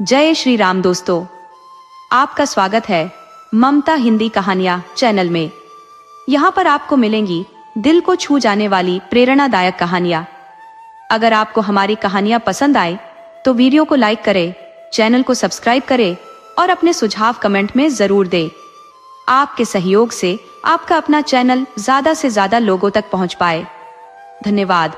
जय श्री राम दोस्तों, आपका स्वागत है ममता हिंदी कहानियां चैनल में। यहाँ पर आपको मिलेंगी दिल को छू जाने वाली प्रेरणादायक कहानियां। अगर आपको हमारी कहानियां पसंद आए तो वीडियो को लाइक करें, चैनल को सब्सक्राइब करें और अपने सुझाव कमेंट में जरूर दें। आपके सहयोग से आपका अपना चैनल ज्यादा से ज्यादा लोगों तक पहुंच पाए। धन्यवाद।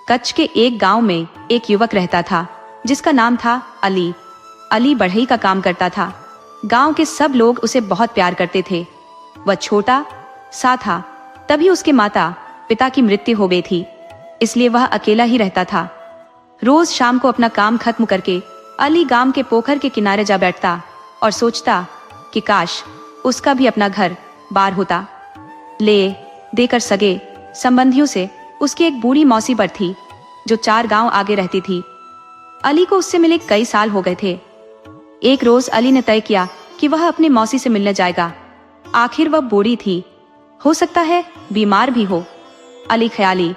कच्छ के एक गांव में एक युवक रहता था जिसका नाम था अली। अली बढ़ई का काम करता था। गांव के सब लोग उसे बहुत प्यार करते थे। वह छोटा सा था, तभी उसके माता पिता की मृत्यु हो गई थी, इसलिए वह अकेला ही रहता था। रोज शाम को अपना काम खत्म करके अली गांव के पोखर के किनारे जा बैठता और सोचता कि काश उसका भी अपना घर बार होता। ले देकर सगे संबंधियों से उसकी एक बूढ़ी मौसी पर थी जो 4 गांव आगे रहती थी। अली को उससे मिले कई साल हो गए थे। एक रोज अली ने तय किया कि वह अपनी मौसी से मिलने जाएगा। आखिर वह बूढ़ी थी, हो सकता है बीमार भी हो। अली ख्याली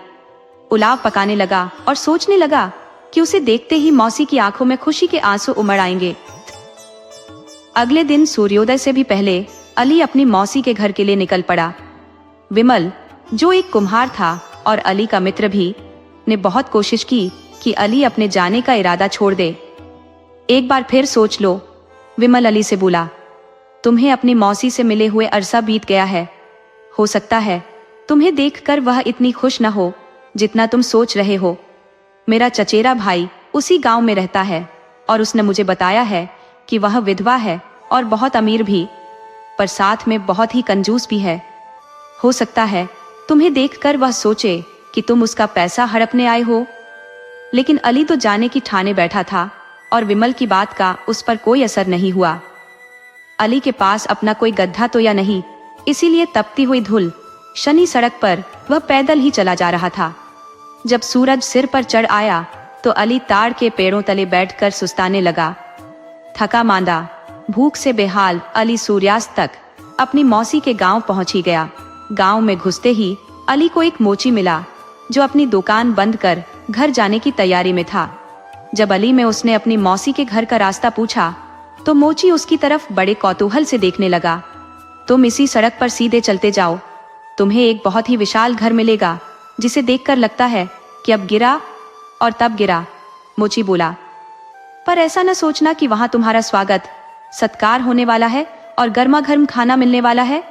पुलाव पकाने लगा और सोचने लगा कि उसे देखते ही मौसी की आंखों में खुशी के आंसू उमड़ आएंगे। अगले दिन सूर्योदय से भी पहले अली अपनी मौसी के घर के लिए निकल पड़ा। विमल, जो एक कुम्हार था और अली का मित्र भी, ने बहुत कोशिश की कि अली अपने जाने का इरादा छोड़ दे। एक बार फिर सोच लो, विमल अली से बोला। तुम्हें अपनी मौसी से मिले हुए अरसा बीत गया है। हो सकता है तुम्हें देखकर वह इतनी खुश न हो जितना तुम सोच रहे हो। मेरा चचेरा भाई उसी गांव में रहता है और उसने मुझे बताया है कि वह विधवा है और बहुत अमीर भी, पर साथ में बहुत ही कंजूस भी है। हो सकता है तुम्हें देखकर वह सोचे कि तुम उसका पैसा हड़पने आए हो। लेकिन अली तो जाने की ठाने बैठा था और विमल की बात का उस पर कोई असर नहीं हुआ। अली के पास अपना कोई गड्ढा तो या नहीं, इसीलिए तपती हुई धूल शनि सड़क पर वह पैदल ही चला जा रहा था। जब सूरज सिर पर चढ़ आया तो अली ताड़ के पेड़ों तले बैठकर सुस्ताने लगा। थका मांदा, भूख से बेहाल अली सूर्यास्त तक अपनी मौसी के गांव पहुंच ही गया। गांव में घुसते ही अली को एक मोची मिला जो अपनी दुकान बंद कर घर जाने की तैयारी में था। जब अली में उसने अपनी मौसी के घर का रास्ता पूछा तो मोची उसकी तरफ बड़े कौतूहल से देखने लगा। तुम इसी सड़क पर सीधे चलते जाओ, तुम्हें एक बहुत ही विशाल घर मिलेगा जिसे देखकर लगता है कि अब गिरा और तब गिरा, मोची बोला। पर ऐसा न सोचना कि वहां तुम्हारा स्वागत सत्कार होने वाला है और गर्मा गर्म खाना मिलने वाला है,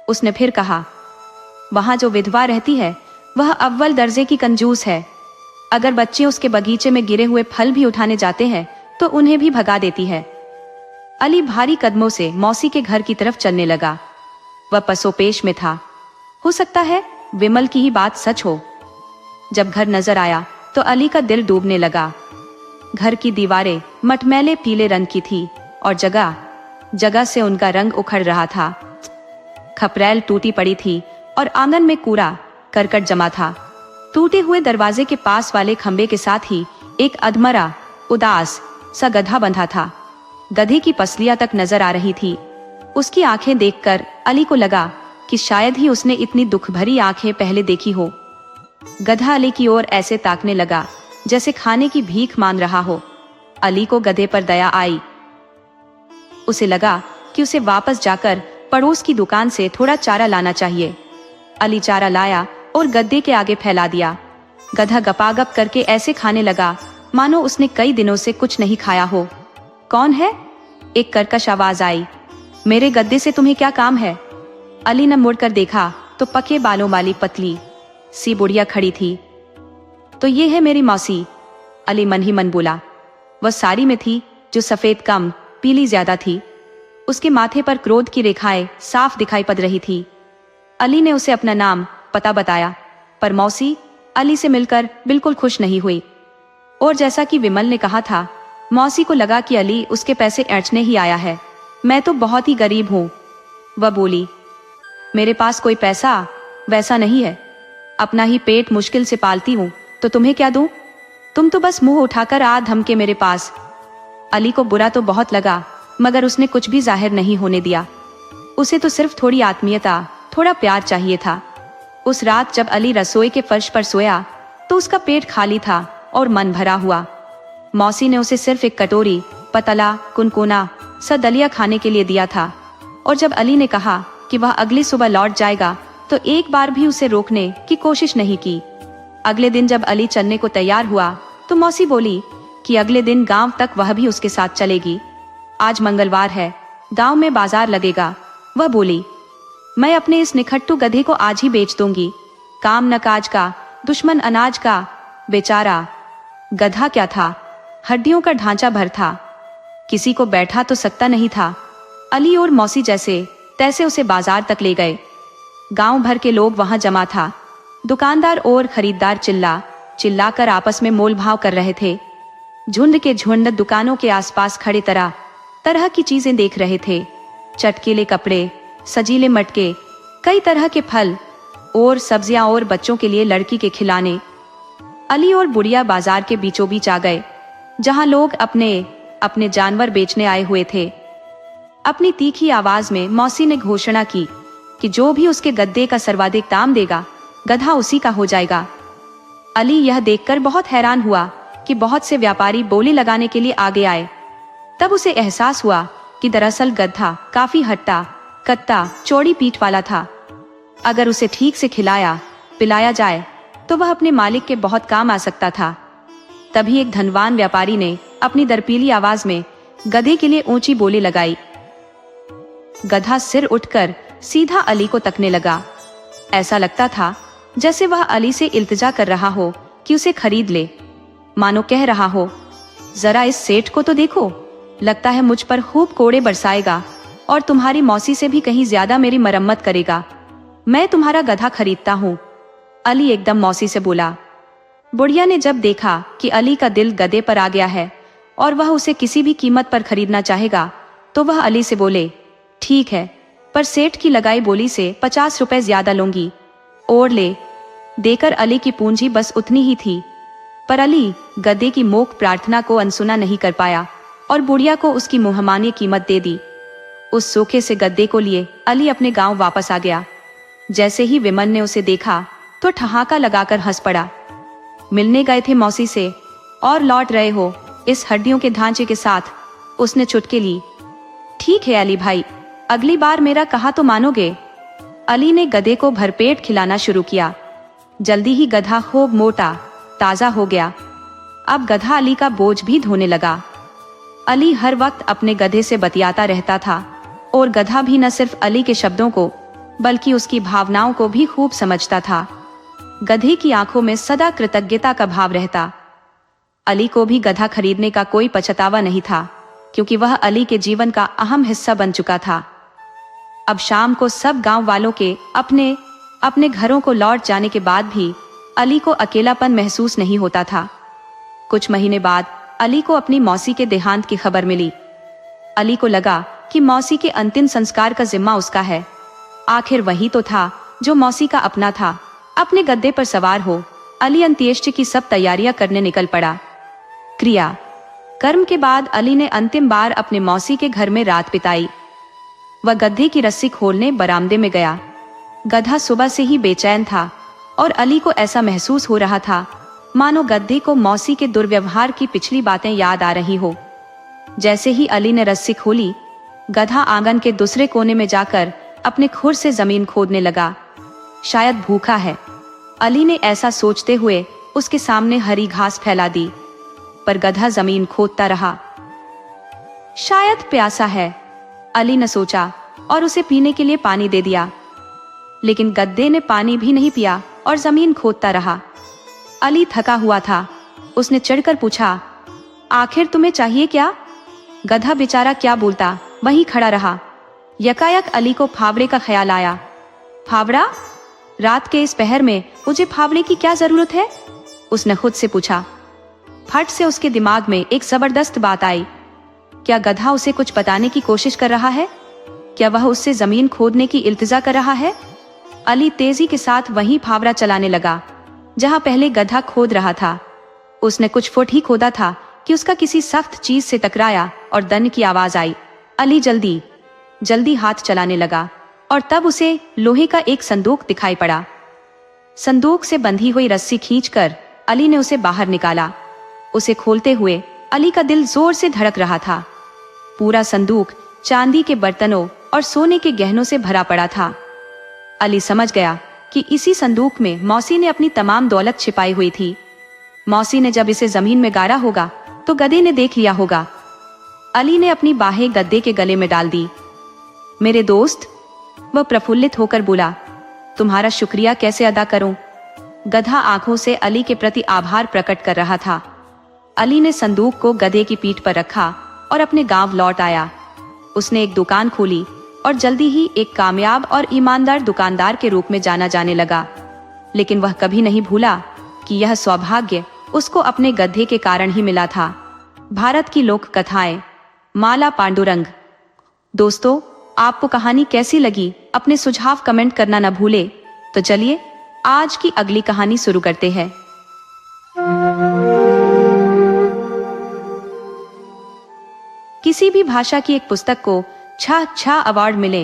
उसने फिर कहा। वहां जो विधवा रहती है वह अव्वल दर्जे की कंजूस है। अगर बच्चे उसके बगीचे में गिरे हुए फल भी उठाने जाते हैं तो उन्हें भी भगा देती है। अली भारी कदमों से मौसी के घर की तरफ चलने लगा। वह पसोपेश में था। हो सकता है विमल की ही बात सच हो। जब घर नजर आया तो अली का दिल डूबने लगा। घर की दीवारें मटमैले पीले रंग की थी और जगह जगह से उनका रंग उखड़ रहा था। खपरेल टूटी पड़ी थी और आंगन में कूड़ा करकट जमा था। टूटे हुए दरवाजे के पास वाले खंबे के साथ ही एक अधमरा उदास सा गधा बंधा था। गधे की पसलियां तक नजर आ रही थी। उसकी आंखें देखकर अली को लगा कि शायद ही उसने इतनी दुख भरी आंखें पहले देखी हो। गधा अली की ओर ऐसे ताकने लगा जैसे खाने की भीख मांग रहा हो। अली को गधे पर दया आई। उसे लगा कि उसे वापस जाकर पड़ोस की दुकान से थोड़ा चारा लाना चाहिए। अली चारा लाया और गद्दे के आगे फैला दिया। गधा गपागप करके ऐसे खाने लगा मानो उसने कई दिनों से कुछ नहीं खाया हो। कौन है? एक कर्कश आवाज आई। मेरे गद्दे से तुम्हें क्या काम है? अली ने मुड़कर देखा तो पके बालों वाली पतली सी बुढ़िया खड़ी थी। तो ये है मेरी मौसी, अली मन ही मन बोला। वह साड़ी में थी जो सफेद कम पीली ज्यादा थी। उसके माथे पर क्रोध की रेखाएं साफ दिखाई पड़ रही थी। अली ने उसे अपना नाम पता बताया, पर मौसी अली से मिलकर बिल्कुल खुश नहीं हुई। और जैसा कि विमल ने कहा था, मौसी को लगा कि अली उसके पैसे ऐंठने ही आया है। मैं तो बहुत ही गरीब हूँ, वह बोली। मेरे पास कोई पैसा वैसा नहीं है, अपना ही पेट मुश्किल से पालती हूँ, तो तुम्हें क्या दूं? तुम तो बस मुंह उठाकर आ धमके मेरे पास। अली को बुरा तो बहुत लगा, मगर उसने कुछ भी जाहिर नहीं होने दिया। उसे तो सिर्फ थोड़ी आत्मीयता, थोड़ा प्यार चाहिए था। उस रात जब अली रसोई के फर्श पर सोया तो उसका पेट खाली था और मन भरा हुआ। मौसी ने उसे सिर्फ एक कटोरी पतला कुनकुना सा दलिया खाने के लिए दिया था, और जब अली ने कहा कि वह अगली सुबह लौट जाएगा तो एक बार भी उसे रोकने की कोशिश नहीं की। अगले दिन जब अली चलने को तैयार हुआ तो मौसी बोली कि अगले दिन गांव तक वह भी उसके साथ चलेगी। आज मंगलवार है, गांव में बाजार लगेगा। वह बोली, मैं अपने इस निखट्टू गधे को आज ही बेच दूंगी। काम न काज का, दुश्मन अनाज का। बेचारा गधा क्या था, हड्डियों का ढांचा भर था, किसी को बैठा तो सकता नहीं था। अली और मौसी जैसे तैसे उसे बाजार तक ले गए। गांव भर के लोग वहां जमा था। दुकानदार और खरीदार चिल्लाकर आपस में मोल भाव कर रहे थे। झुंड के झुंड दुकानों के आसपास खड़े तरह तरह की चीजें देख रहे थे। चटकीले कपड़े, सजीले मटके, कई तरह के फल और सब्जियां और बच्चों के लिए लड़की के खिलौने। अली और बुढ़िया बाजार के बीचों बीच आ गए, जहां लोग अपने अपने जानवर बेचने आए हुए थे। अपनी तीखी आवाज में मौसी ने घोषणा की कि जो भी उसके गद्दे का सर्वाधिक दाम देगा, गधा उसी का हो जाएगा। अली यह देखकर बहुत हैरान हुआ कि बहुत से व्यापारी बोली लगाने के लिए आगे आए। तब उसे एहसास हुआ कि दरअसल गधा काफी हट्टा कट्टा चौड़ी पीठ वाला था। अगर उसे ठीक से खिलाया पिलाया जाए तो वह अपने मालिक के बहुत काम आ सकता था। तभी एक धनवान व्यापारी ने अपनी दर्पीली आवाज में गधे के लिए ऊंची बोली लगाई। गधा सिर उठकर सीधा अली को तकने लगा। ऐसा लगता था जैसे वह अली से इल्तिजा कर रहा हो कि उसे खरीद ले, मानो कह रहा हो, जरा इस सेठ को तो देखो, लगता है मुझ पर खूब कोड़े बरसाएगा और तुम्हारी मौसी से भी कहीं ज्यादा मेरी मरम्मत करेगा। मैं तुम्हारा गधा खरीदता हूँ। अली एकदम मौसी से बोला। बुढ़िया ने जब देखा कि अली का दिल गधे पर आ गया है और वह उसे किसी भी कीमत पर खरीदना चाहेगा, तो वह अली से बोले, ठीक है, पर सेठ की लगाई बोली से 50 रुपए ज्यादा लूंगी। और ले देकर अली की पूंजी बस उतनी ही थी, पर अली गधे की मोक प्रार्थना को अनसुना नहीं कर पाया और बुढ़िया को उसकी मुंहमानी कीमत दे दी। उस सूखे से गद्दे को लिए अली अपने गांव वापस आ गया। जैसे ही विमल ने उसे देखा तो ठहाका लगाकर हंस पड़ा। मिलने गए थे मौसी से और लौट रहे हो इस हड्डियों के ढांचे के साथ, उसने चुटकी ली। ठीक है अली भाई, अगली बार मेरा कहा तो मानोगे। अली ने गधे को भरपेट खिलाना शुरू किया। जल्दी ही गधा खूब मोटा ताजा हो गया। अब गधा अली का बोझ भी ढोने लगा। अली हर वक्त अपने गधे से बतियाता रहता था और गधा भी न सिर्फ अली के शब्दों को बल्कि उसकी भावनाओं को भी खूब समझता था। गधे की आंखों में सदा कृतज्ञता का भाव रहता। अली को भी गधा खरीदने का कोई पछतावा नहीं था, क्योंकि वह अली के जीवन का अहम हिस्सा बन चुका था। अब शाम को सब गांव वालों के अपने अपने घरों को लौट जाने के बाद भी अली को अकेलापन महसूस नहीं होता था। कुछ महीने बाद अली को अपनी मौसी के देहांत की खबर मिली। अली को लगा कि मौसी के अंतिम संस्कार का जिम्मा उसका है। आखिर वही तो था जो मौसी का अपना था। अपने गद्दे पर सवार हो अली अंत्येष्टि की सब तैयारियां करने निकल पड़ा। क्रिया कर्म के बाद अली ने अंतिम बार अपने मौसी के घर में रात बिताई। वह गद्दे की रस्सी खोलने बरामदे में गया। गधा सुबह से ही बेचैन था और अली को ऐसा महसूस हो रहा था मानो गद्दे को मौसी के दुर्व्यवहार की पिछली बातें याद आ रही हो। जैसे ही अली ने रस्सी खोली, गधा आंगन के दूसरे कोने में जाकर अपने खुर से जमीन खोदने लगा। शायद भूखा है। अली ने ऐसा सोचते हुए उसके सामने हरी घास फैला दी, पर गधा जमीन खोदता रहा। शायद प्यासा है, अली ने सोचा और उसे पीने के लिए पानी दे दिया। लेकिन गद्दे ने पानी भी नहीं पिया और जमीन खोदता रहा। अली थका हुआ था। उसने चढ़कर पूछा, आखिर तुम्हें चाहिए क्या? गधा बेचारा क्या बोलता, वहीं खड़ा रहा। यकायक अली को फावड़े का ख्याल आया। फावड़ा? रात के इस पहर में मुझे फावड़े की क्या जरूरत है? उसने खुद से पूछा। फट से उसके दिमाग में एक जबरदस्त बात आई। क्या गधा उसे कुछ बताने की कोशिश कर रहा है? क्या वह उससे जमीन खोदने की इल्तिजा कर रहा है? अली तेजी के साथ वहीं फावड़ा चलाने लगा जहां पहले गधा खोद रहा था। उसने कुछ फुट ही खोदा था कि उसका किसी सख्त चीज से टकराया और दन की आवाज आई। अली जल्दी जल्दी हाथ चलाने लगा और तब उसे लोहे का एक संदूक दिखाई पड़ा। संदूक से बंधी हुई रस्सी खींचकर अली ने उसे बाहर निकाला। उसे खोलते हुए अली का दिल जोर से धड़क रहा था। पूरा संदूक चांदी के बर्तनों और सोने के गहनों से भरा पड़ा था। अली समझ गया कि इसी संदूक में मौसी ने अपनी तमाम दौलत छिपाई हुई थी। मौसी ने जब इसे जमीन में गाड़ा होगा तो गधे ने देख लिया होगा। अली ने अपनी बाहें गद्दे के गले में डाल दी। मेरे दोस्त, वह प्रफुल्लित होकर बोला, तुम्हारा शुक्रिया कैसे अदा करूं? गधा आंखों से अली के प्रति आभार प्रकट कर रहा था। अली ने संदूक को गधे की पीठ पर रखा और अपने गांव लौट आया। उसने एक दुकान खोली और जल्दी ही एक कामयाब और ईमानदार दुकानदार के रूप में जाना जाने लगा। लेकिन वह कभी नहीं भूला कि यह सौभाग्य उसको अपने गधे के कारण ही मिला था। भारत की लोक कथाएं, माला पांडुरंग। दोस्तों, आपको कहानी कैसी लगी? अपने सुझाव कमेंट करना न भूले। तो चलिए आज की अगली कहानी शुरू करते हैं। किसी भी भाषा की एक पुस्तक को 6 अवार्ड मिले,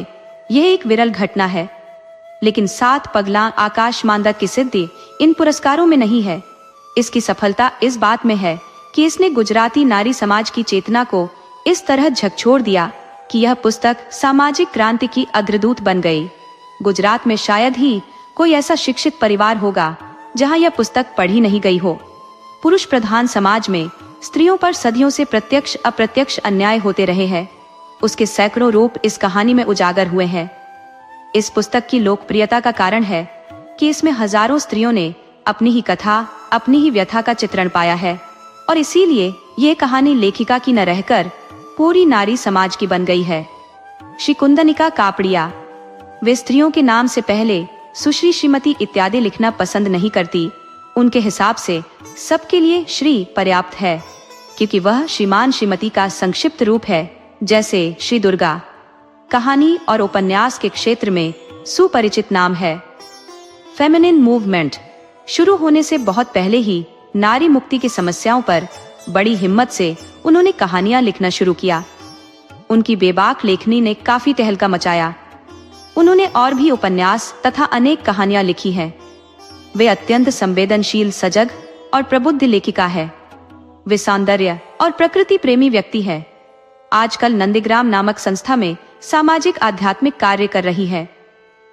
यह एक विरल घटना है। लेकिन 7 पगला आकाश मांदा की सिद्धि इन पुरस्कारों में नहीं है। इसकी सफलता इस बात में है कि इसने गुजराती नारी समाज की चेतना को इस तरह झकझोर दिया कि यह पुस्तक सामाजिक क्रांति की अग्रदूत बन गई। गुजरात में शायद ही कोई ऐसा शिक्षित परिवार होगा जहां यह पुस्तक पढ़ी नहीं गई हो। पुरुष प्रधान समाज में स्त्रियों पर सदियों से प्रत्यक्ष अप्रत्यक्ष अन्याय होते रहे हैं। उसके सैकड़ों रूप इस कहानी में उजागर हुए हैं। इस पुस्तक की लोकप्रियता का कारण है कि इसमें हजारों स्त्रियों ने अपनी ही कथा, अपनी ही व्यथा का चित्रण पाया है और इसीलिए ये कहानी लेखिका की न रहकर पूरी नारी समाज की बन गई है। शिकुंदनिका कापड़िया। वे स्त्रियों के नाम से पहले सुश्री, श्रीमती इत्यादि लिखना पसंद नहीं करती। उनके हिसाब से सबके लिए श्री पर्याप्त है, क्योंकि वह श्रीमान श्रीमती का संक्षिप्त रूप है, जैसे श्री दुर्गा। कहानी और उपन्यास के क्षेत्र में सुपरिचित नाम है। फेमिनिन मूवमेंट शुरू होने से बहुत पहले ही नारी मुक्ति की समस्याओं पर बड़ी हिम्मत से उन्होंने कहानियां लिखना शुरू किया। उनकी बेबाक लेखनी ने काफी तहलका मचाया। उन्होंने और भी उपन्यास तथा अनेक कहानियां लिखी हैं। वे अत्यंत संवेदनशील, सजग और प्रबुद्ध लेखिका है। वे सौंदर्य और प्रकृति प्रेमी व्यक्ति है। आजकल नंदीग्राम नामक संस्था में सामाजिक आध्यात्मिक कार्य कर रही है।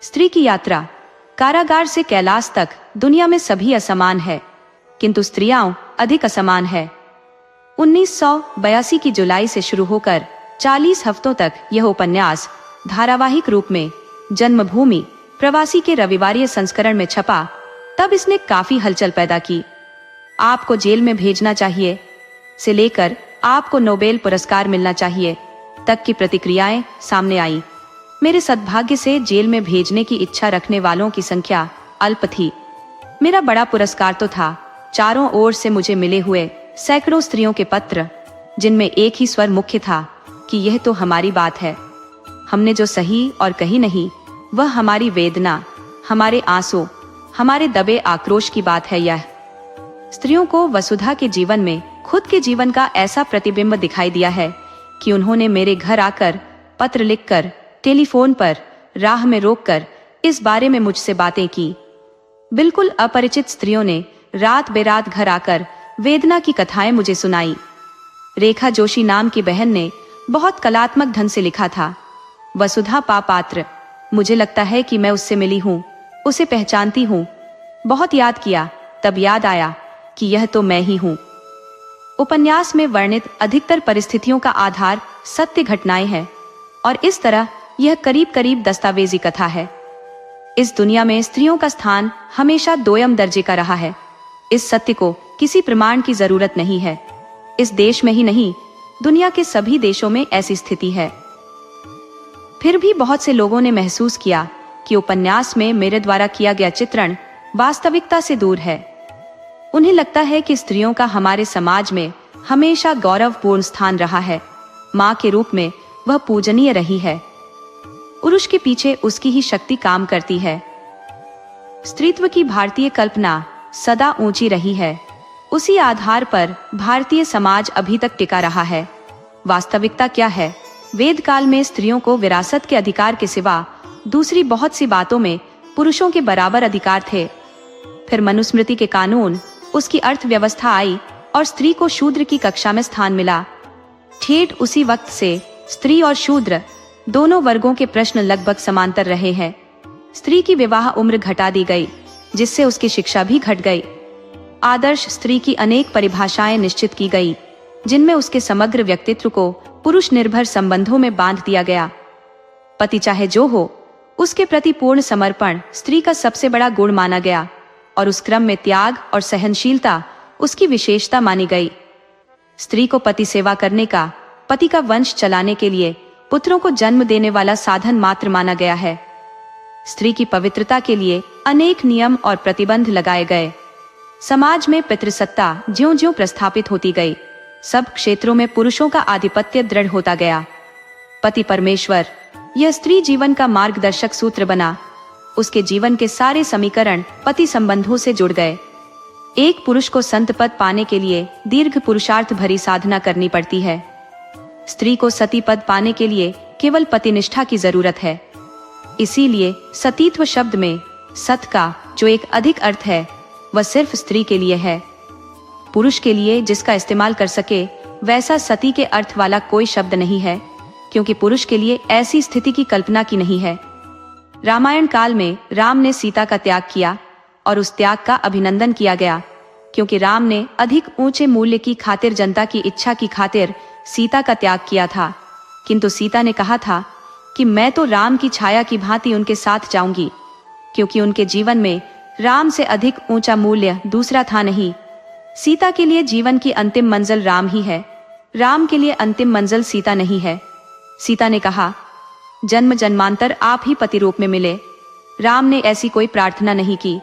स्त्री की यात्रा, कारागार से कैलाश तक दुनिया में सभी असमान है, किंतु स्त्रियां अधिक असमान है। 1982 की जुलाई से शुरू होकर 40 हफ्तों तक यह उपन्यास धारावाहिक रूप में जन्मभूमि प्रवासी के रविवारीय संस्करण में छपा। तब इसने काफी हलचल पैदा की। आपको जेल में भेजना चाहिए से लेकर आपको नोबेल पुरस्कार मिलना चाहिए तक की प्रतिक्रियाएं सामने आई। मेरे सद्भाग्य से जेल में भेजने की इच्छा रखने वालों की संख्या अल्प थी। मेरा बड़ा पुरस्कार तो था चारों ओर से मुझे मिले हुए सैकड़ों स्त्रियों के पत्र, जिनमें एक ही स्वर मुख्य था कि यह तो हमारी बात है। हमने जो सही और कही नहीं, वह हमारी वेदना, हमारे आंसू, हमारे दबे आक्रोश की बात है। यह स्त्रियों को वसुधा के जीवन में खुद के जीवन का ऐसा प्रतिबिंब दिखाई दिया है कि उन्होंने मेरे घर आकर, पत्र लिखकर, टेलीफोन पर, राह में रोककर इस बारे में मुझसे बातें की। बिल्कुल अपरिचित स्त्रियों ने रात बेरात घर आकर वेदना की कथाएं मुझे सुनाई। रेखा जोशी नाम की बहन ने बहुत कलात्मक ढंग से लिखा था, वसुधा पापात्र, मुझे लगता है कि मैं उससे मिली हूँ, उसे पहचानती हूँ। बहुत याद किया, तब याद आया कि यह तो मैं ही हूँ। उपन्यास में वर्णित अधिकतर परिस्थितियों का आधार सत्य घटनाएं हैं और इस तरह यह करीब करीब दस्तावेजी कथा है। इस दुनिया में स्त्रियों का स्थान हमेशा दोयम दर्जे का रहा है। इस सत्य को किसी प्रमाण की जरूरत नहीं है। इस देश में ही नहीं, दुनिया के सभी देशों में ऐसी स्थिति है। फिर भी बहुत से लोगों ने महसूस किया कि उपन्यास में मेरे द्वारा किया गया चित्रण वास्तविकता से दूर है। उन्हें लगता है कि स्त्रियों का हमारे समाज में हमेशा गौरवपूर्ण स्थान रहा है। माँ के रूप में वह पूजनीय रही है। पुरुष के पीछे उसकी ही शक्ति काम करती है। स्त्रीत्व की भारतीय कल्पना सदा ऊंची रही है। उसी आधार पर भारतीय समाज अभी तक टिका रहा है। वास्तविकता क्या है? वेद काल में स्त्रियों को विरासत के अधिकार के सिवा दूसरी बहुत सी बातों में पुरुषों के बराबर अधिकार थे। फिर मनुस्मृति के कानून उसकी अर्थव्यवस्था आई और स्त्री को शूद्र की कक्षा में स्थान मिला। ठेठ उसी वक्त से स्त्री और शूद्र दोनों वर्गों के प्रश्न लगभग समांतर रहे हैं। स्त्री की विवाह उम्र घटा दी गई, जिससे उसकी शिक्षा भी घट गई। आदर्श स्त्री की अनेक परिभाषाएं निश्चित की गई, जिनमें उसके समग्र व्यक्तित्व को पुरुष निर्भर संबंधों में बांध दिया गया। पति चाहे जो हो, उसके प्रति पूर्ण समर्पण स्त्री का सबसे बड़ा गुण माना गया और उस क्रम में त्याग और सहनशीलता उसकी विशेषता मानी गई। स्त्री को पति सेवा करने का, पति का वंश चलाने के लिए पुत्रों को जन्म देने वाला साधन मात्र माना गया है। स्त्री की पवित्रता के लिए अनेक नियम और प्रतिबंध लगाए गए। समाज में पितृसत्ता ज्यों-ज्यों प्रस्थापित होती गई, सब क्षेत्रों में पुरुषों का आधिपत्य दृढ़ होता गया। पति परमेश्वर, यह स्त्री जीवन का मार्गदर्शक सूत्र बना। उसके जीवन के सारे समीकरण पति संबंधों से जुड़ गए। एक पुरुष को संत पद पाने के लिए दीर्घ पुरुषार्थ भरी साधना करनी पड़ती है। स्त्री को सती पद पाने के लिए केवल पतिनिष्ठा की जरूरत है। इसीलिए सतीत्व शब्द में सत का जो एक अधिक अर्थ है, वह सिर्फ स्त्री के लिए है। पुरुष के लिए जिसका इस्तेमाल कर सके वैसा सती के अर्थ वाला कोई शब्द नहीं है, क्योंकि पुरुष के लिए ऐसी स्थिति की कल्पना की नहीं है। रामायण काल में राम ने सीता का त्याग किया और उस त्याग का अभिनंदन किया गया, क्योंकि राम ने अधिक ऊंचे मूल्य की खातिर, जनता की इच्छा की खातिर सीता का त्याग किया था। किंतु सीता ने कहा था कि मैं तो राम की छाया की भांति उनके साथ जाऊंगी, क्योंकि उनके जीवन में राम से अधिक ऊंचा मूल्य दूसरा था नहीं। सीता के लिए जीवन की अंतिम मंजिल राम ही है, राम के लिए अंतिम मंजिल सीता नहीं है। सीता ने कहा, जन्म जन्मांतर आप ही पति रूप में मिले। राम ने ऐसी कोई प्रार्थना नहीं की।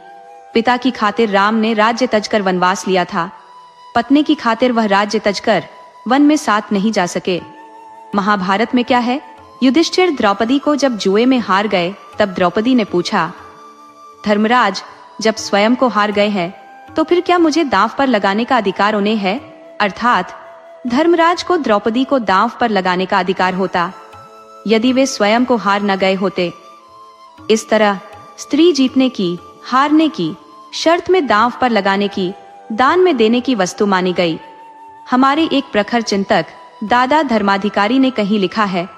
पिता की खातिर राम ने राज्य तजकर वनवास लिया था। पत्नी की खातिर वह राज्य तजकर वन में साथ नहीं जा सके। महाभारत में क्या है, युधिष्ठिर द्रौपदी को जब जुए में हार गए, तब द्रौपदी ने पूछा, धर्मराज जब स्वयं को हार गए हैं तो फिर क्या मुझे दांव पर लगाने का अधिकार उन्हें है? अर्थात धर्मराज को द्रौपदी को दांव पर लगाने का अधिकार होता, यदि वे स्वयं को हार न गए होते। इस तरह स्त्री जीतने की, हारने की शर्त में दांव पर लगाने की, दान में देने की वस्तु मानी गई। हमारे एक प्रखर चिंतक दादा धर्माधिकारी ने कहीं लिखा है,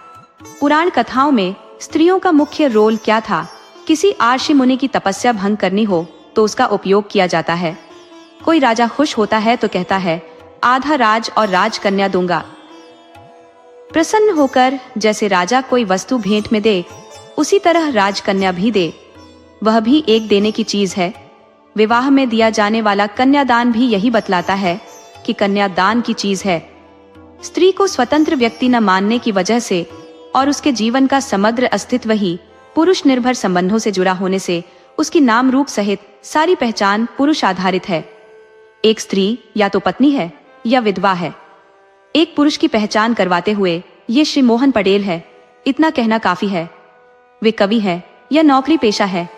पुराण कथाओं में स्त्रियों का मुख्य रोल क्या था? किसी आर्षि मुनि की तपस्या भंग करनी हो तो उसका उपयोग किया जाता है। कोई राजा खुश होता है तो कहता है, आधा राज और राजकन्या दूंगा। प्रसन्न होकर जैसे राजा कोई वस्तु भेंट में दे, उसी तरह राजकन्या भी दे। वह भी एक देने की चीज है। विवाह में दिया जाने वाला कन्यादान भी यही बतलाता है कि कन्यादान की चीज है। स्त्री को स्वतंत्र व्यक्ति न मानने की वजह से और उसके जीवन का समग्र अस्तित्व ही पुरुष निर्भर संबंधों से जुड़ा होने से उसकी नाम रूप सहित सारी पहचान पुरुष आधारित है। एक स्त्री या तो पत्नी है या विधवा है। एक पुरुष की पहचान करवाते हुए ये श्री मोहन पटेल है, इतना कहना काफी है। वे कवि है या नौकरी पेशा है,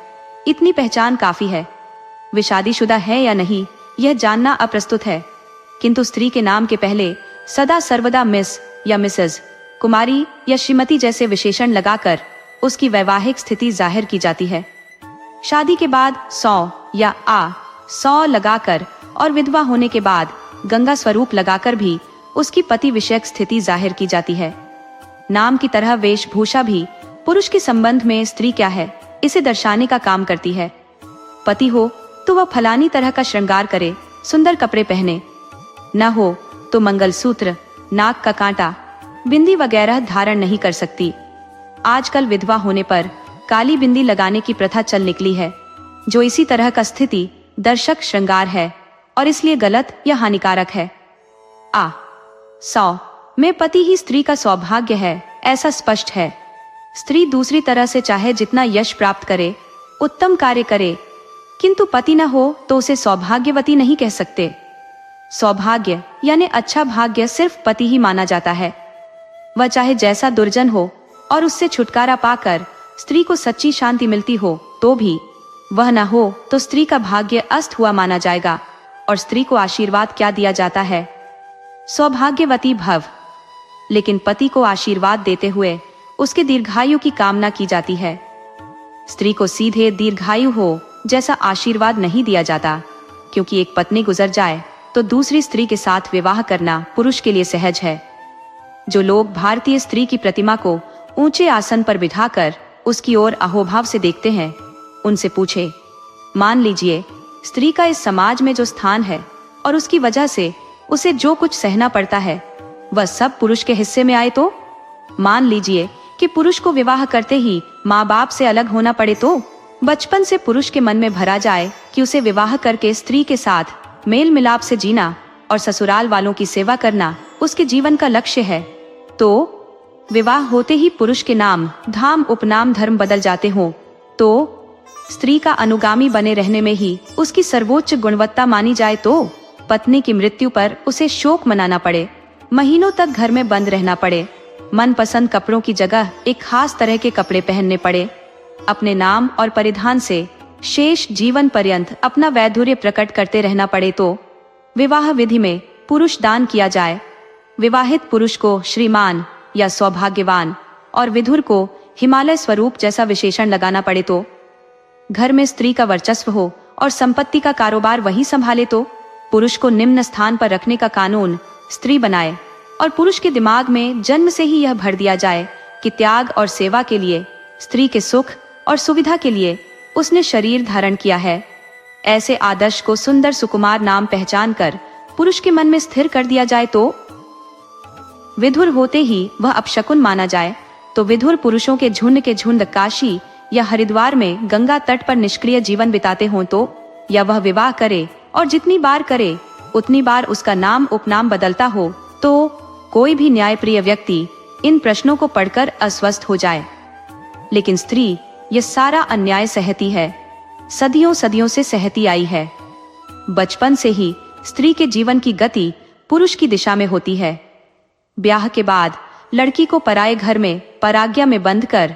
इतनी पहचान काफी है। वे शादीशुदा है या नहीं, यह जानना अप्रस्तुत है। किंतु स्त्री के नाम के पहले सदा सर्वदा मिस या मिसेज, कुमारी या श्रीमती जैसे विशेषण लगाकर उसकी वैवाहिक स्थिति जाहिर की जाती है। शादी के बाद सौ या सौ लगाकर और विधवा होने के बाद गंगा स्वरूप लगाकर भी उसकी पति विषयक स्थिति जाहिर की जाती है। नाम की तरह वेशभूषा भी पुरुष के संबंध में स्त्री क्या है, इसे दर्शाने का काम करती है। पति हो तो वह फलानी तरह का श्रृंगार करे, सुंदर कपड़े पहने, न हो तो मंगलसूत्र, नाक का कांटा, बिंदी वगैरह धारण नहीं कर सकती। आजकल विधवा होने पर काली बिंदी लगाने की प्रथा चल निकली है, जो इसी तरह का स्थिति दर्शक श्रृंगार है और इसलिए गलत या हानिकारक है। 100 में पति ही स्त्री का सौभाग्य है, ऐसा स्पष्ट है। स्त्री दूसरी तरह से चाहे जितना यश प्राप्त करे, उत्तम कार्य करे, किंतु पति न हो तो उसे सौभाग्यवती नहीं कह सकते। सौभाग्य यानी अच्छा भाग्य सिर्फ पति ही माना जाता है। वह चाहे जैसा दुर्जन हो और उससे छुटकारा पाकर स्त्री को सच्ची शांति मिलती हो तो भी, वह न हो तो स्त्री का भाग्य अस्त हुआ माना जाएगा। और स्त्री को आशीर्वाद क्या दिया जाता है? सौभाग्यवती भव। लेकिन पति को आशीर्वाद देते हुए उसके दीर्घायु की कामना की जाती है। स्त्री को सीधे दीर्घायु हो जैसा आशीर्वाद नहीं दिया जाता। क्योंकि एक पत्नी गुजर जाए तो दूसरी स्त्री के साथ विवाह करना पुरुष के लिए सहज है। जो लोग भारतीय स्त्री की प्रतिमा को ऊंचे आसन पर बिठाकर उसकी ओर अहोभाव से देखते हैं, उनसे पूछे, मान लीजिए स्त्री का इस समाज में जो स्थान है और उसकी वजह से उसे जो कुछ सहना पड़ता है वह सब पुरुष के हिस्से में आए तो? मान लीजिए कि पुरुष को विवाह करते ही माँ बाप से अलग होना पड़े तो? बचपन से पुरुष के मन में भरा जाए कि उसे विवाह करके स्त्री के साथ मेल मिलाप से जीना और ससुराल वालों की सेवा करना उसके जीवन का लक्ष्य है, तो विवाह होते ही पुरुष के नाम धाम उपनाम धर्म बदल जाते हों तो? स्त्री का अनुगामी बने रहने में ही उसकी सर्वोच्च गुणवत्ता मानी जाए तो? पत्नी की मृत्यु पर उसे शोक मनाना पड़े, महीनों तक घर में बंद रहना पड़े, मनपसंद कपड़ों की जगह एक खास तरह के कपड़े पहनने पड़े, अपने नाम और परिधान से शेष जीवन पर्यंत अपना वैधुर्य प्रकट करते रहना पड़े तो? विवाह विधि में पुरुष दान किया जाए, विवाहित पुरुष को श्रीमान या सौभाग्यवान और विधुर को हिमालय स्वरूप जैसा विशेषण लगाना पड़े तो? घर में स्त्री का वर्चस्व हो और संपत्ति का कारोबार वही संभाले तो? पुरुष को निम्न स्थान पर रखने का कानून स्त्री बनाए और पुरुष के दिमाग में जन्म से ही यह भर दिया जाए कि त्याग और सेवा के लिए, स्त्री के सुख और सुविधा के लिए उसने शरीर धारण किया है। ऐसे आदर्श को सुंदर सुकुमार नाम पहचान कर पुरुष के मन में स्थिर कर दिया जाए तो? विधुर होते ही वह अपशकुन माना जाए तो विधुर पुरुषों के झुंड काशी या हरिद्वार में गंगा तट पर निष्क्रिय जीवन बिताते हों तो? या वह विवाह करे और जितनी बार करे उतनी बार उसका नाम उपनाम बदलता हो तो? कोई भी न्यायप्रिय व्यक्ति इन प्रश्नों को पढ़कर अस्वस्थ हो जाए। लेकिन स्त्री ये सारा अन्याय सहती है, सदियों सदियों से सहती आई है। बचपन से ही स्त्री के जीवन की गति पुरुष की दिशा में होती है। ब्याह के बाद लड़की को पराये घर में पराज्ञा में बंद कर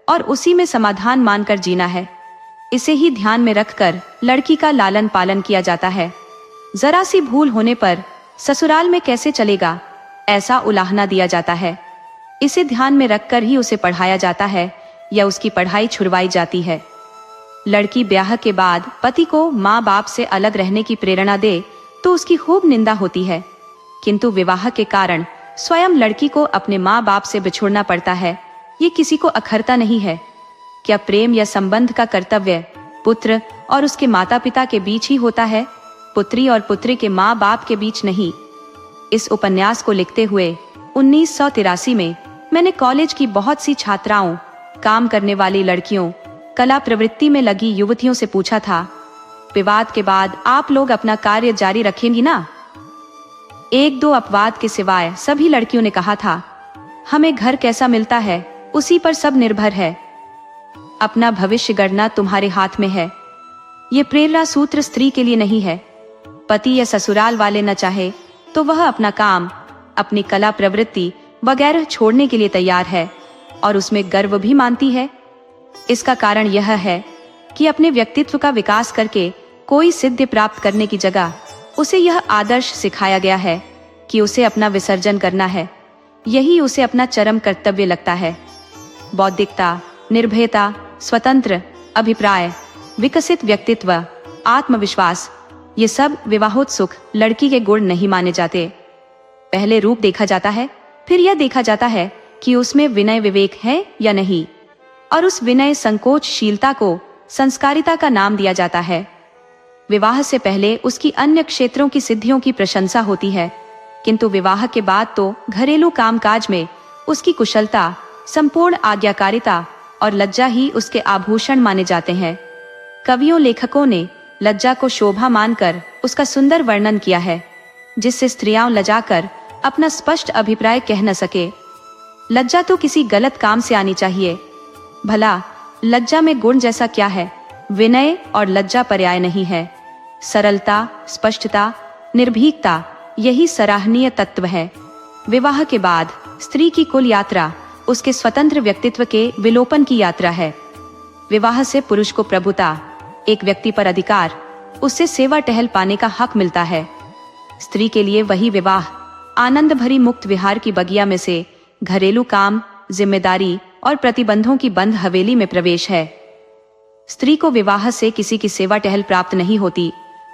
और उसी में समाधान मानकर जीना है। इसे ही ध्यान में रखकर लड़की का लालन पालन किया जाता है। जरा सी भूल होने पर ससुराल में कैसे चलेगा ऐसा उलाहना दिया जाता है। इसे ध्यान में रखकर ही उसे पढ़ाया जाता है या उसकी पढ़ाई छुड़वाई जाती है। लड़की ब्याह के बाद पति को माँ बाप से अलग रहने की प्रेरणा दे तो उसकी खूब निंदा होती है, किंतु विवाह के कारण स्वयं लड़की को अपने माँ बाप से बिछुड़ना पड़ता है, ये किसी को अखरता नहीं है। क्या प्रेम या संबंध का कर्तव्य पुत्र और उसके माता पिता के बीच ही होता है, पुत्री और पुत्री के माँ बाप के बीच नहीं? इस उपन्यास को लिखते हुए 1983 में मैंने कॉलेज की बहुत सी छात्राओं, काम करने वाली लड़कियों, कला प्रवृत्ति में लगी युवतियों से पूछा था, विवाद के बाद आप लोग अपना कार्य जारी रखेंगी ना? एक दो अपवाद के सिवाय सभी लड़कियों ने कहा था, हमें घर कैसा मिलता है उसी पर सब निर्भर है, अपना भविष्य गढ़ना तुम्हारे हाथ में है। ये प्रेरणा सूत्र स्त्री के लिए नहीं है। पति या ससुराल वाले न चाहे तो वह अपना काम, अपनी कला प्रवृत्ति वगैरह छोड़ने के लिए तैयार है और उसमें गर्व भी मानती है। इसका कारण यह है कि अपने व्यक्तित्व का विकास करके कोई सिद्धि प्राप्त करने की जगह उसे यह आदर्श सिखाया गया है कि उसे अपना विसर्जन करना है। यही उसे अपना चरम कर्तव्य लगता है। बौद्धिकता, निर्भयता, स्वतंत्र अभिप्राय, विकसित व्यक्तित्व, आत्मविश्वास, ये सब विवाहोत्सुक लड़की के गुण नहीं माने जाते। पहले रूप देखा जाता है, फिर यह देखा जाता है कि उसमें विनय विवेक है या नहीं, और उस विनय संकोचशीलता को संस्कारिता का नाम दिया जाता है। विवाह से पहले उसकी अन्य क्षेत्रों की सिद्धियों की प्रशंसा होती है, किंतु विवाह के बाद तो घरेलू कामकाज में उसकी कुशलता, संपूर्ण आज्ञाकारिता और लज्जा ही उसके आभूषण माने जाते हैं। कवियों लेखकों ने लज्जा को शोभा मानकर उसका सुंदर वर्णन किया है, जिससे स्त्रियां लजाकर अपना स्पष्ट अभिप्राय कह न सके। लज्जा तो किसी गलत काम से आनी चाहिए। भला लज्जा में गुण जैसा क्या है? विनय और लज्जा पर्याय नहीं है। सरलता, स्पष्टता, निर्भीकता, यही सराहनीय तत्व है। विवाह के बाद स्त्री की कुल यात्रा उसके स्वतंत्र व्यक्तित्व के विलोपन की यात्रा है। विवाह से पुरुष को प्रभुता, एक व्यक्ति पर अधिकार, उससे सेवा टहल पाने का हक मिलता है। स्त्री के लिए वही विवाह आनंद भरी मुक्त विहार की बगिया में से घरेलू काम, जिम्मेदारी और प्रतिबंधों की बंद हवेली में प्रवेश है। स्त्री को विवाह से किसी की सेवा टहल प्राप्त नहीं होती,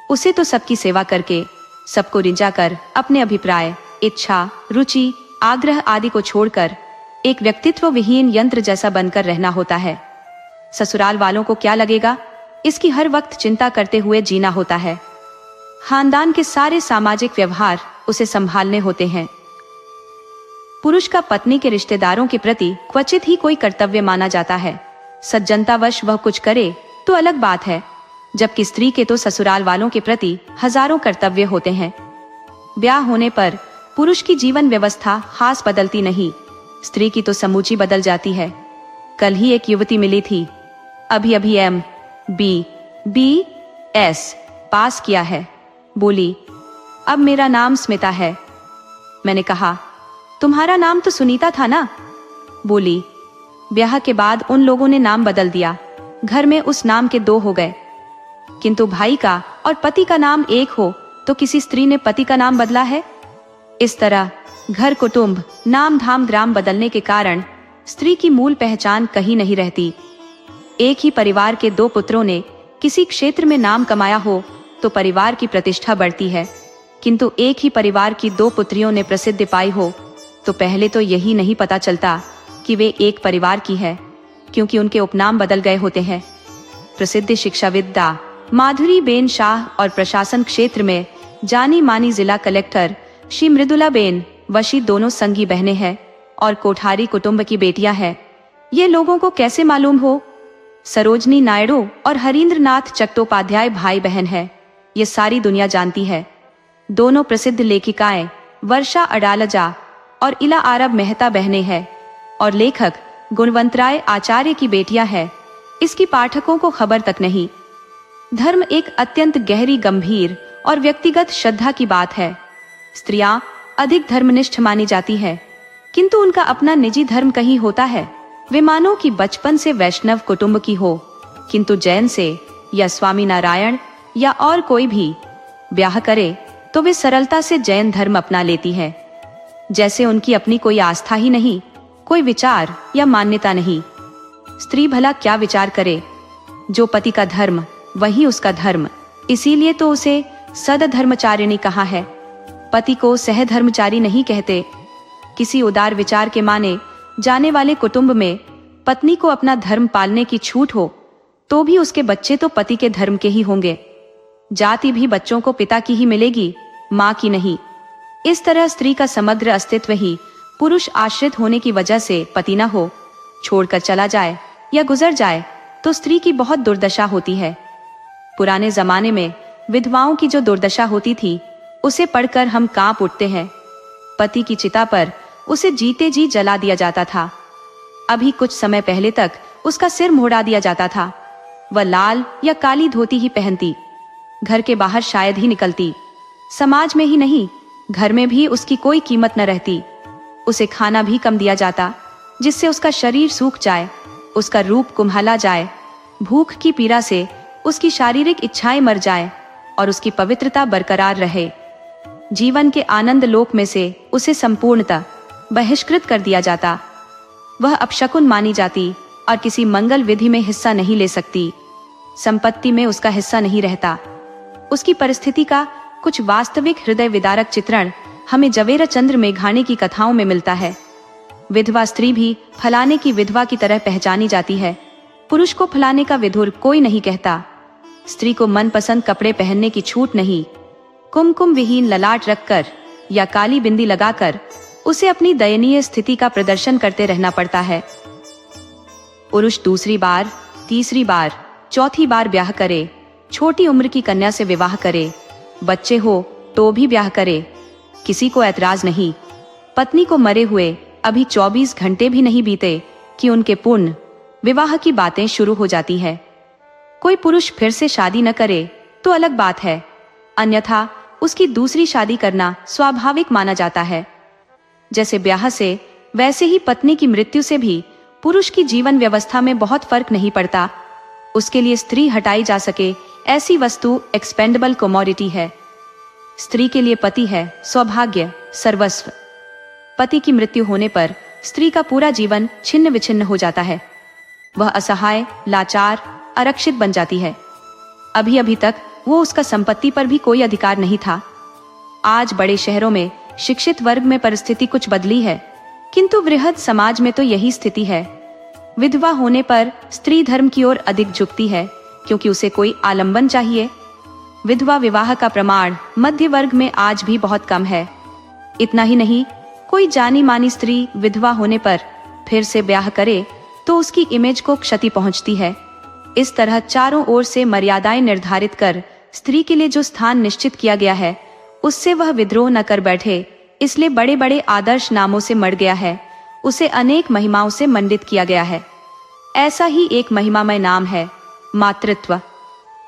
उसे तो सबकी सेवा करके, सबको रिझा कर, अपने अभिप्राय, इच्छा, रुचि, आग्रह आदि को छोड़कर एक व्यक्तित्व विहीन यंत्र जैसा बनकर रहना होता है। ससुराल वालों को क्या लगेगा, इसकी हर वक्त चिंता करते हुए जीना होता है। खानदान के सारे सामाजिक व्यवहार उसे संभालने होते हैं। पुरुष का पत्नी के रिश्तेदारों के प्रति क्वचित ही कोई कर्तव्य माना जाता है। सज्जनतावश वह कुछ करे तो अलग बात है, जबकि स्त्री के तो ससुराल वालों के प्रति हजारों कर्तव्य होते हैं। ब्याह होने पर पुरुष की जीवन व्यवस्था खास बदलती नहीं, स्त्री की तो समूची बदल जाती है। कल ही एक युवती मिली थी, अभी MBBS पास किया है। बोली, अब मेरा नाम स्मिता है। मैंने कहा, तुम्हारा नाम तो सुनीता था ना? बोली, ब्याह के बाद उन लोगों ने नाम बदल दिया, घर में उस नाम के 2 हो गए। किंतु भाई का और पति का नाम एक हो तो किसी स्त्री ने पति का नाम बदला है? इस तरह घर, कुटुंब, नाम, धाम, ग्राम बदलने के कारण स्त्री की मूल पहचान कहीं नहीं रहती। एक ही परिवार के 2 पुत्रों ने किसी क्षेत्र में नाम कमाया हो तो परिवार की प्रतिष्ठा बढ़ती है, किंतु एक ही परिवार की 2 पुत्रियों ने प्रसिद्धि पाई हो तो पहले तो यही नहीं पता चलता कि वे एक परिवार की है, क्योंकि उनके उपनाम बदल गए होते हैं। प्रसिद्ध शिक्षाविद्या माधुरी बेन शाह और प्रशासन क्षेत्र में जानी मानी जिला कलेक्टर श्री मृदुला बेन वशी दोनों संगी बहनें हैं और कोठारी कुटुंब की बेटियां हैं। ये लोगों को कैसे मालूम हो? सरोजनी नायडू और हरींद्र नाथ चट्टोपाध्याय भाई बहन है, ये सारी दुनिया जानती है। दोनों प्रसिद्ध लेखिकाएं वर्षा अडालजा और इला आरब मेहता बहनें हैं और लेखक गुणवंतराय आचार्य की बेटियां हैं। इसकी पाठकों को खबर तक नहीं। धर्म एक अत्यंत गहरी, गंभीर और व्यक्तिगत श्रद्धा की बात है। स्त्रियां अधिक धर्मनिष्ठ मानी जाती है, किंतु उनका अपना निजी धर्म कहीं होता है। वे मानो कि बचपन से वैष्णव कुटुंब की हो, किंतु जैन से या स्वामी नारायण या और कोई भी ब्याह करे तो वे सरलता से जैन धर्म अपना लेती है, जैसे उनकी अपनी कोई आस्था ही नहीं, कोई विचार या मान्यता नहीं। स्त्री भला क्या विचार करे? जो पति का धर्म वही उसका धर्म, इसीलिए तो उसे सदधर्मचारिणी कहा है। पति को सहधर्मचारी नहीं कहते। किसी उदार विचार के माने जाने वाले कुटुंब में पत्नी को अपना धर्म पालने की छूट हो तो भी उसके बच्चे तो पति के धर्म के ही होंगे। जाति भी बच्चों को पिता की ही मिलेगी, माँ की नहीं। इस तरह स्त्री का समग्र अस्तित्व ही पुरुष आश्रित होने की वजह से पति न हो, छोड़कर चला जाए या गुजर जाए तो स्त्री की बहुत दुर्दशा होती है। पुराने जमाने में विधवाओं की जो दुर्दशा होती थी उसे पढ़कर हम कांप उठते हैं। पति की चिता पर उसे जीते जी जला दिया जाता था। अभी कुछ समय पहले तक उसका सिर मोड़ा दिया जाता था। वह लाल या काली धोती ही पहनती, घर के बाहर शायद ही निकलती। समाज में ही नहीं, घर में भी उसकी कोई कीमत न रहती। उसे खाना भी कम दिया जाता, जिससे उसका शरीर सूख जाए, उसका रूप कुम्हाला जाए, भूख की पीड़ा से उसकी शारीरिक इच्छाएं मर जाए और उसकी पवित्रता बरकरार रहे। जीवन के आनंद लोक में से उसे संपूर्णतः बहिष्कृत कर दिया जाता। वह अपशकुन मानी जाती और किसी मंगल विधि में हिस्सा नहीं ले सकती। संपत्ति में उसका हिस्सा नहीं रहता। उसकी परिस्थिति का कुछ वास्तविक हृदय विदारक चित्रण हमें जवेरा चंद्र मेघानी की कथाओं में मिलता है। विधवा स्त्री भी फलाने की विधवा की तरह पहचानी जाती है। पुरुष को फलाने का विधुर कोई नहीं कहता। स्त्री को मनपसंद कपड़े पहनने की छूट नहीं। कुमकुम विहीन ललाट रखकर या काली बिंदी लगाकर उसे अपनी दयनीय स्थिति का प्रदर्शन करते रहना पड़ता है। पुरुष दूसरी बार, तीसरी बार, चौथी बार ब्याह करे, छोटी उम्र की कन्या से विवाह करे, बच्चे हो तो भी ब्याह करे, किसी को ऐतराज नहीं। पत्नी को मरे हुए अभी 24 घंटे भी नहीं बीते कि उनके पुण्य विवाह की बातें शुरू हो जाती है। कोई पुरुष फिर से शादी न करे तो अलग बात है, अन्यथा उसकी दूसरी शादी करना स्वाभाविक माना जाता है। जैसे ब्याह से वैसे ही पत्नी की मृत्यु से भी पुरुष की जीवन व्यवस्था में बहुत फर्क नहीं पड़ता। उसके लिए स्त्री हटाई जा सके ऐसी वस्तु एक्सपेंडेबल कमोडिटी है। स्त्री के लिए पति है सौभाग्य, सर्वस्व। पति की मृत्यु होने पर स्त्री का पूरा जीवन छिन्न विछिन्न हो जाता है। वह असहाय, लाचार, आरक्षित बन जाती है। अभी अभी तक वो उसका संपत्ति पर भी कोई अधिकार नहीं था। आज बड़े शहरों में शिक्षित वर्ग में परिस्थिति कुछ बदली है, किंतु वृहद समाज में तो यही स्थिति है। विधवा होने पर स्त्री धर्म की ओर अधिक झुकती है, क्योंकि उसे कोई आलंबन चाहिए। विधवा विवाह का प्रमाण मध्य वर्ग में आज भी बहुत कम है। इतना ही नहीं, कोई जानी मानी स्त्री विधवा होने पर फिर से ब्याह करे तो उसकी इमेज को क्षति पहुंचती है। इस तरह चारों ओर से मर्यादाएं निर्धारित कर स्त्री के लिए जो स्थान निश्चित किया गया है, उससे वह विद्रोह न कर बैठे, इसलिए बड़े बड़े आदर्श नामों से मढ़ गया है। उसे अनेक महिमाओं से मंडित किया गया है। ऐसा ही एक महिमामय नाम है मातृत्व।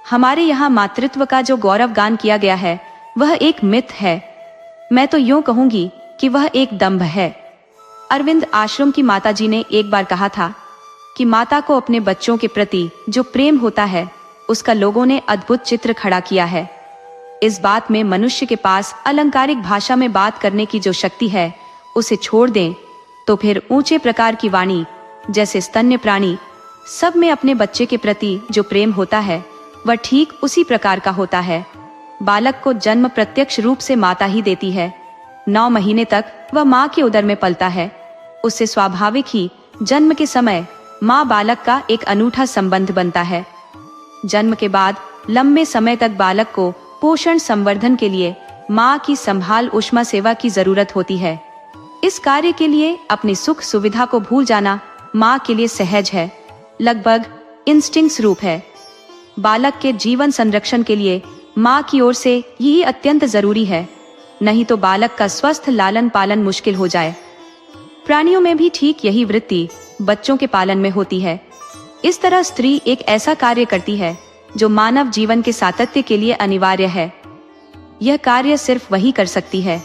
हमारे यहाँ मातृत्व का जो गौरव गान किया गया है, वह एक मिथ है। मैं तो यूं कहूंगी कि वह एक दंभ है। अरविंद आश्रम की माताजी ने एक बार कहा था कि माता को अपने बच्चों के प्रति जो प्रेम होता है, उसका लोगों ने अद्भुत चित्र खड़ा किया है। इस बात में मनुष्य के पास अलंकारिक भाषा में बात करने की जो शक्ति है, उसे छोड़ दें तो फिर ऊंचे प्रकार की वाणी, जैसे स्तन्य प्राणी, सब में अपने बच्चे के प्रति जो प्रेम होता है, वह ठीक उसी प्रकार का होता है। बालक को जन्म प्रत्यक्ष रूप से माता ही देती है। 9 महीने तक वह माँ के उदर में पलता है। उससे स्वाभाविक ही जन्म के समय माँ बालक का एक अनूठा संबंध बनता है। जन्म के बाद लंबे समय तक बालक को पोषण संवर्धन के लिए माँ की संभाल उष्मा सेवा की जरूरत होती है। इस कार्य के लिए अपनी सुख सुविधा को भूल जाना माँ के लिए सहज है, लगभग इंस्टिंक्ट रूप है। बालक के जीवन संरक्षण के लिए माँ की ओर से यही अत्यंत जरूरी है, नहीं तो बालक का स्वस्थ लालन पालन मुश्किल हो जाए। प्राणियों में भी ठीक यही वृत्ति बच्चों के पालन में होती है। इस तरह स्त्री एक ऐसा कार्य करती है जो मानव जीवन के सातत्य के लिए अनिवार्य है। यह कार्य सिर्फ वही कर सकती है।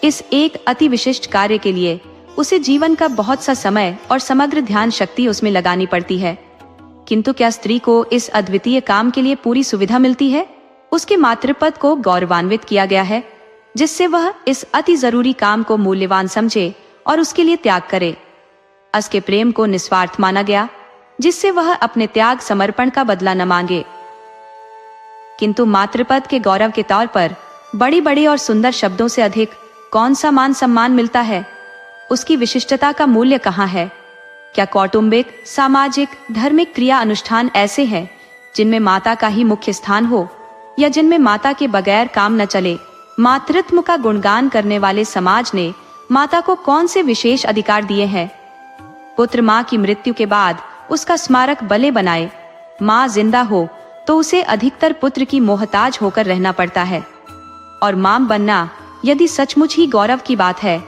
इस एक अति विशिष्ट कार्य के लिए उसे जीवन का बहुत सा समय और समग्र ध्यान शक्ति उसमें लगानी पड़ती है। किंतु क्या स्त्री को इस अद्वितीय काम के लिए पूरी सुविधा मिलती है? उसके मातृपद को गौरवान्वित किया गया है, जिससे वह इस अति जरूरी काम को मूल्यवान समझे और उसके लिए त्याग करे। उसके प्रेम को निस्वार्थ माना गया, जिससे वह अपने त्याग समर्पण का बदला न मांगे। किंतु मातृपद के गौरव के तौर पर बड़ी बड़ी और सुंदर शब्दों से अधिक कौन सा मान सम्मान मिलता है? उसकी विशिष्टता का मूल्य कहाँ है? क्या कौटुंबिक, सामाजिक, धार्मिक क्रिया अनुष्ठान ऐसे हैं जिनमें माता का ही मुख्य स्थान हो, या जिनमें माता के बगैर काम न चले? मातृत्व का गुणगान करने वाले समाज ने माता को कौन से विशेष अधिकार दिए हैं? पुत्र माँ की मृत्यु के बाद उसका स्मारक भले बनाए, माँ जिंदा हो तो उसे अधिकतर पुत्र की मोहताज होकर रहना पड़ता है। और माँ बनना यदि सचमुच ही गौरव की बात है,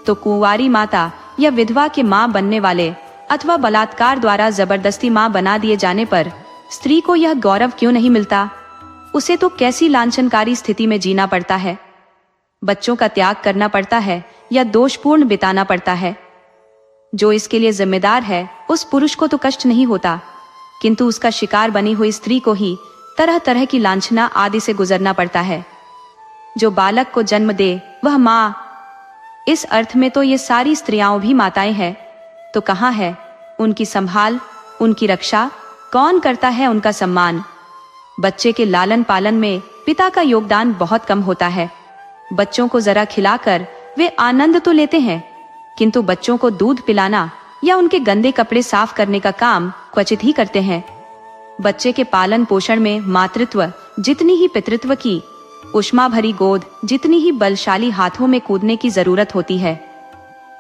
तो कुंवारी माता या विधवा के माँ बनने वाले अथवा बलात्कार द्वारा जबरदस्ती माँ बना दिए जाने पर स्त्री को यह गौरव क्यों नहीं मिलता? उसे तो कैसी लांछनकारी स्थिति में जीना पड़ता है। बच्चों का त्याग करना पड़ता है या दोषपूर्ण बिताना पड़ता है। जो इसके लिए जिम्मेदार है, उस पुरुष को तो कष्ट नहीं होता, किंतु उसका शिकार बनी हुई स्त्री को ही तरह तरह की लांछना आदि से गुजरना पड़ता है। जो बालक को जन्म दे वह माँ। इस अर्थ में तो ये सारी स्त्रियां भी माताएं हैं। तो कहाँ है उनकी संभाल, उनकी रक्षा? कौन करता है उनका सम्मान? बच्चे के लालन पालन में पिता का योगदान बहुत कम होता है। बच्चों को जरा खिलाकर वे आनंद तो लेते हैं, किंतु बच्चों को दूध पिलाना या उनके गंदे कपड़े साफ करने का काम क्वचित ही करते हैं। बच्चे के पालन पोषण में मातृत्व जितनी ही पितृत्व की उष्मा भरी गोद जितनी ही बलशाली हाथों में कूदने की जरूरत होती है।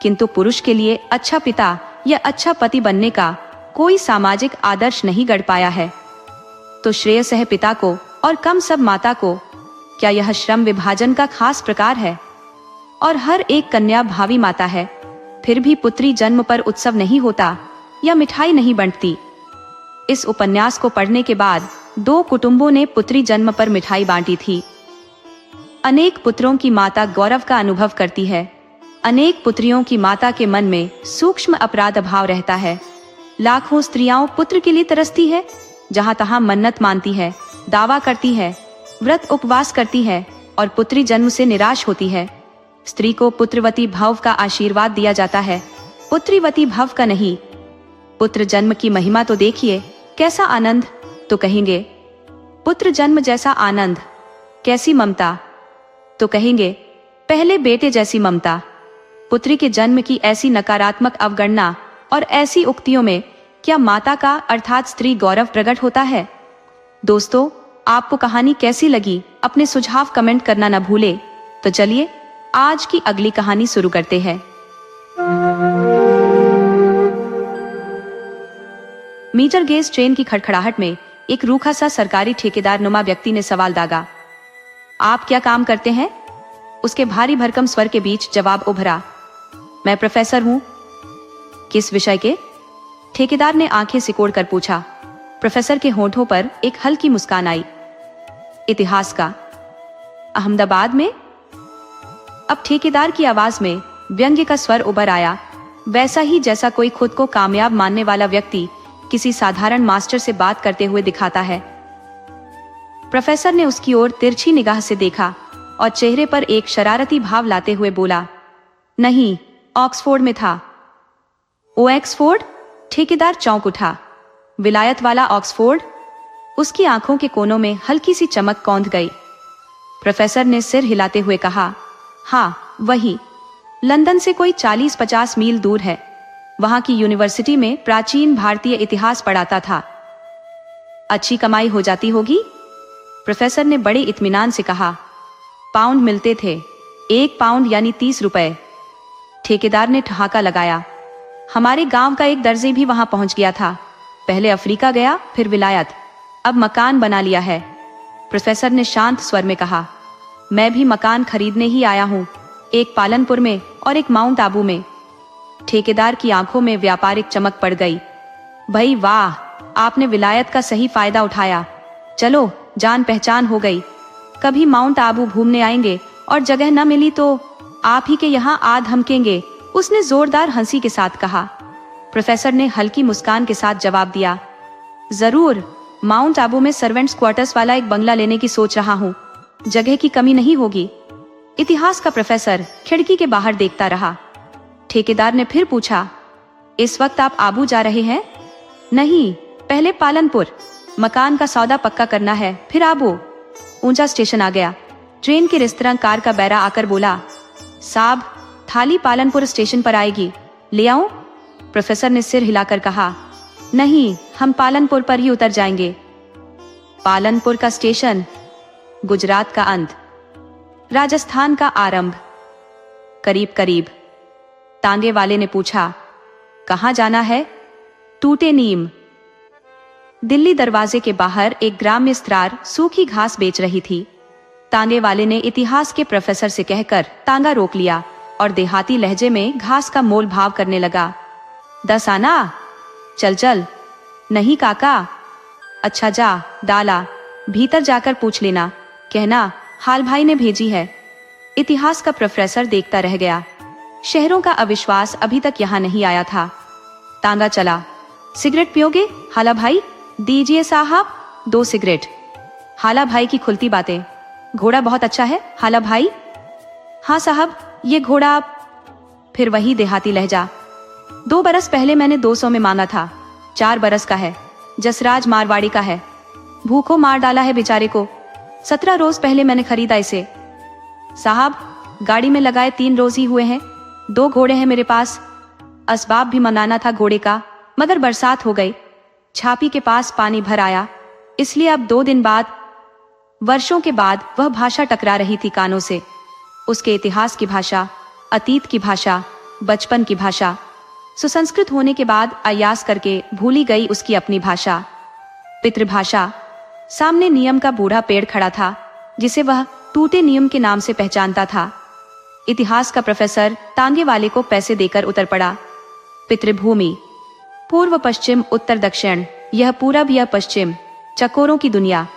किंतु पुरुष के लिए अच्छा पिता या अच्छा पति बनने का कोई सामाजिक आदर्श नहीं गढ़ पाया है। तो श्रेयस है पिता को और कम सब माता को। क्या यह श्रम विभाजन का खास प्रकार है? और हर एक कन्या भावी माता है, फिर भी पुत्री जन्म पर उत्सव नहीं होता या मिठाई नहीं बंटती। इस उपन्यास को पढ़ने के बाद 2 कुटुंबों ने पुत्री जन्म पर मिठाई बांटी थी। अनेक पुत्रों की माता गौरव का अनुभव करती है। अनेक पुत्रियों की माता के मन में सूक्ष्म अपराध भाव रहता है। लाखों स्त्रियां पुत्र के लिए तरसती है, जहां तहां मन्नत मानती है, दावा करती है, व्रत उपवास करती है और पुत्री जन्म से निराश होती है। स्त्री को पुत्रवती भव का आशीर्वाद दिया जाता है, पुत्रीवती भव का नहीं। पुत्र जन्म की महिमा तो देखिए, कैसा आनंद! तो कहेंगे पुत्र जन्म जैसा आनंद, कैसी ममता। तो कहेंगे पहले बेटे जैसी ममता। पुत्री के जन्म की ऐसी नकारात्मक अवगणना और ऐसी उक्तियों में क्या माता का अर्थात स्त्री गौरव प्रकट होता है? दोस्तों, आपको कहानी कैसी लगी अपने सुझाव कमेंट करना न भूले। तो चलिए आज की अगली कहानी शुरू करते हैं। मीटर गेज ट्रेन की खड़खड़ाहट में एक रूखा सा सरकारी ठेकेदार नुमा व्यक्ति ने सवाल दागा। आप क्या काम करते हैं? उसके भारी भरकम स्वर के बीच जवाब उभरा, मैं प्रोफेसर हूं। किस विषय के? ठेकेदार ने आंखें सिकोड़ कर पूछा। प्रोफेसर के होठों पर एक हल्की मुस्कान आई। इतिहास का। अहमदाबाद में? अब ठेकेदार की आवाज में व्यंग्य का स्वर उभर आया, वैसा ही जैसा कोई खुद को कामयाब मानने वाला व्यक्ति किसी साधारण मास्टर से बात करते हुए दिखाता है। प्रोफेसर ने उसकी ओर तिरछी निगाह से देखा और चेहरे पर एक शरारती भाव लाते हुए बोला, नहीं, ऑक्सफोर्ड में था। ओ ऑक्सफोर्ड? ठेकेदार चौंक उठा। विलायत वाला ऑक्सफोर्ड? उसकी आंखों के कोनों में हल्की सी चमक कौंध गई। प्रोफेसर ने सिर हिलाते हुए कहा, हाँ वही, लंदन से कोई 40-50 मील दूर है। वहां की यूनिवर्सिटी में प्राचीन भारतीय इतिहास पढ़ाता था। अच्छी कमाई हो जाती होगी? प्रोफेसर ने बड़े इत्मीनान से कहा। पाउंड मिलते थे, 1 पाउंड यानी 30 रुपए। ठेकेदार ने ठहाका लगाया। हमारे गांव का एक दर्जी भी वहां पहुंच गया था। पहले अफ्रीका गया, फिर विलायत, अब मकान बना लिया है। प्रोफेसर ने शांत स्वर में कहा, मैं भी मकान खरीदने ही आया हूं, एक पालनपुर में और एक माउंट आबू में। ठेकेदार की आंखों में व्यापारिक चमक पड़ गई। भाई वाह, आपने विलायत का सही फायदा उठाया। चलो, जान पहचान हो गई। कभी माउंट आबू घूमने आएंगे और जगह न मिली तो आप ही के यहाँ आ धमकेंगे, उसने जोरदार हंसी के साथ कहा। प्रोफेसर ने हल्की मुस्कान के साथ जवाब दिया, जरूर, माउंट आबू में सर्वेंट्स क्वार्टर्स वाला एक बंगला लेने की सोच रहा हूँ, जगह की कमी नहीं होगी। इतिहास का प्रोफेसर खिड़की के बाहर देखता रहा। ठेकेदार ने फिर पूछा, इस वक्त आप आबू जा रहे हैं? नहीं, पहले पालनपुर, मकान का सौदा पक्का करना है, फिर आबू। ऊंचा स्टेशन आ गया। ट्रेन के रेस्तरां कार का बैरा आकर बोला, साहब, थाली पालनपुर स्टेशन पर आएगी, ले आऊं? प्रोफेसर ने सिर हिलाकर कहा, नहीं, हम पालनपुर पर ही उतर जाएंगे। पालनपुर का स्टेशन, गुजरात का अंत, राजस्थान का आरंभ, करीब करीब। तांगे वाले ने पूछा, कहाँ जाना है? टूटे नीम। दिल्ली दरवाजे के बाहर एक ग्राम्य स्त्रार सूखी घास बेच रही थी। तांगे वाले ने इतिहास के प्रोफेसर से कहकर तांगा रोक लिया और देहाती लहजे में घास का मोल भाव करने लगा। 10 आना? चल चल। नहीं काका। अच्छा जा, डाला, भीतर जाकर पूछ लेना, कहना हाल भाई ने भेजी है। इतिहास का प्रोफेसर देखता रह गया। शहरों का अविश्वास अभी तक यहाँ नहीं आया था। तांगा चला। सिगरेट पियोगे हाला भाई? दीजिए साहब, 2 सिगरेट। हाला भाई की खुलती बातें, घोड़ा बहुत अच्छा है हाला भाई? हाँ साहब, ये घोड़ा। फिर वही देहाती लहजा, 2 बरस पहले मैंने 200 में मांगा था, 4 बरस का है, जसराज मारवाड़ी का है, भूखों मार डाला है बेचारे को, 17 रोज पहले मैंने खरीदा इसे। साहब, गाड़ी में लगाए 3 रोज ही हुए हैं, 2 घोड़े हैं मेरे पास। असबाब भी मंगाना था घोड़े का, मगर बरसात हो गई, छापी के पास पानी भर आया, इसलिए अब 2 दिन बाद। वर्षों के बाद वह भाषा टकरा रही थी कानों से, उसके इतिहास की भाषा, अतीत की भाषा, बचपन की भाषा। सुसंस्कृत होने के बाद अयास करके भूली गई उसकी अपनी भाषा, पितृभाषा। सामने नियम का बूढ़ा पेड़ खड़ा था, जिसे वह टूटे नियम के नाम से पहचानता था। इतिहास का प्रोफेसर तांगे वाले को पैसे देकर उतर पड़ा। पितृभूमि, पूर्व पश्चिम उत्तर दक्षिण, यह पूरब यह पश्चिम, चकोरों की दुनिया,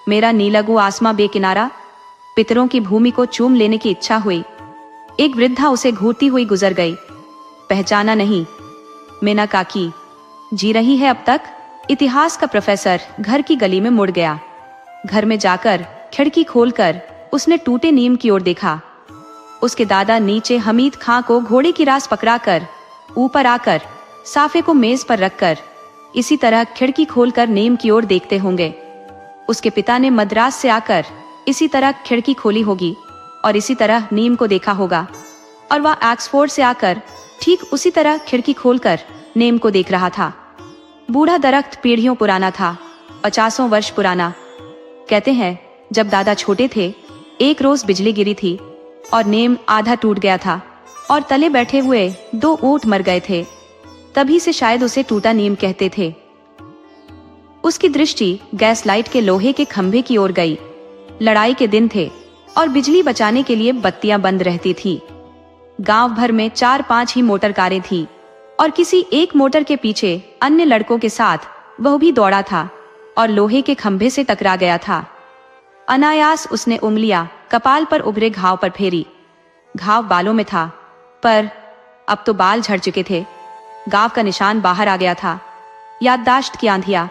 मेरा नीलगु आसमां बेकिनारा। पितरों की भूमि को चूम लेने की इच्छा हुई। एक वृद्धा उसे घूरती हुई गुजर गई। पहचाना नहीं? मीना काकी जी रही है अब तक? इतिहास का प्रोफेसर घर की गली में मुड़ गया। घर में जाकर खिड़की खोलकर उसने टूटे नीम की ओर देखा। उसके दादा नीचे हमीद खां को घोड़े की रास पकड़ाकर ऊपर आकर साफे को मेज पर रखकर इसी तरह खिड़की खोलकर नीम की ओर देखते होंगे। उसके पिता ने मद्रास से आकर इसी तरह खिड़की खोली होगी और इसी तरह नीम को देखा होगा, और वह ऑक्सफोर्ड से आकर ठीक उसी तरह खिड़की खोलकर नीम को देख रहा था। बूढ़ा दरख्त पीढ़ियों पुराना था, 50 वर्ष पुराना। कहते हैं जब दादा छोटे थे, एक रोज बिजली गिरी थी और नीम आधा टूट गया था और तले बैठे हुए 2 ऊंट मर गए थे। तभी से शायद उसे टूटा नीम कहते थे। उसकी दृष्टि गैस लाइट के लोहे के खंभे की ओर गई। लड़ाई के दिन थे और बिजली बचाने के लिए बत्तियां बंद रहती थी। गांव भर में 4-5 ही मोटर कारें थी और किसी एक मोटर के पीछे अन्य लड़कों के साथ वह भी दौड़ा था और लोहे के खंभे से टकरा गया था। अनायास उसने उंगलियां कपाल पर उभरे घाव पर फेरी। घाव बालों में था, पर अब तो बाल झड़ चुके थे। गांव का निशान बाहर आ गया था। याददाश्त की आंधियां,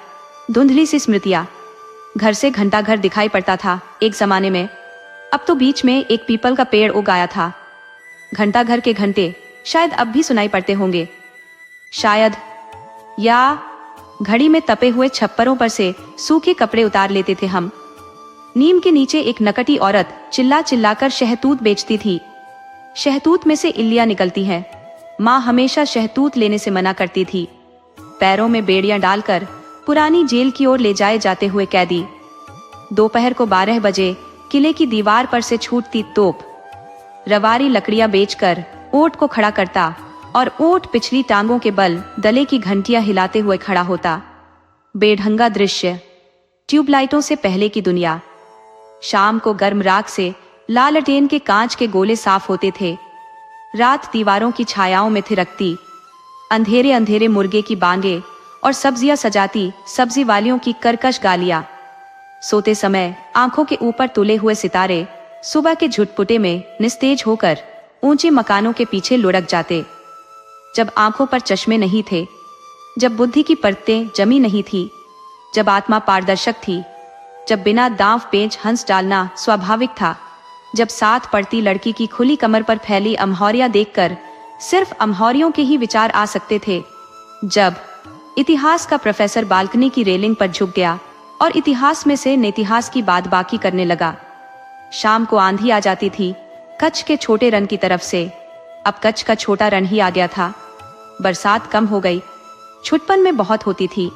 धुंधली सी स्मृतियां। घर से घंटा घर दिखाई पड़ता था एक जमाने में, अब तो बीच में एक पीपल का पेड़ उग आया था। घंटा घर के घंटे शायद अब भी सुनाई पड़ते होंगे, शायद, या घड़ी में तपे हुए छप्परों पर से सूखे कपड़े उतार लेते थे हम। नीम के नीचे एक नकटी औरत चिल्ला चिल्लाकर शहतूत बेचती थी। शहतूत में से इल्लियां निकलती हैं। माँ हमेशा शहतूत लेने से मना करती थी। पैरों में बेड़ियां डालकर पुरानी जेल की ओर ले जाए जाते हुए कैदी। दोपहर को 12 बजे किले की दीवार पर से छूटती तोप। रवारी लकड़ियां बेचकर ऊंट को खड़ा करता और ऊंट पिछली टांगों के बल दले की घंटियां हिलाते हुए खड़ा होता। बेढंगा दृश्य, ट्यूबलाइटों से पहले की दुनिया। शाम को गर्म राख से लालटेन के कांच के गोले साफ होते थे। रात दीवारों की छायाओं में थिरकती। अंधेरे अंधेरे मुर्गे की बांगे और सब्जियां सजाती सब्जी वालियों की कर्कश गालियां। सोते समय आंखों के ऊपर तुले हुए सितारे सुबह के झुटपुटे में निस्तेज होकर ऊंचे मकानों के पीछे लुढ़क जाते। जब आंखों पर चश्मे नहीं थे, जब बुद्धि की परतें जमी नहीं थी, जब आत्मा पारदर्शक थी, जब बिना दांव पेंच हंस डालना स्वाभाविक था, जब साथ पड़ती लड़की की खुली कमर पर फैली अमहौरियां देखकर सिर्फ अमहौरियों के ही विचार आ सकते थे, जब इतिहास का प्रोफेसर बालकनी की रेलिंग पर झुक गया और इतिहास में से नेतिहास की बात बाकी करने लगा। शाम को आंधी आ जाती थी कच्छ के छोटे रन की तरफ से। अब कच्छ का छोटा रन ही आ गया था। बरसात कम हो गई। छुटपन में बहुत होती थी।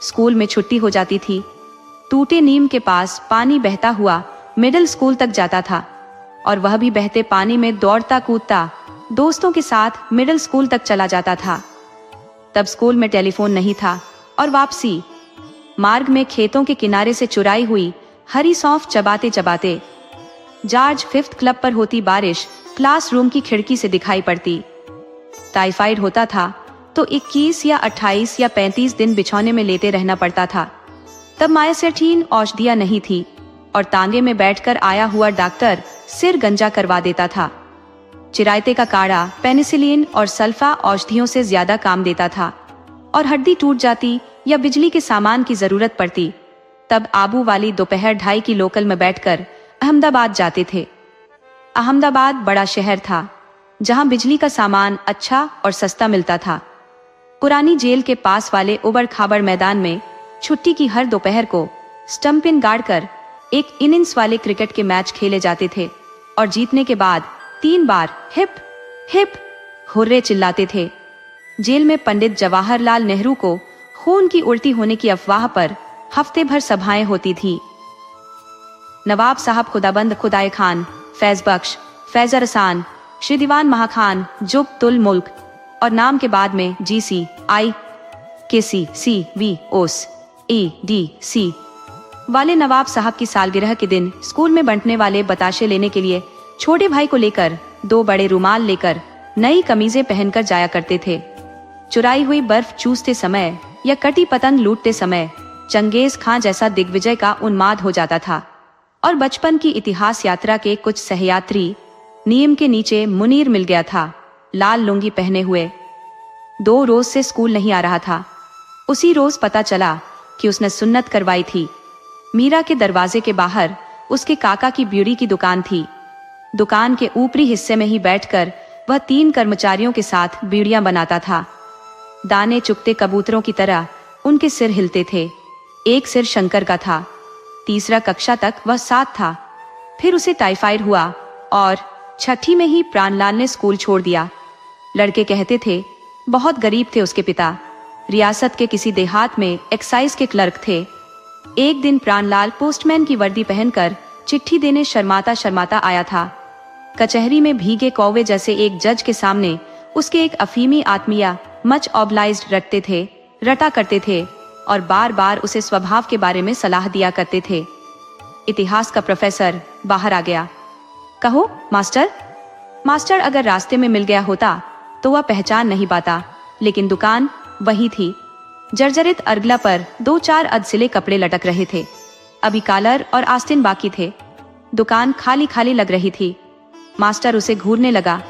स्कूल में छुट्टी हो जाती थी। टूटे नीम के पास पानी बहता हुआ मिडिल स्कूल तक जाता था और वह भी बहते पानी में दौड़ता कूदता दोस्तों के साथ मिडिल स्कूल तक चला जाता था। तब स्कूल में टेलीफोन नहीं था और वापसी मार्ग में खेतों के किनारे से चुराई हुई हरी सौंफ चबाते चबाते। जॉर्ज 5th क्लब पर होती बारिश क्लासरूम की खिड़की से दिखाई पड़ती। टाइफाइड होता था तो 21 या 28 या 35 दिन बिछौने में लेटे रहना पड़ता था। तब मायासेठीन औषधियां नहीं थी और तांगे में बैठकर आया हुआ डॉक्टर सिर गंजा करवा देता था। चिरायते का काढ़ा पेनिसिलिन और सल्फा औषधियों से ज्यादा काम देता था और हड्डी टूट जाती या बिजली के सामान की जरूरत पड़ती तब आबू वाली दोपहर 2:30 की लोकल में बैठकर अहमदाबाद जाते थे। अहमदाबाद बड़ा शहर था जहां बिजली का सामान अच्छा और सस्ता मिलता था। पुरानी जेल के पास वाले उबड़ खाबड़ मैदान में छुट्टी की हर दोपहर को स्टंपिन गाड़कर एक इनिंग्स वाले क्रिकेट के मैच खेले जाते थे और जीतने के बाद 3 बार हिप हिप हुर्रे चिल्लाते थे। जेल में पंडित जवाहरलाल नेहरू को खून की उल्टी होने की अफवाह पर हफ्ते भर सभाएं होती थी। नवाब साहब खुदाबंद खुदाए खान, फैज बख्श, फैजर हसान, श्री दीवान महाखान, जुब तुल मुल्क और नाम के बाद में GCIKCCVOS वाले नवाब साहब की सालगिरह के दिन स्कूल में बंटने वाले बताशे लेने के लिए छोटे भाई को लेकर 2 बड़े रुमाल लेकर नई कमीजें पहनकर जाया करते थे। चुराई हुई बर्फ चूसते समय या कटी पतंग लूटते समय चंगेज खां जैसा दिग्विजय का उन्माद हो जाता था और बचपन की इतिहास यात्रा के कुछ सहयात्री नीम के नीचे मुनीर मिल गया था, लाल लुंगी पहने हुए। 2 रोज से स्कूल नहीं आ रहा था। उसी रोज पता चला कि उसने सुन्नत करवाई थी। मीरा के दरवाजे के बाहर उसके काका की ब्यूड़ी की दुकान थी। दुकान के ऊपरी हिस्से में ही बैठकर वह 3 कर्मचारियों के साथ बीड़ियां बनाता था। दाने चुगते कबूतरों की तरह उनके सिर हिलते थे। एक सिर शंकर का था, तीसरा कक्षा तक वह साथ था। फिर उसे टाइफाइड हुआ और छठी में ही प्राणलाल ने स्कूल छोड़ दिया। लड़के कहते थे बहुत गरीब थे उसके पिता, रियासत के किसी देहात में एक्साइज के क्लर्क थे। एक दिन प्राणलाल पोस्टमैन की वर्दी पहनकर चिट्ठी देने शर्माता शर्माता आया था। कचहरी में भीगे कौवे जैसे एक जज के सामने उसके एक अफीमी आत्मीय मच ऑब्लाइज्ड रटा करते थे और बार बार उसे स्वभाव के बारे में सलाह दिया करते थे। इतिहास का प्रोफेसर बाहर आ गया। कहो मास्टर। मास्टर अगर रास्ते में मिल गया होता तो वह पहचान नहीं पाता, लेकिन दुकान वही थी। जर्जरित अर्गला पर 2-4 अधसिले कपड़े लटक रहे थे। अभी कॉलर और आस्तीन बाकी थे। दुकान खाली खाली लग रही थी। मास्टर उसे घूरने लगा।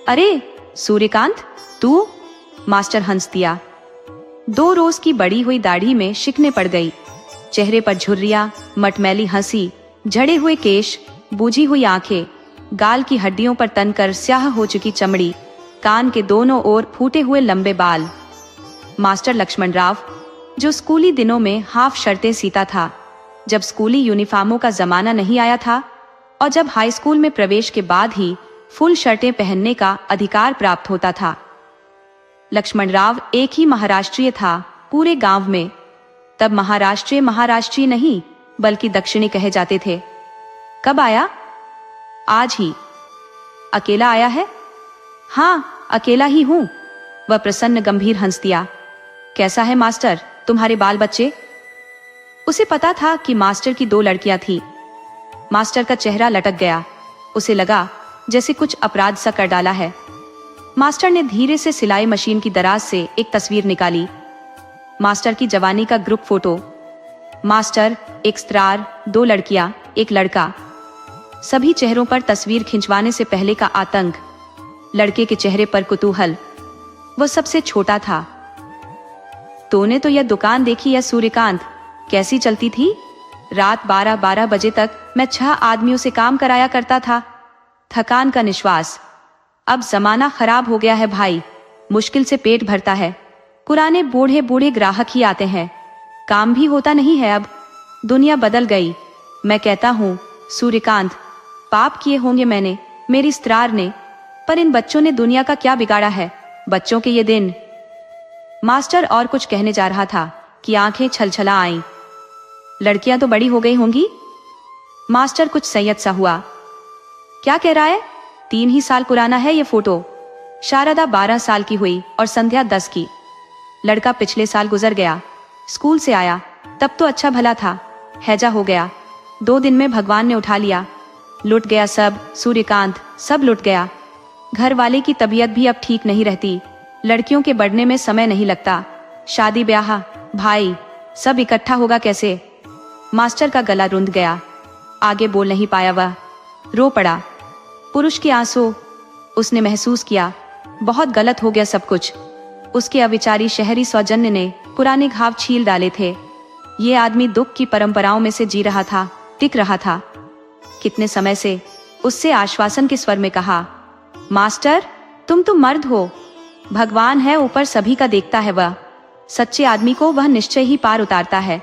अरे सूर्यकांत तू? मास्टर हंस दिया। 2 रोज की बड़ी हुई दाढ़ी में शिकने पड़ गई। चेहरे पर झुर्रियां, मटमैली हंसी, झड़े हुए केश, बूझी हुई आंखें, गाल की हड्डियों पर तनकर स्याह हो चुकी चमड़ी, कान के दोनों ओर फूटे हुए लंबे बाल। मास्टर लक्ष्मण राव, जो स्कूली दिनों में हाफ शर्टें सीता था, जब स्कूली यूनिफॉर्मों का जमाना नहीं आया था और जब हाई स्कूल में प्रवेश के बाद ही फुल शर्टें पहनने का अधिकार प्राप्त होता था। लक्ष्मण राव एक ही महाराष्ट्रीय था पूरे गांव में। तब महाराष्ट्रीय नहीं बल्कि दक्षिणी कहे जाते थे। कब आया? आज ही। अकेला आया है? हाँ अकेला ही हूं। वह प्रसन्न गंभीर हंस दिया। कैसा है मास्टर तुम्हारे बाल बच्चे? उसे पता था कि मास्टर की 2 लड़कियां थी। मास्टर का चेहरा लटक गया। उसे लगा जैसे कुछ अपराध सा कर डाला है। मास्टर ने धीरे से सिलाई मशीन की दराज से एक तस्वीर निकाली। मास्टर की जवानी का ग्रुप फोटो। मास्टर, एक स्त्रार, 2 लड़कियां, एक लड़का। सभी चेहरों पर तस्वीर खिंचवाने से पहले का आतंक, लड़के के चेहरे पर कुतूहल। वह सबसे छोटा था। तूने तो यह दुकान देखी है सूर्यकांत, कैसी चलती थी? रात 12 बजे तक मैं 6 आदमियों से काम कराया करता था। थकान का निश्वास। अब जमाना खराब हो गया है भाई, मुश्किल से पेट भरता है। पुराने बूढ़े ग्राहक ही आते हैं, काम भी होता नहीं है। अब दुनिया बदल गई। मैं कहता हूँ सूर्यकांत, पाप किए होंगे मैंने, मेरी स्त्रार ने, पर इन बच्चों ने दुनिया का क्या बिगाड़ा है? बच्चों के ये दिन। मास्टर और कुछ कहने जा रहा था कि आंखें छलछला आईं। लड़कियां तो बड़ी हो गई होंगी? मास्टर कुछ संयत सा हुआ। क्या कह रहा है? 3 ही साल पुराना है ये फोटो। शारदा 12 साल की हुई और संध्या 10 की। लड़का पिछले साल गुजर गया। स्कूल से आया तब तो अच्छा भला था, हैजा हो गया। 2 दिन में भगवान ने उठा लिया। लुट गया सब सूर्यकांत, सब लुट गया। घर वाले की तबीयत भी अब ठीक नहीं रहती। लड़कियों के बढ़ने में समय नहीं लगता। शादी ब्याह, भाई, सब इकट्ठा होगा कैसे? मास्टर का गला रुंध गया। आगे बोल नहीं पाया। वह रो पड़ा। पुरुष के आंसू। उसने महसूस किया बहुत गलत हो गया सब कुछ। उसके अविचारी शहरी सौजन्य ने पुराने घाव छील डाले थे। ये आदमी दुख की परंपराओं में से जी रहा था, टिक रहा था। कितने समय से उससे आश्वासन के स्वर में कहा, मास्टर तुम तो मर्द हो, भगवान है ऊपर, सभी का देखता है। वह सच्चे आदमी को वह निश्चय ही पार उतारता है।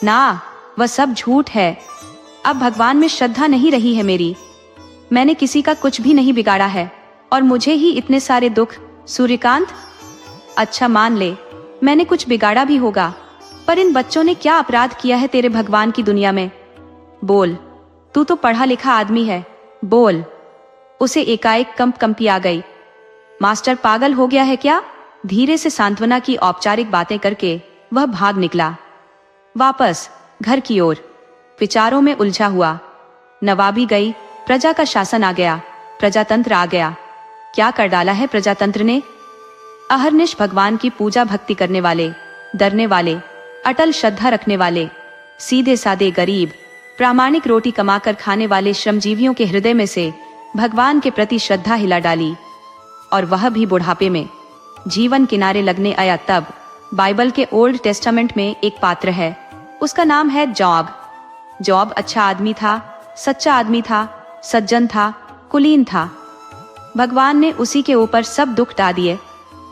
ना, वह सब झूठ है। अब भगवान में श्रद्धा नहीं रही है मेरी। मैंने किसी का कुछ भी नहीं बिगाड़ा है और मुझे ही इतने सारे दुख। सूर्यकांत, अच्छा मान ले मैंने कुछ बिगाड़ा भी होगा, पर इन बच्चों ने क्या अपराध किया है तेरे भगवान की दुनिया में? बोल, तू तो पढ़ा लिखा आदमी है, बोल। उसे एकाएक कंपी आ गई। मास्टर पागल हो गया है क्या? धीरे से सांत्वना की औपचारिक बातें करके वह भाग निकला वापस घर की ओर। विचारों में उलझा हुआ। नवाबी गई, प्रजा का शासन आ गया, प्रजातंत्र आ गया। क्या कर डाला है प्रजातंत्र ने? अहरनिश भगवान की पूजा भक्ति करने वाले, डरने वाले, अटल श्रद्धा रखने वाले, सीधे सादे गरीब, प्रामाणिक रोटी कमाकर खाने वाले श्रमजीवियों के हृदय में से भगवान के प्रति श्रद्धा हिला डाली। और वह भी बुढ़ापे में। जीवन किनारे लगने आया तब। बाइबल के ओल्ड टेस्टामेंट में एक पात्र है, उसका नाम है जॉब। जॉब अच्छा आदमी था, सच्चा आदमी था, सज्जन था, कुलीन था। भगवान ने उसी के ऊपर सब दुख डाल दिए।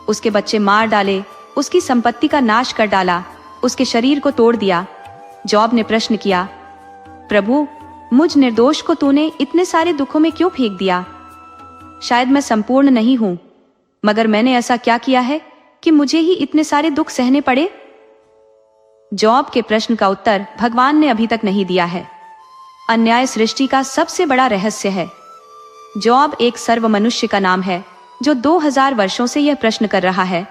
उसके बच्चे मार डाले, उसकी संपत्ति का नाश कर डाला, उसके शरीर को तोड़ दिया। जॉब ने प्रश्न किया, प्रभु, मुझ निर्दोष को तूने इतने सारे दुखों में क्यों फेंक दिया? शायद मैं संपूर्ण नहीं हूं, मगर मैंने ऐसा क्या किया है कि मुझे ही इतने सारे दुख सहने पड़े? जॉब के प्रश्न का उत्तर भगवान ने अभी तक नहीं दिया है। अन्याय सृष्टि का सबसे बड़ा रहस्य है। जॉब एक सर्व मनुष्य का नाम है जो 2000 वर्षों से यह प्रश्न कर रहा है।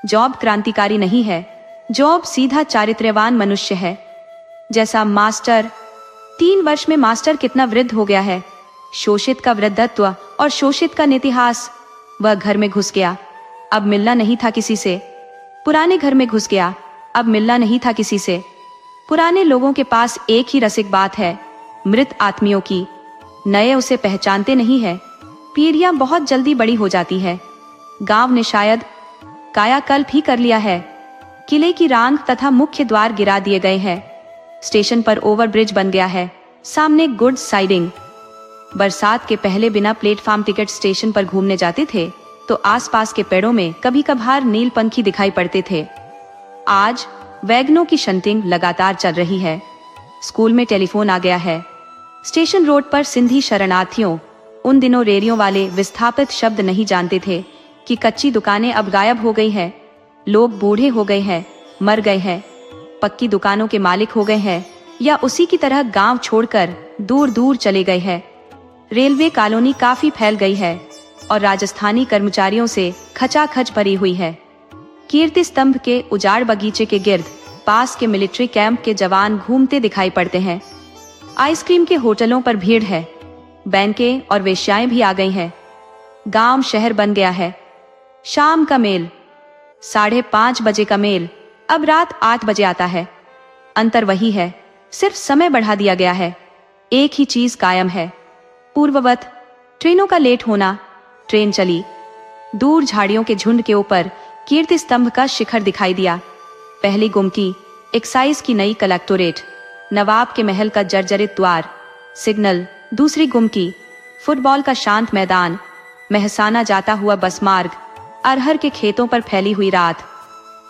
जॉब क्रांतिकारी नहीं है, जॉब सीधा चारित्र्यवान मनुष्य है। जैसा मास्टर, 3 वर्ष में मास्टर कितना वृद्ध हो गया है। शोषित का वृद्धत्व और शोषित का इतिहास। वह घर में घुस गया, अब मिलना नहीं था किसी से। पुराने घर में घुस गया, अब मिलना नहीं था किसी से। पुराने लोगों के पास एक ही रसिक बात है, मृत आत्मियों की। नए उसे पहचानते नहीं है। पीढ़ियां बहुत जल्दी बड़ी हो जाती है। गांव ने शायद कायाकल्प ही कर लिया है। किले की रांग तथा मुख्य द्वार गिरा दिए गए हैं। स्टेशन पर ओवरब्रिज बन गया है, सामने गुड्स साइडिंग। बरसात के पहले बिना प्लेटफॉर्म टिकट स्टेशन पर घूमने जाते थे तो आसपास के पेड़ों में कभी कभार नीलपंखी दिखाई पड़ते थे। आज वैगनों की शंटिंग लगातार चल रही है। स्कूल में टेलीफोन आ गया है। स्टेशन रोड पर सिंधी शरणार्थियों, उन दिनों रेरियों वाले विस्थापित शब्द नहीं जानते थे कि कच्ची दुकानें अब गायब हो गई हैं। लोग बूढ़े हो गए हैं, मर गए हैं, पक्की दुकानों के मालिक हो गए हैं या उसी की तरह गांव छोड़कर दूर दूर चले गए हैं। रेलवे कॉलोनी काफी फैल गई है और राजस्थानी कर्मचारियों से खचाखच भरी हुई है। कीर्ति स्तंभ के उजाड़ बगीचे के गिर्द पास के मिलिट्री कैंप के जवान घूमते दिखाई पड़ते हैं। आइसक्रीम के होटलों पर भीड़ है। बैंकें और वेश्याएं भी आ गई हैं। गांव शहर बन गया है। शाम का मेल 5:30 बजे का मेल अब रात 8 बजे आता है। अंतर वही है, सिर्फ समय बढ़ा दिया गया है। एक ही चीज कायम है, पूर्ववत। ट्रेनों का लेट होना। ट्रेन चली। दूर झाड़ियों के झुंड के ऊपर कीर्ति स्तंभ का शिखर दिखाई दिया। पहली गुमटी, एक्साइज की नई कलेक्टोरेट, नवाब के महल का जर्जरित द्वार, सिग्नल। दूसरी गुमटी, फुटबॉल का शांत मैदान, महसाना जाता हुआ बस मार्ग, अरहर के खेतों पर फैली हुई रात,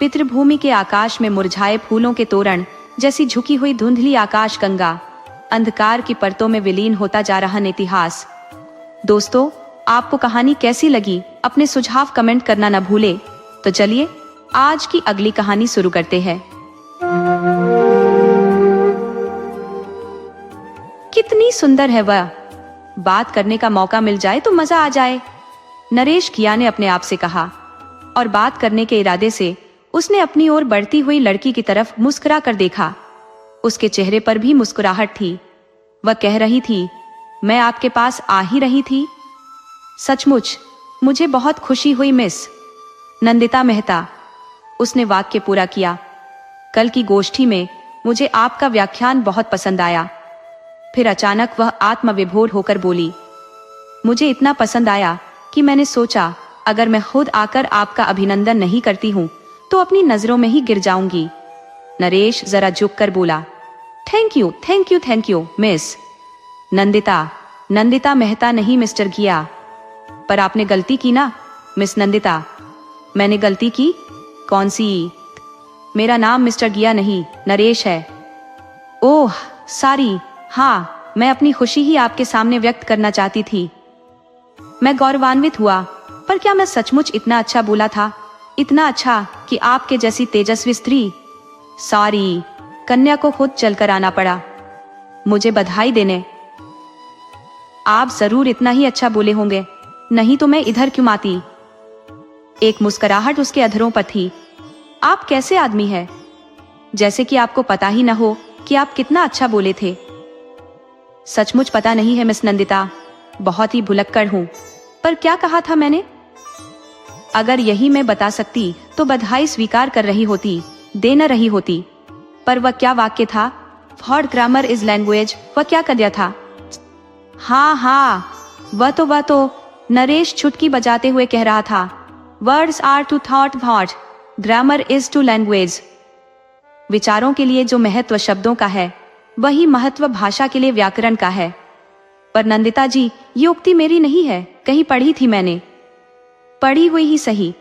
पितृभूमि के आकाश में मुरझाए फूलों के तोरण जैसी झुकी हुई धुंधली आकाश गंगा, अंधकार की परतों में विलीन होता जा रहा इतिहास। दोस्तों, आपको कहानी कैसी लगी? अपने सुझाव कमेंट करना न भूले। तो चलिए आज की अगली कहानी शुरू करते हैं। कितनी सुंदर है वह, बात करने का मौका मिल जाए तो मजा आ जाए, नरेश किया ने अपने आप से कहा। और बात करने के इरादे से उसने अपनी ओर बढ़ती हुई लड़की की तरफ मुस्कुरा कर देखा। उसके चेहरे पर भी मुस्कुराहट थी। वह कह रही थी, मैं आपके पास आ ही रही थी। सचमुच मुझे बहुत खुशी हुई मिस नंदिता मेहता, उसने वाक्य पूरा किया। कल की गोष्ठी में मुझे आपका व्याख्यान बहुत पसंद आया। फिर अचानक वह आत्मविभोर होकर बोली, मुझे इतना पसंद आया कि मैंने सोचा अगर मैं खुद आकर आपका अभिनंदन नहीं करती हूँ तो अपनी नजरों में ही गिर जाऊंगी। नरेश जरा झुककर बोला, thank you thank you thank you miss Nandita. Nandita Mehta नहीं मिस्टर गिया। पर आपने गलती की ना मिस नंदिता। मैंने गलती की? कौन सी? मेरा नाम मिस्टर गिया नहीं नरेश है। ओह सॉरी, हाँ मैं अपनी खुशी ही आपके सामने व्यक्त करना चाहती थी। मैं गौरवान्वित हुआ, पर क्या मैं सचमुच इतना अच्छा बोला था? इतना अच्छा कि आपके जैसी तेजस्वी स्त्री। सॉरी, कन्या को खुद चलकर आना पड़ा मुझे बधाई देने। आप जरूर इतना ही अच्छा बोले होंगे, नहीं तो मैं इधर क्यों आती। एक मुस्कुराहट उसके अधरों पर थी। आप कैसे आदमी है, जैसे कि आपको पता ही न हो कि आप कितना अच्छा बोले थे। सचमुच पता नहीं है मिस नंदिता, बहुत ही भुलक्कड़ हूं। पर क्या कहा था मैंने? अगर यही मैं बता सकती तो बधाई स्वीकार कर रही होती, दे न रही होती। पर वह क्या वाक्य था? थॉट ग्रामर इज लैंग्वेज, वह क्या कर दिया था? हाँ, वह तो नरेश चुटकी बजाते हुए कह रहा था, words are to thought, grammar is to language. विचारों के लिए जो महत्व शब्दों का है, वही महत्व भाषा के लिए व्याकरण का है। पर नंदिता जी, ये उक्ति मेरी नहीं है, कहीं पढ़ी थी मैंने। पढ़ी हुई ही सही,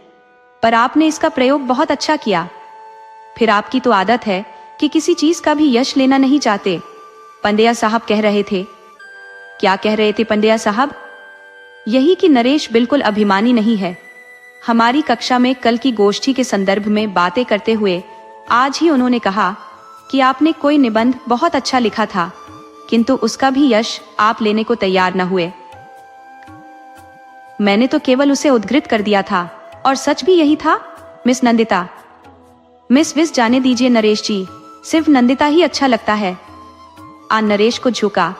पर आपने इसका प्रयोग बहुत अच्छा किया। फिर आपकी तो आदत है कि किसी चीज का भी यश लेना नहीं चाहते। पंड्या साहब कह रहे थे। क्या कह रहे थे पंड्या साहब? यही कि नरेश बिल्कुल अभिमानी नहीं है। हमारी कक्षा में कल की गोष्ठी के संदर्भ में बातें करते हुए आज ही उन्होंने कहा कि आपने कोई निबंध बहुत अच्छा लिखा था, किंतु उसका भी यश आप लेने को तैयार न हुए। मैंने तो केवल उसे उद्धृत कर दिया था, और सच भी यही था मिस नंदिता। मिस विस जाने दीजिए नरेश जी, सिर्फ नंदिता ही अच्छा लगता है। नरेश को झुका,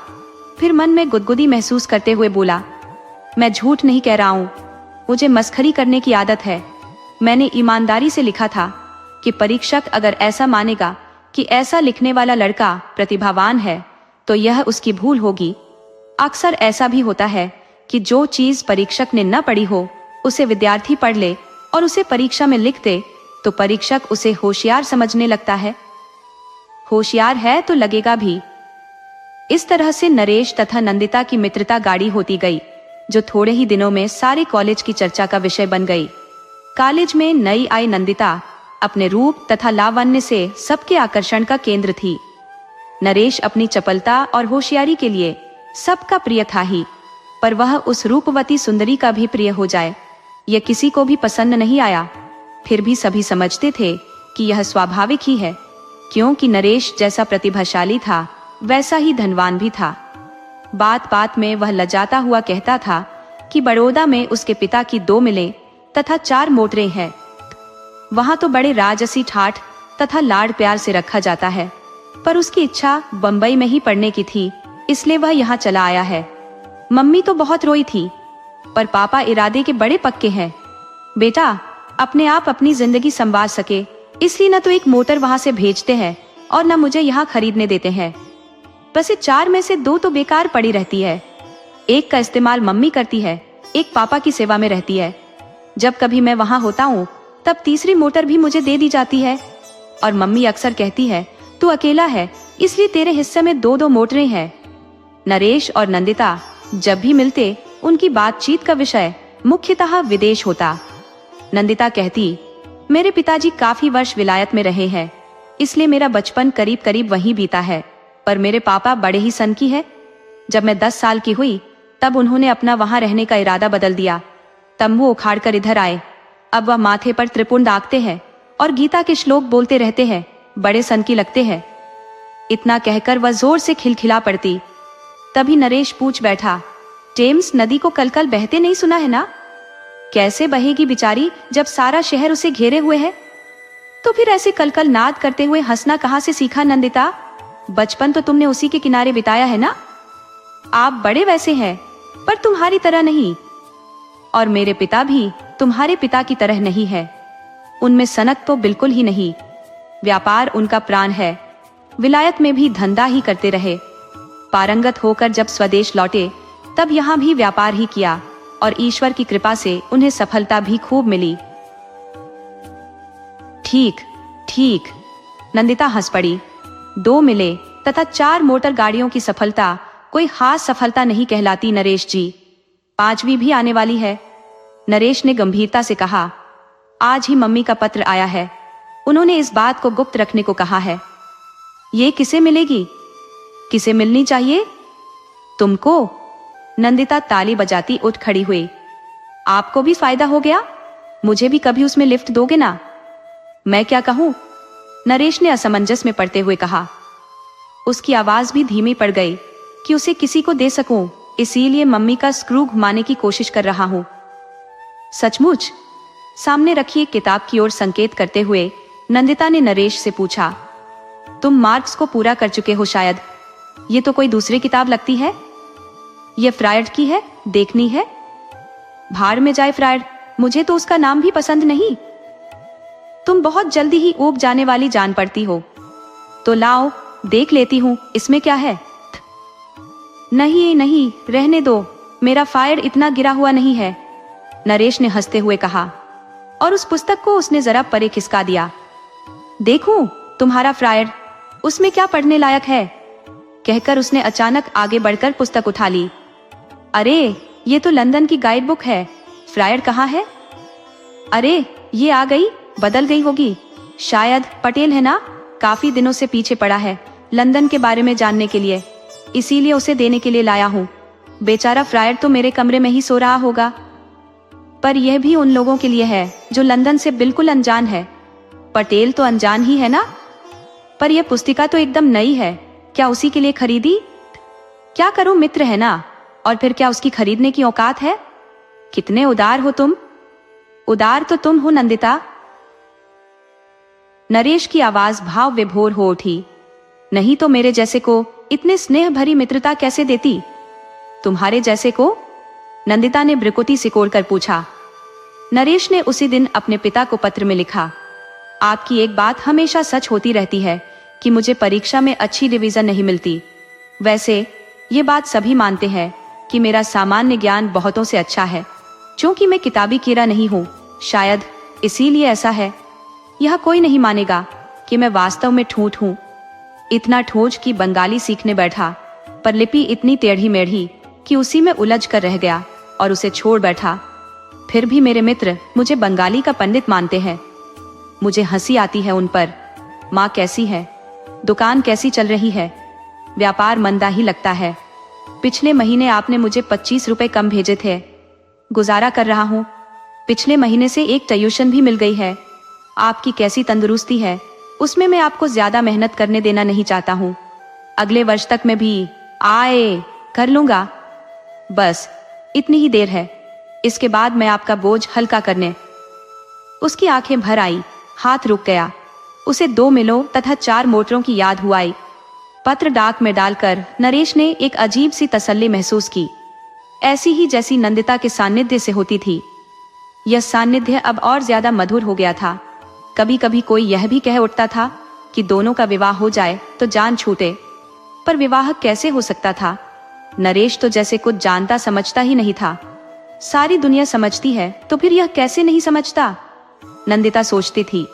फिर मन में गुदगुदी महसूस करते हुए बोला, मैं झूठ नहीं कह रहा हूं, मुझे मस्खरी करने की आदत है। मैंने ईमानदारी से लिखा था कि परीक्षक अगर ऐसा मानेगा कि ऐसा लिखने वाला लड़का प्रतिभावान है तो यह उसकी भूल होगी। अक्सर ऐसा भी होता है कि जो चीज परीक्षक ने न पढ़ी हो उसे विद्यार्थी पढ़ ले और उसे परीक्षा में लिख दे तो परीक्षक उसे होशियार समझने लगता है। होशियार है तो लगेगा भी। इस तरह से नरेश तथा नंदिता की मित्रता गाढ़ी होती गई, जो थोड़े ही दिनों में सारे कॉलेज की चर्चा का विषय बन गई। कॉलेज में नई आई नंदिता अपने रूप तथा लावण्य से सबके आकर्षण का केंद्र थी। नरेश अपनी चपलता और होशियारी के लिए सबका प्रिय था ही, पर वह उस रूपवती सुंदरी का भी प्रिय हो जाए यह किसी को भी पसंद नहीं आया। फिर भी सभी समझते थे कि यह स्वाभाविक ही है, क्योंकि नरेश जैसा प्रतिभाशाली था वैसा ही धनवान भी था। बात बात में वह लजाता हुआ कहता था कि बड़ौदा में उसके पिता की 2 मिलें तथा 4 मोटरें हैं। वहां तो बड़े राजसी ठाठ तथा लाड प्यार से रखा जाता है, पर उसकी इच्छा बंबई में ही पढ़ने की थी, इसलिए वह यहाँ चला आया है। मम्मी तो बहुत रोई थी, पर पापा इरादे के बड़े पक्के हैं। बेटा अपने आप अपनी जिंदगी संवार सके, इसलिए न तो एक मोटर वहां से भेजते हैं और न मुझे यहाँ खरीदने देते हैं। बस 4 में से 2 तो बेकार पड़ी रहती है। एक का इस्तेमाल मम्मी करती है, एक पापा की सेवा में रहती है। जब कभी मैं वहां होता हूँ तब तीसरी मोटर भी मुझे दे दी जाती है, और मम्मी अक्सर कहती है तू अकेला है इसलिए तेरे हिस्से में 2-2 मोटरें हैं। नरेश और नंदिता जब भी मिलते उनकी बातचीत का विषय मुख्यतः विदेश होता। नंदिता कहती, मेरे पिताजी काफी वर्ष विलायत में रहे हैं, इसलिए मेरा बचपन करीब करीब वहीं बीता है, पर मेरे पापा बड़े ही सनकी है। जब मैं 10 साल की हुई तब उन्होंने अपना वहां रहने का इरादा बदल दिया। तंबू उखाड़ कर इधर आए। अब वह माथे पर त्रिपुंड दागते हैं और गीता के श्लोक बोलते रहते हैं, बड़े सनकी लगते हैं। इतना कहकर वह जोर से खिलखिला पड़ती। तभी नरेश पूछ बैठा, टेम्स नदी को कल कल बहते नहीं सुना है ना? कैसे बहेगी बिचारी जब सारा शहर उसे घेरे हुए है? तो फिर ऐसे कल कल नाद करते हुए हंसना कहां से सीखा नंदिता? बचपन तो तुमने उसी के किनारे बिताया है ना? आप बड़े वैसे हैं, पर तुम्हारी तरह नहीं, और मेरे पिता भी तुम्हारे पिता की तरह नहीं है। उनमें सनक तो बिल्कुल ही नहीं। व्यापार उनका प्राण है। विलायत में भी धंधा ही करते रहे। पारंगत होकर जब स्वदेश लौटे तब यहाँ भी व्यापार ही किया, और ईश्वर की कृपा से उन्हें सफलता भी खूब मिली। ठीक ठीक, नंदिता हंस पड़ी। 2 मिले तथा 4 मोटर गाड़ियों की सफलता कोई खास सफलता नहीं कहलाती नरेश जी। 5वीं भी आने वाली है। नरेश ने गंभीरता से कहा, आज ही मम्मी का पत्र आया है। उन्होंने इस बात को गुप्त रखने को कहा है। ये किसे मिलेगी? किसे मिलनी चाहिए? तुमको? नंदिता ताली बजाती उठ खड़ी हुई। आपको भी फायदा हो गया? मुझे भी कभी उसमें लिफ्ट दोगे ना? मैं क्या कहूं? नरेश ने असमंजस में पड़ते हुए कहा। उसकी आवाज भी धीमी पड़ गई कि उसे किसी को दे सकूं, इसीलिए मम्मी का स्क्रू घुमाने की कोशिश कर रहा हूं। सचमुच? सामने रखी एक किताब की ओर संकेत करते हुए नंदिता ने नरेश से पूछा, तुम मार्क्स को पूरा कर चुके हो शायद। ये तो कोई दूसरी किताब लगती है। ये फ्रायड की है, देखनी है? भाड़ में जाए फ्रायड, मुझे तो उसका नाम भी पसंद नहीं। तुम बहुत जल्दी ही ऊब जाने वाली जान पड़ती हो। तो लाओ देख लेती हूँ, इसमें क्या है। नहीं नहीं, रहने दो, मेरा फायर इतना गिरा हुआ नहीं है, नरेश ने हंसते हुए कहा, और उस पुस्तक को उसने जरा परे खिसका दिया। देखूं तुम्हारा फ्रायर, उसमें क्या पढ़ने लायक है? कहकर उसने अचानक आगे बढ़कर पुस्तक उठा ली। अरे ये तो लंदन की गाइड बुक है, फ्रायर कहाँ है? अरे ये आ गई, बदल गई होगी शायद, पटेल है ना? काफी दिनों से पीछे पड़ा है लंदन के बारे में जानने के लिए, इसीलिए उसे देने के लिए लाया हूँ। बेचारा फ्रायर तो मेरे कमरे में ही सो रहा होगा। पर यह भी उन लोगों के लिए है जो लंदन से बिल्कुल अनजान है। पटेल तो अनजान ही है ना? पर यह पुस्तिका तो एकदम नई है, क्या उसी के लिए खरीदी? क्या करूं, मित्र है ना, और फिर क्या उसकी खरीदने की औकात है? कितने उदार हो तुम। उदार तो तुम हो नंदिता। नरेश की आवाज भाव विभोर हो उठी। नहीं तो मेरे जैसे को इतने स्नेह भरी मित्रता कैसे देती? तुम्हारे जैसे को? नंदिता ने भ्रुकुटी सिकोड़कर पूछा। नरेश ने उसी दिन अपने पिता को पत्र में लिखा, आपकी एक बात हमेशा सच होती रहती है कि मुझे परीक्षा में अच्छी डिवीजन नहीं मिलती। वैसे ये बात सभी मानते हैं कि मेरा सामान्य ज्ञान बहुतों से अच्छा है, क्योंकि मैं किताबी कीड़ा नहीं हूँ, शायद इसीलिए ऐसा है। यह कोई नहीं मानेगा कि मैं वास्तव में ठूठ हूँ। इतना ठोज कि बंगाली सीखने बैठा, पर लिपि इतनी टेढ़ी मेढ़ी कि उसी में उलझ कर रह गया और उसे छोड़ बैठा। फिर भी मेरे मित्र मुझे बंगाली का पंडित मानते हैं। मुझे हंसी आती है उन पर। माँ कैसी है? दुकान कैसी चल रही है? व्यापार मंदा ही लगता है। पिछले महीने आपने मुझे 25 रुपए कम भेजे थे। गुजारा कर रहा हूँ। पिछले महीने से एक ट्यूशन भी मिल गई है। आपकी कैसी तंदुरुस्ती है, उसमें मैं आपको ज्यादा मेहनत करने देना नहीं चाहता हूँ। अगले वर्ष तक मैं भी आए कर लूंगा। बस इतनी ही देर है, इसके बाद मैं आपका बोझ हल्का करने। उसकी आंखें भर आई, हाथ रुक गया। उसे 2 मिलों तथा 4 मोटरों की याद हुआ आई। पत्र डाक में डालकर नरेश ने एक अजीब सी तसल्ली महसूस की, ऐसी ही जैसी नंदिता के सानिध्य से होती थी। यह सानिध्य अब और ज्यादा मधुर हो गया था। कभी कभी कोई यह भी कह उठता था कि दोनों का विवाह हो जाए तो जान छूटे, पर विवाह कैसे हो सकता था? नरेश तो जैसे कुछ जानता समझता ही नहीं था। सारी दुनिया समझती है तो फिर यह कैसे नहीं समझता? नंदिता सोचती थी,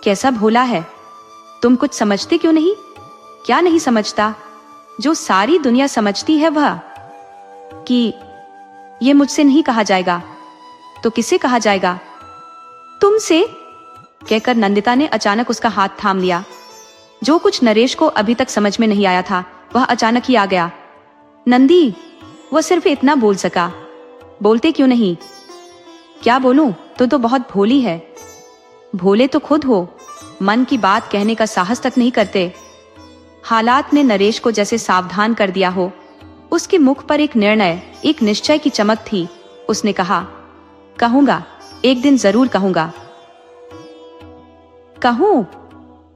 कैसा भोला है। तुम कुछ समझते क्यों नहीं? क्या नहीं समझता? जो सारी दुनिया समझती है वह। कि ये मुझसे नहीं कहा जाएगा तो किसे कहा जाएगा? तुमसे, कहकर नंदिता ने अचानक उसका हाथ थाम लिया। जो कुछ नरेश को अभी तक समझ में नहीं आया था वह अचानक ही आ गया। नंदी, वह सिर्फ इतना बोल सका। बोलते क्यों नहीं? क्या बोलूं? तो बहुत भोली है। भोले तो खुद हो, मन की बात कहने का साहस तक नहीं करते। हालात ने नरेश को जैसे सावधान कर दिया हो। उसके मुख पर एक निर्णय, एक निश्चय की चमक थी। उसने कहा, कहूंगा, एक दिन जरूर कहूंगा। कहूं?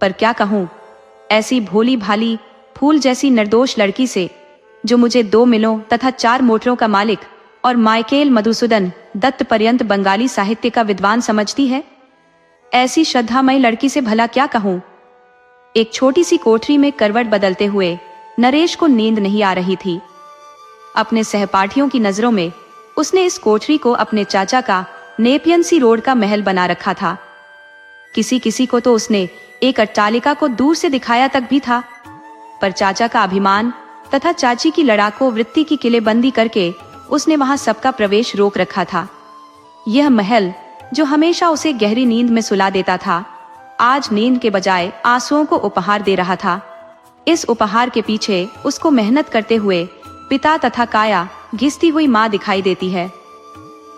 पर क्या कहूं? ऐसी भोली भाली फूल जैसी निर्दोष लड़की से, जो मुझे 2 मिलों तथा 4 मोटरों का मालिक और माइकेल मधुसूदन दत्त पर्यंत बंगाली साहित्य का विद्वान समझती है, ऐसी श्रद्धामयी लड़की से भला क्या कहूं? एक छोटी सी कोठरी में करवट बदलते हुए नरेश को नींद नहीं आ रही थी। अपने सहपाठियों की नजरों में उसने इस कोठरी को अपने चाचा का नेपियन सी रोड का महल बना रखा था। किसी किसी को तो उसने एक अट्टालिका को दूर से दिखाया तक भी था, पर चाचा का अभिमान तथा चाची की लड़ाको वृत्ति की किलेबंदी करके उसने वहां सबका प्रवेश रोक रखा था। यह महल जो हमेशा उसे गहरी नींद में सुला देता था, आज नींद के बजाय आंसुओं को उपहार दे रहा था। इस उपहार के पीछे उसको मेहनत करते हुए पिता तथा काया घिसती हुई माँ दिखाई देती है।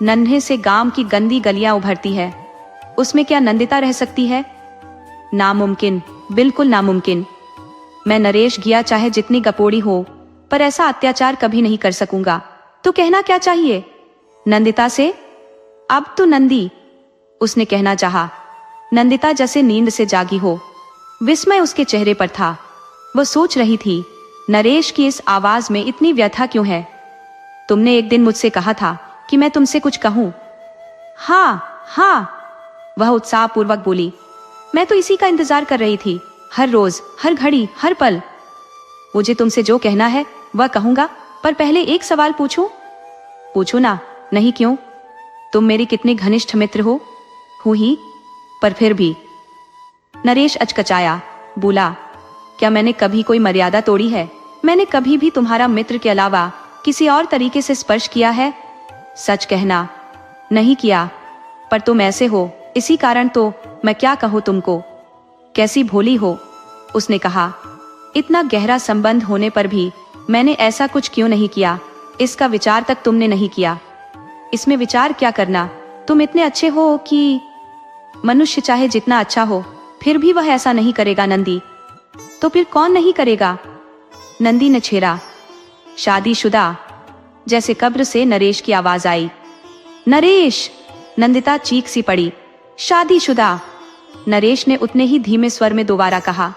नन्हे से गांव की गंदी गलियां उभरती है, उसमें क्या नंदिता रह सकती है? नामुमकिन, बिल्कुल नामुमकिन। मैं नरेश गया चाहे जितनी गपोड़ी हो, पर ऐसा अत्याचार कभी नहीं कर सकूंगा। तो कहना क्या चाहिए नंदिता से? अब तो नंदी, उसने कहना चाहा। नंदिता जैसे नींद से जागी हो। विस्मय उसके चेहरे पर था। वह सोच रही थी, नरेश की इस आवाज में इतनी व्यथा क्यों है? तुमने एक दिन मुझसे कहा था कि मैं तुमसे कुछ कहूं। हाँ हाँ, वह उत्साहपूर्वक बोली। मैं तो इसी का इंतजार कर रही थी, हर रोज, हर घड़ी, हर पल। मुझे तुमसे जो कहना है वह कहूंगा, पर पहले एक सवाल पूछूं? पूछो ना। नहीं क्यों? तुम मेरी कितनी घनिष्ठ मित्र हो। हूं ही, पर फिर भी। नरेश अचकचाया, बोला, क्या मैंने कभी कोई मर्यादा तोड़ी है? मैंने कभी भी तुम्हारा मित्र के अलावा किसी और तरीके से स्पर्श किया है? सच कहना। नहीं किया, पर तुम ऐसे हो, इसी कारण तो मैं क्या कहूँ तुमको। कैसी भोली हो, उसने कहा, इतना गहरा संबंध होने पर भी मैंने ऐसा कुछ क्यों नहीं किया? इसका विचार तक तुमने नहीं किया। इसमें विचार क्या करना? तुम इतने अच्छे हो कि मनुष्य चाहे जितना अच्छा हो फिर भी वह ऐसा नहीं करेगा नंदी। तो फिर कौन नहीं करेगा? नंदी ने छेड़ा। शादीशुदा। जैसे कब्र से नरेश की आवाज आई। नरेश! नंदिता चीख सी पड़ी। शादीशुदा। नरेश ने उतने ही धीमे स्वर में दोबारा कहा।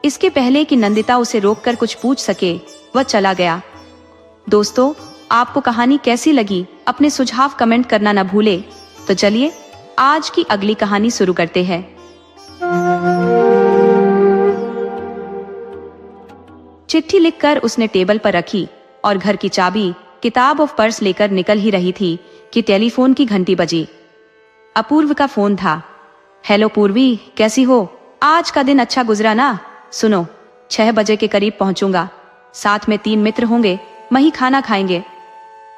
इसके पहले कि नंदिता उसे रोककर कुछ पूछ सके, वह चला गया। दोस्तों, आपको कहानी कैसी लगी? अपने सुझाव कमेंट करना न भूले। तो चलिए आज की अगली कहानी शुरू करते हैं। चिट्ठी लिखकर उसने टेबल पर रखी और घर की चाबी, किताब और पर्स लेकर निकल ही रही थी कि टेलीफोन की घंटी बजी। अपूर्व का फोन था। हेलो पूर्वी, कैसी हो? आज का दिन अच्छा गुजरा ना? सुनो, 6 बजे के करीब पहुंचूंगा। साथ में 3 मित्र होंगे, वहीं खाना खाएंगे।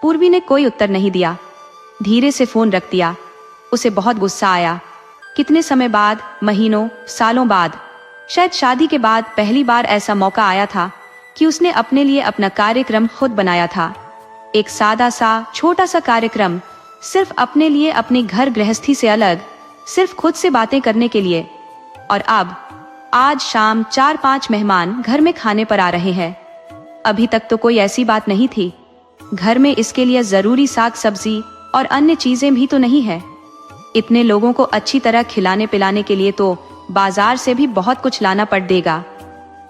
पूर्वी ने कोई उत्तर नहीं दिया। धीरे से फोन रख दिया। उसे बहुत गुस्सा आया। कितने समय बाद, महीनों सालों बाद, शायद शादी के बाद पहली बार ऐसा मौका आया था कि उसने अपने लिए अपना कार्यक्रम खुद बनाया था। एक सादा सा छोटा सा कार्यक्रम, सिर्फ अपने लिए, अपनी घर गृहस्थी से अलग, सिर्फ खुद से बातें करने के लिए। और अब आज शाम 4-5 मेहमान घर में खाने पर आ रहे हैं। अभी तक तो कोई ऐसी बात नहीं थी। घर में इसके लिए जरूरी साग सब्जी और अन्य चीजें भी तो नहीं है। इतने लोगों को अच्छी तरह खिलाने पिलाने के लिए तो बाजार से भी बहुत कुछ लाना पड़ देगा।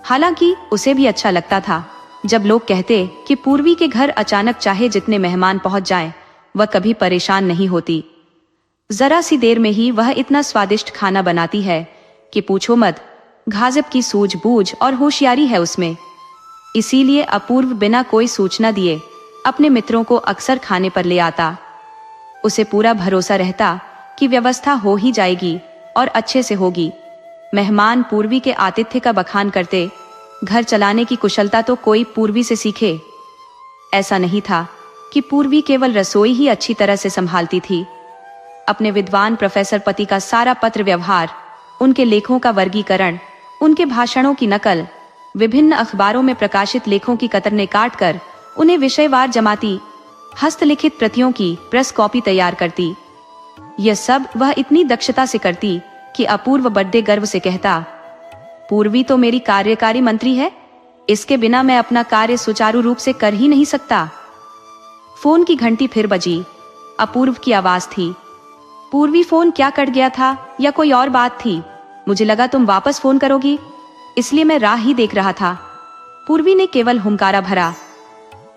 हालांकि उसे भी अच्छा लगता था जब लोग कहते कि पूर्वी के घर अचानक चाहे जितने मेहमान पहुंच जाएं, वह कभी परेशान नहीं होती। जरा सी देर में ही वह इतना स्वादिष्ट खाना बनाती है कि पूछो मत। गाजिब की सूझबूझ और होशियारी है उसमें। इसीलिए अपूर्व बिना कोई सूचना दिए अपने मित्रों को अक्सर खाने पर ले आता। उसे पूरा भरोसा रहता कि व्यवस्था हो ही जाएगी और अच्छे से होगी। मेहमान पूर्वी के आतिथ्य का बखान करते। घर चलाने की कुशलता तो कोई पूर्वी से सीखे। ऐसा नहीं था कि पूर्वी केवल रसोई ही अच्छी तरह से संभालती थी। अपने विद्वान प्रोफेसर पति का सारा पत्र व्यवहार, उनके लेखों का वर्गीकरण, उनके भाषणों की नकल, विभिन्न अखबारों में प्रकाशित लेखों की कतरने काटकर उन्हें विषयवार जमाती, हस्तलिखित प्रतियों की प्रेस कॉपी तैयार करती। यह सब वह इतनी दक्षता से करती कि अपूर्व बड़े गर्व से कहता, पूर्वी तो मेरी कार्यकारी मंत्री है, इसके बिना मैं अपना कार्य सुचारू रूप से कर ही नहीं सकता। फोन की घंटी फिर बजी। अपूर्व की आवाज थी। पूर्वी, फोन क्या कट गया था या कोई और बात थी? मुझे लगा तुम वापस फोन करोगी, इसलिए मैं राह ही देख रहा था। पूर्वी ने केवल हुंकारा भरा।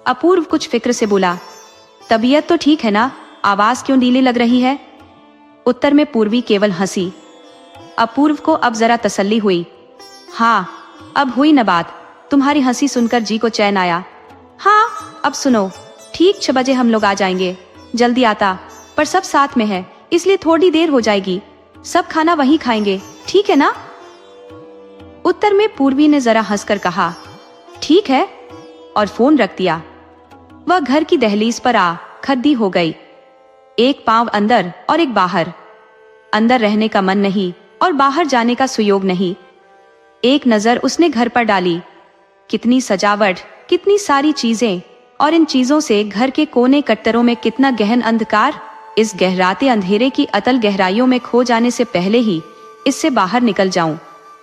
अपूर्व कुछ फिक्र से बोला, तबीयत तो ठीक है ना? आवाज क्यों ढीली लग रही है? उत्तर में पूर्वी केवल हंसी। अपूर्व को अब जरा तसल्ली हुई। हाँ, अब हुई न बात। तुम्हारी हंसी सुनकर जी को चैन आया। हाँ, अब सुनो, ठीक 6 बजे हम लोग आ जाएंगे। जल्दी आता, पर सब साथ में है, इसलिए थोड़ी देर हो जाएगी। सब खाना वहीं खाएंगे, ठीक है ना? उत्तर में पूर्वी ने जरा हंसकर कहा, ठीक है, और फोन रख दिया। वह घर की दहलीज पर आ खड़ी हो गई। एक पांव अंदर और एक बाहर। अंदर रहने का मन नहीं और बाहर जाने का सुयोग नहीं। एक नजर उसने घर पर डाली। कितनी सजावट, कितनी सारी चीजें, और इन चीजों से घर के कोने कट्टरों में कितना गहन अंधकार। इस गहराते अंधेरे की अतल गहराइयों में खो जाने से पहले ही इससे बाहर निकल जाऊं,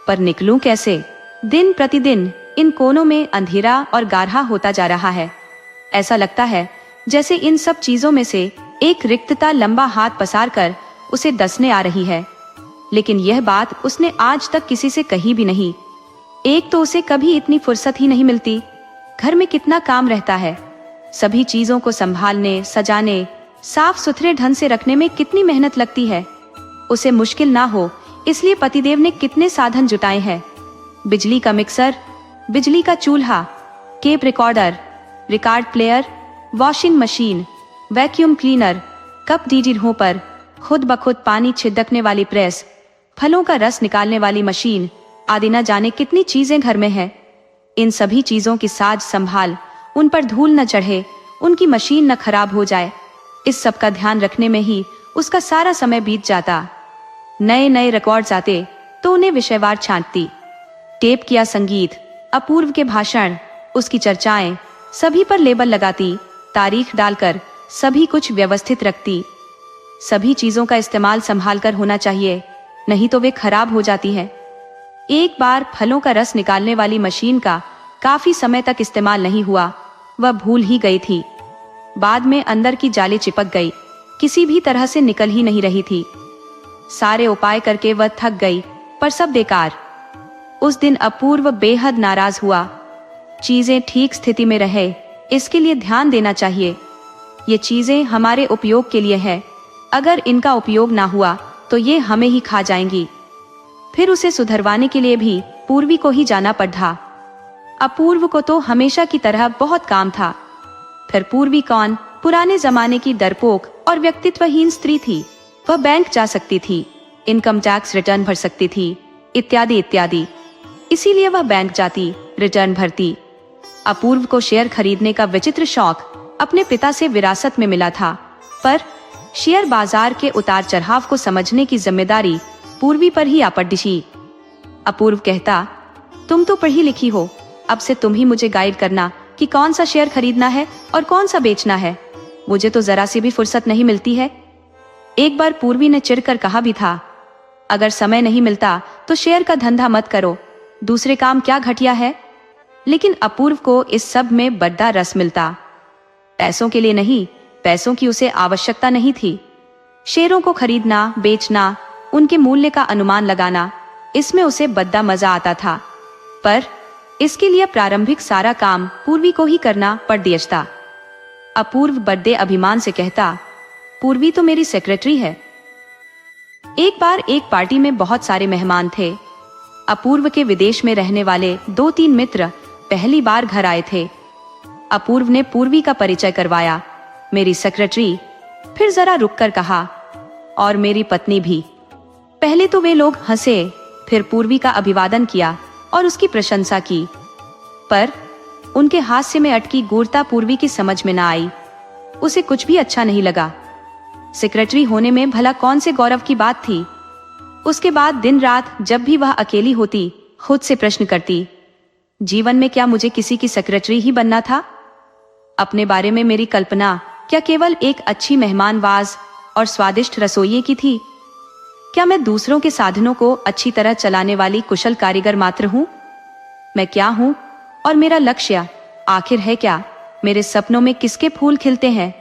पर निकलूं कैसे? दिन प्रतिदिन इन कोनों में अंधेरा और गाढ़ा होता जा रहा है। ऐसा लगता है जैसे इन सब चीजों में से एक रिक्तता लंबा हाथ पसार कर उसे डसने आ रही है। लेकिन यह बात उसने आज तक किसी से कही भी नहीं। एक तो उसे कभी इतनी फुर्सत ही नहीं मिलती। घर में कितना काम रहता है। सभी चीजों को संभालने, सजाने, साफ सुथरे ढंग से रखने में कितनी मेहनत लगती है। उसे मुश्किल ना हो इसलिए पतिदेव ने कितने साधन जुटाए हैं। बिजली का मिक्सर, बिजली का चूल्हा, tape recorder, record player, washing machine, vacuum cleaner, कप डीजिल पर, खुद ब खुद पानी छिड़कने वाली प्रेस, फलों का रस निकालने वाली मशीन आदि न जाने कितनी चीजें घर में है। इन सभी चीजों की साज संभाल, उन पर धूल न चढ़े, उनकी मशीन न खराब हो जाए, इस सब का ध्यान रखने में ही उसका सारा समय बीत जाता। नए नए रिकॉर्ड्स आते तो उन्हें विषयवार छांटती। टेप किया संगीत, अपूर्व के भाषण, उसकी चर्चाएं, सभी पर लेबल लगाती, तारीख डालकर सभी कुछ व्यवस्थित रखती। सभी चीजों का इस्तेमाल संभाल कर होना चाहिए, नहीं तो वे खराब हो जाती है। एक बार फलों का रस निकालने वाली मशीन का काफी समय तक इस्तेमाल नहीं हुआ, वह भूल ही गई थी। बाद में अंदर की जाली चिपक गई, किसी भी तरह से निकल ही नहीं रही थी। सारे उपाय करके वह थक गई, पर सब बेकार। उस दिन अपूर्व बेहद नाराज हुआ। चीजें ठीक स्थिति में रहे, इसके लिए ध्यान देना चाहिए। ये चीजें हमारे उपयोग के लिए है, अगर इनका उपयोग ना हुआ तो ये हमें ही खा जाएंगी। फिर उसे सुधरवाने के लिए भी पूर्वी को ही जाना पड़ा। अपूर्व को तो हमेशा की तरह बहुत काम था। फिर पूर्वी कौन, पुराने जमाने की डरपोक और व्यक्तित्वहीन स्त्री थी। वह बैंक जा सकती थी, इनकम टैक्स रिटर्न भर सकती थी, इत्यादि इत्यादि। इसीलिए वह बैंक जाती, रिटर्न भरती। अपूर्व को शेयर खरीदने का विचित्र शौक अपने पिता से विरासत में मिला था, पर शेयर बाजार के उतार चढ़ाव को समझने की जिम्मेदारी पूर्वी पर ही आ पड़ी। अपूर्व कहता, तुम तो पढ़ी लिखी हो, अब से तुम ही मुझे गाइड करना कि कौन सा शेयर खरीदना है और कौन सा बेचना है। मुझे तो जरा सी भी फुर्सत नहीं मिलती है। एक बार पूर्वी ने चिढ़कर कहा भी था, अगर समय नहीं मिलता तो शेयर का धंधा मत करो, दूसरे काम क्या घटिया है। लेकिन अपूर्व को इस सब में बड़ा रस मिलता। पैसों के लिए नहीं, पैसों की उसे आवश्यकता नहीं थी। शेयरों को खरीदना, बेचना, उनके मूल्य का अनुमान लगाना, इसमें उसे बड़ा मजा आता था। पर इसके लिए प्रारंभिक सारा काम पूर्वी को ही करना पड़ दियता। अपूर्व बड़े अभिमान से कहता, पूर्वी तो मेरी सेक्रेटरी है। एक बार एक पार्टी में बहुत सारे मेहमान थे। अपूर्व के विदेश में रहने वाले 2-3 मित्र पहली बार घर आए थे। अपूर्व ने पूर्वी का परिचय करवाया, मेरी सेक्रेटरी। फिर जरा रुककर कहा, और मेरी पत्नी भी। पहले तो वे लोग हंसे, फिर पूर्वी का अभिवादन किया और उसकी प्रशंसा की, पर उनके हास्य में अटकी गूढ़ता पूर्वी की समझ में न आई। उसे कुछ भी अच्छा नहीं लगा। सेक्रेटरी होने में भला कौन से गौरव की बात थी। उसके बाद दिन रात जब भी वह अकेली होती, खुद से प्रश्न करती, जीवन में क्या मुझे किसी की सेक्रेटरी ही बनना था? अपने बारे में मेरी कल्पना क्या केवल एक अच्छी मेहमानवाज और स्वादिष्ट रसोइये की थी? क्या मैं दूसरों के साधनों को अच्छी तरह चलाने वाली कुशल कारीगर मात्र हूँ? मैं क्या हूँ और मेरा लक्ष्य आखिर है क्या? मेरे सपनों में किसके फूल खिलते हैं?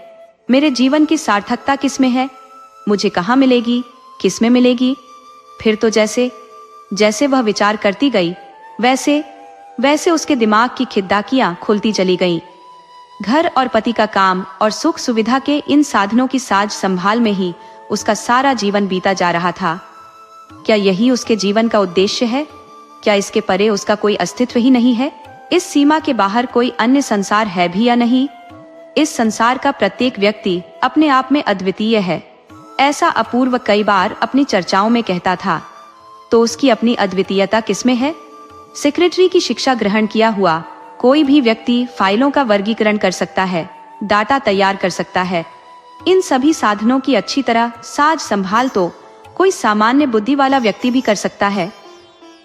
मेरे जीवन की सार्थकता किसमें है? मुझे कहाँ मिलेगी, किसमें मिलेगी? फिर तो जैसे जैसे वह विचार करती गई, वैसे वैसे उसके दिमाग की खिड़कियां खुलती चली गईं। घर और पति का काम और सुख सुविधा के इन साधनों की साज संभाल में ही उसका सारा जीवन बीता जा रहा था। क्या यही उसके जीवन का उद्देश्य है? क्या इसके परे उसका कोई अस्तित्व ही नहीं है? इस सीमा के बाहर कोई अन्य संसार है भी या नहीं? इस संसार का प्रत्येक व्यक्ति अपने आप में अद्वितीय है, ऐसा अपूर्व कई बार अपनी चर्चाओं में कहता था। तो उसकी अपनी अद्वितीयता किसमें है? सेक्रेटरी की शिक्षा ग्रहण किया हुआ कोई भी व्यक्ति फाइलों का वर्गीकरण कर सकता है, डाटा तैयार कर सकता है। इन सभी साधनों की अच्छी तरह साज संभाल तो कोई सामान्य बुद्धि वाला व्यक्ति भी कर सकता है।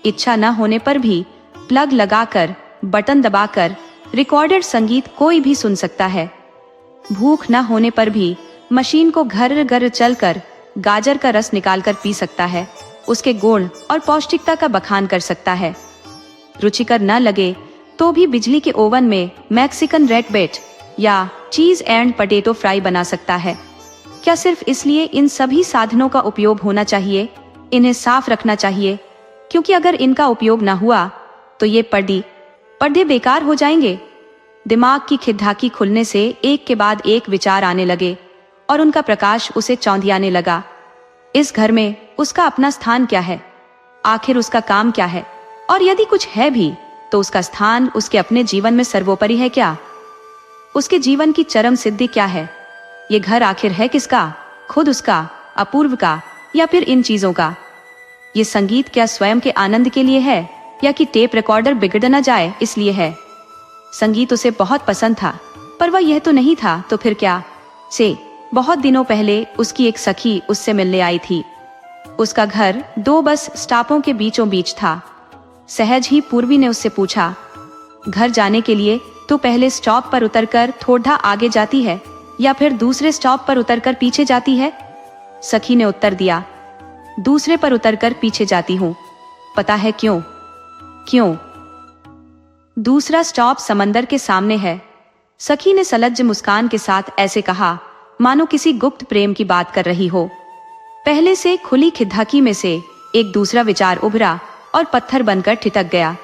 इच्छा न होने पर भी प्लग लगाकर, बटन दबाकर रिकॉर्डेड संगीत कोई भी सुन सकता है। भूख न होने पर भी मशीन को घर घर चलकर गाजर का रस निकालकर पी सकता है, उसके गुण और पौष्टिकता का बखान कर सकता है। रुचिकर न लगे तो भी बिजली के ओवन में मैक्सिकन रेड बेट या चीज एंड पोटैटो फ्राई बना सकता है। क्या सिर्फ इसलिए इन सभी साधनों का उपयोग होना चाहिए, इन्हें साफ रखना चाहिए? क्योंकि अगर इनका उपयोग न हुआ तो ये पर्दे बेकार हो जाएंगे। दिमाग की खिड़की खुलने से एक के बाद एक विचार आने लगे और उनका प्रकाश उसे चौंधियाने लगा। इस घर में उसका अपना स्थान क्या है? आखिर उसका काम क्या है? और यदि कुछ है भी तो उसका स्थान उसके अपने जीवन में सर्वोपरि है क्या? उसके जीवन की चरम सिद्धि क्या है? ये घर आखिर है किसका? खुद उसका, अपूर्व का, या फिर इन चीजों का? ये संगीत क्या स्वयं के आनंद के लिए है या कि टेप रिकॉर्डर बिगड़ न जाए इसलिए है? संगीत उसे बहुत पसंद था, पर वह यह तो नहीं था तो फिर क्या? बहुत दिनों पहले उसकी एक सखी उससे मिलने आई थी। उसका घर 2 बस स्टॉपों के बीचों बीच था। सहज ही पूर्वी ने उससे पूछा, घर जाने के लिए तो पहले स्टॉप पर उतरकर थोड़ा आगे जाती है या फिर दूसरे स्टॉप पर उतरकर पीछे जाती है? सखी ने उत्तर दिया, दूसरे पर उतरकर पीछे जाती हूँ। पता है क्यों? क्यों? दूसरा स्टॉप समंदर के सामने है। सखी ने सलज्ज मुस्कान के साथ ऐसे कहा मानो किसी गुप्त प्रेम की बात कर रही हो। पहले से खुली खिद्धाकी में से एक दूसरा विचार उभरा और पत्थर बनकर ठिठक गया।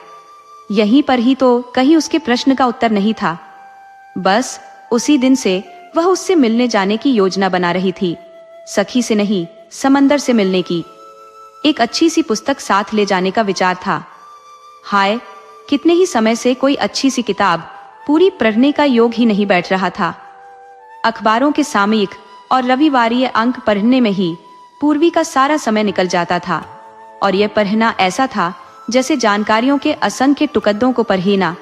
यहीं पर ही तो कहीं उसके प्रश्न का उत्तर नहीं था। बस उसी दिन से वह उससे मिलने जाने की योजना बना रही थी। सखी से नहीं, समंदर से मिलने की। एक अच्छी सी पुस्तक साथ ले जाने का विचार था। हाय, कितने ही समय से कोई अच्छी सी किताब पूरी पढ़ने का योग ही नहीं बैठ रहा था। अखबारों के सामयिक और रविवारीय अंक पढ़ने में ही पूर्वी का सारा समय निकल जाता था, और यह पढ़ना ऐसा था जैसे जानकारियों के असंख्य टुकड़ों को पढ़ना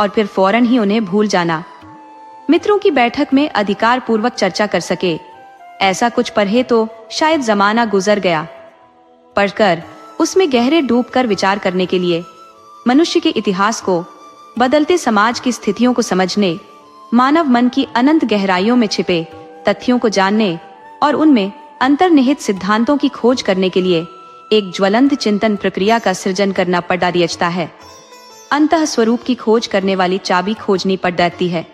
और फिर फौरन ही उन्हें भूल जाना। मित्रों की बैठक में अधिकार पूर्वक चर्चा कर सके, ऐसा कुछ पढ़े तो शायद जमाना गुजर गया। पढ़कर उसमें गहरे डूबकर विचार करने के लिए, मनुष्य के इतिहास को, बदलते समाज की स्थितियों को समझने, मानव मन की अनंत गहराइयों में छिपे तथ्यों को जानने और उनमें अंतर्निहित सिद्धांतों की खोज करने के लिए एक ज्वलंत चिंतन प्रक्रिया का सृजन करना पड़ जाता है। अंतः स्वरूप की खोज करने वाली चाबी खोजनी पड़ जाती है,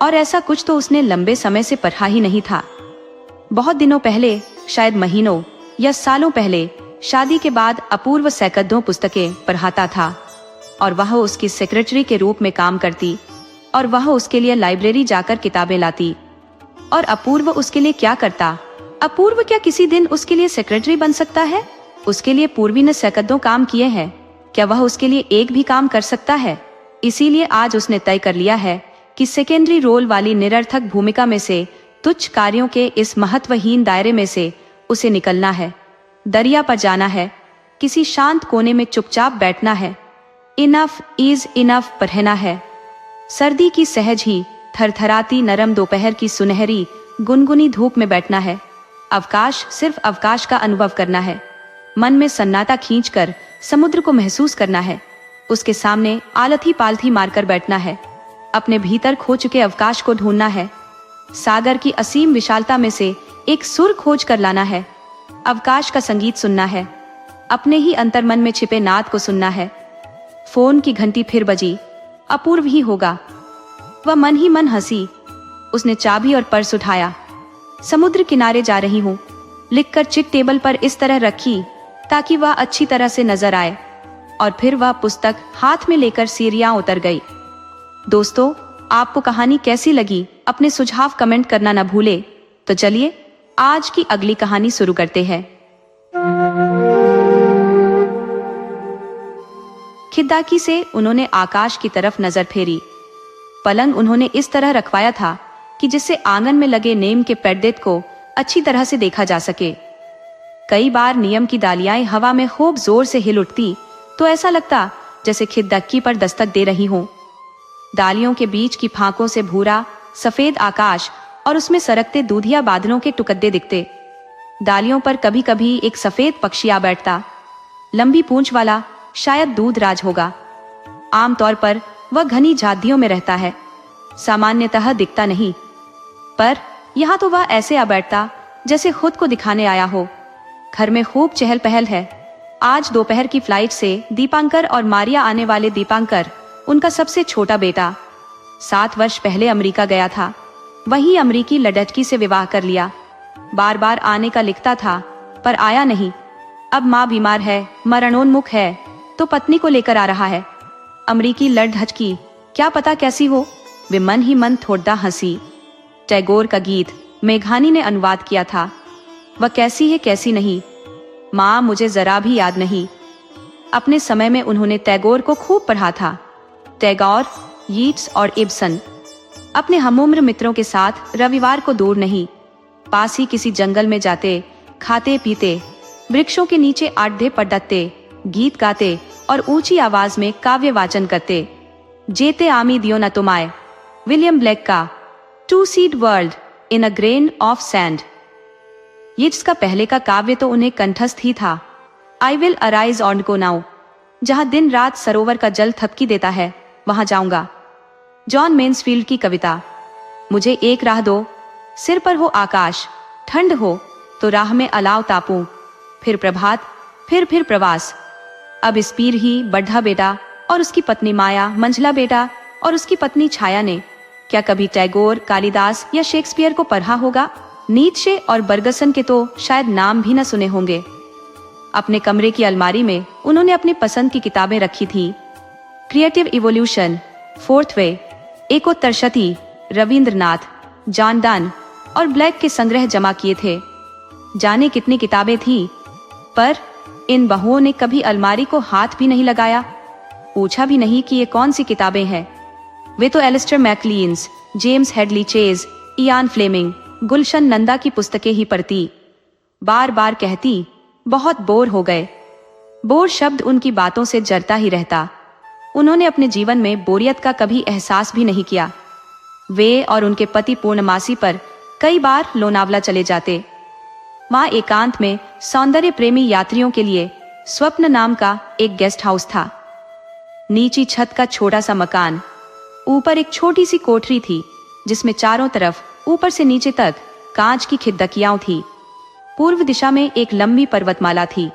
और ऐसा कुछ तो उसने लंबे समय से पढ़ा ही नहीं था। बहुत दिनों पहले, शायद महीनों या सालों पहले, शादी के बाद अपूर्व सैकड़ों पुस्तकें पढ़ाता था, और वह उसकी सेक्रेटरी के रूप में काम करती, और वह उसके लिए लाइब्रेरी जाकर किताबें लाती। और अपूर्व उसके लिए क्या करता? अपूर्व क्या किसी दिन उसके लिए सेक्रेटरी बन सकता है? उसके लिए पूर्वी ने सैकड़ों काम किए हैं, क्या वह उसके लिए एक भी काम कर सकता है? इसीलिए आज उसने तय कर लिया है कि सेकेंडरी रोल वाली निरर्थक भूमिका में से, तुच्छ कार्यों के इस महत्वहीन दायरे में से उसे निकलना है। दरिया पर जाना है, किसी शांत कोने में चुपचाप बैठना है, इनफ इज इनफ पढ़ना है। सर्दी की सहज ही थरथराती नरम दोपहर की सुनहरी गुनगुनी धूप में बैठना है। अवकाश, सिर्फ अवकाश का अनुभव करना है। मन में सन्नाटा खींचकर समुद्र को महसूस करना है। उसके सामने आलथी पालथी मारकर बैठना है। अपने भीतर खो चुके अवकाश को ढूंढना है। सागर की असीम विशालता में से एक सुर खोज कर लाना है। अवकाश का संगीत सुनना है। अपने ही अंतर्मन में छिपे नाद को सुनना है। फोन की घंटी फिर बजी। अपूर्व ही होगा। वह मन ही मन हंसी। उसने चाबी और पर्स उठाया। समुद्र किनारे जा रही हूँ लिखकर चिट टेबल पर इस तरह रखी ताकि वह अच्छी तरह से नजर आए, और फिर वह पुस्तक हाथ में लेकर सीढ़ियां उतर गई। दोस्तों, आपको कहानी कैसी लगी? अपने सुझाव कमेंट करना न भूले। तो चलिए आज की अगली कहानी शुरू करते हैं। खिद्धाकी से उन्होंने आकाश की तरफ नजर फेरी। पलंग उन्होंने इस तरह रखवाया था कि जिससे आंगन में लगे नीम के पर्दे को अच्छी तरह से देखा जा सके। कई बार नीम की डालियां हवा में खूब जोर से हिल उठती तो ऐसा लगता जैसे खिद्धाकी पर दस्तक दे रही हों। डालियों के बीच की फांकों से भूरा सफेद आकाश और उसमें सरकते दूधिया बादलों के टुकड़े दिखते। डालियों पर कभी कभी एक सफेद पक्षी आ बैठता, लंबी पूंछ वाला, शायद दूधराज होगा। आमतौर पर वह घनी झादियों में रहता है, सामान्यतः दिखता नहीं, पर यहाँ तो वह ऐसे आ बैठता जैसे खुद को दिखाने आया हो। घर में खूब चहल पहल है। आज दोपहर की फ्लाइट से दीपांकर और मारिया आने वाले। दीपांकर उनका सबसे छोटा बेटा 7 वर्ष पहले अमेरिका गया था। वहीं अमेरिकी लड़की से विवाह कर लिया। बार बार आने का लिखता था पर आया नहीं। अब माँ बीमार है, मरणोन्मुख है, तो पत्नी को लेकर आ रहा है। अमेरिकी लड़की क्या पता कैसी हो। वे मन ही मन थोड़ा हंसी। टैगोर का गीत मेघानी ने अनुवाद किया था। वह कैसी है कैसी नहीं, माँ मुझे जरा भी याद नहीं। अपने समय में उन्होंने टैगोर को खूब पढ़ा था। टैगोर, यीट्स और इब्सन। अपने हमउम्र मित्रों के साथ रविवार को दूर नहीं, पास ही किसी जंगल में जाते, खाते पीते, वृक्षों के नीचे आड्डे पड़ते, गीत गाते और ऊंची आवाज में काव्य वाचन करते। जेते आमी दियो न तुमाए, विलियम ब्लेक का to see a world in a grain of sand. Yeats का पहले का काव्य तो उन्हें कंठस्थ ही था। I will arise and go now. जहां दिन रात सरोवर का जल थपकी देता है, वहां जाऊंगा। जॉन मेन्सफील्ड की कविता। मुझे एक राह दो, सिर पर हो आकाश, ठंड हो तो राह में अलाव तापूं, फिर प्रभात, फिर प्रवास। अब इस पीर ही बढ़ा बेटा और उसकी पत्नी माया, मंझला बेटा और उसकी पत्नी छाया ने क्या कभी टैगोर, कालिदास या शेक्सपियर को पढ़ा होगा? नीत्शे और बर्गसन के तो शायद नाम भी न सुने होंगे। अपने कमरे की अलमारी में उन्होंने अपनी पसंद की किताबें रखी थी। Creative Evolution, Fourth Way, Ekottarshati, Rabindranath, John Donne और ब्लैक के संग्रह जमा किए थे। जाने कितनी किताबें थी, पर इन बहुओं ने कभी अलमारी को हाथ भी नहीं लगाया, पूछा भी नहीं कि ये कौन सी किताबें हैं। वे तो Alistair MacLeans, James Hadley Chase, Ian Fleming, Gulshan Nanda की पुस्तकें ही पढ़ती। बार बार कहती, बहुत बोर हो गए। बोर शब्द उनकी बातों से जरता ही रहता। उन्होंने अपने जीवन में बोरियत का कभी एहसास भी नहीं किया। वे और उनके पति पूर्णमासी पर कई बार लोनावला चले जाते। वहां एकांत में सौंदर्य प्रेमी यात्रियों के लिए स्वप्न नाम का एक गेस्ट हाउस था। नीची छत का छोटा सा मकान, ऊपर एक छोटी सी कोठरी थी जिसमें चारों तरफ ऊपर से नीचे तक कांच की खिड़कियां थी। पूर्व दिशा में एक लंबी पर्वतमाला थी।